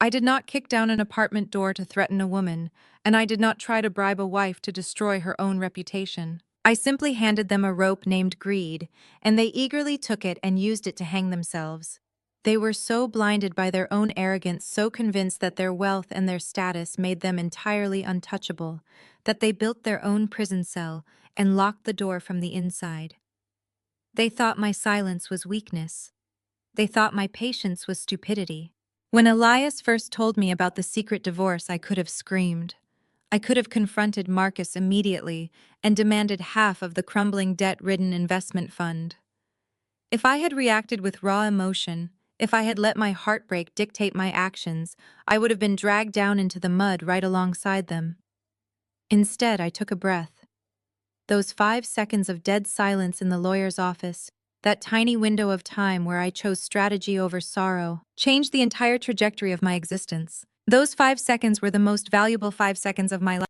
I did not kick down an apartment door to threaten a woman, and I did not try to bribe a wife to destroy her own reputation. I simply handed them a rope named greed, and they eagerly took it and used it to hang themselves. They were so blinded by their own arrogance, so convinced that their wealth and their status made them entirely untouchable, that they built their own prison cell and locked the door from the inside. They thought my silence was weakness. They thought my patience was stupidity. When Elias first told me about the secret divorce, I could have screamed. I could have confronted Marcus immediately and demanded half of the crumbling, debt-ridden investment fund. If I had reacted with raw emotion, if I had let my heartbreak dictate my actions, I would have been dragged down into the mud right alongside them. Instead, I took a breath. Those 5 seconds of dead silence in the lawyer's office, that tiny window of time where I chose strategy over sorrow, changed the entire trajectory of my existence. Those 5 seconds were the most valuable 5 seconds of my life.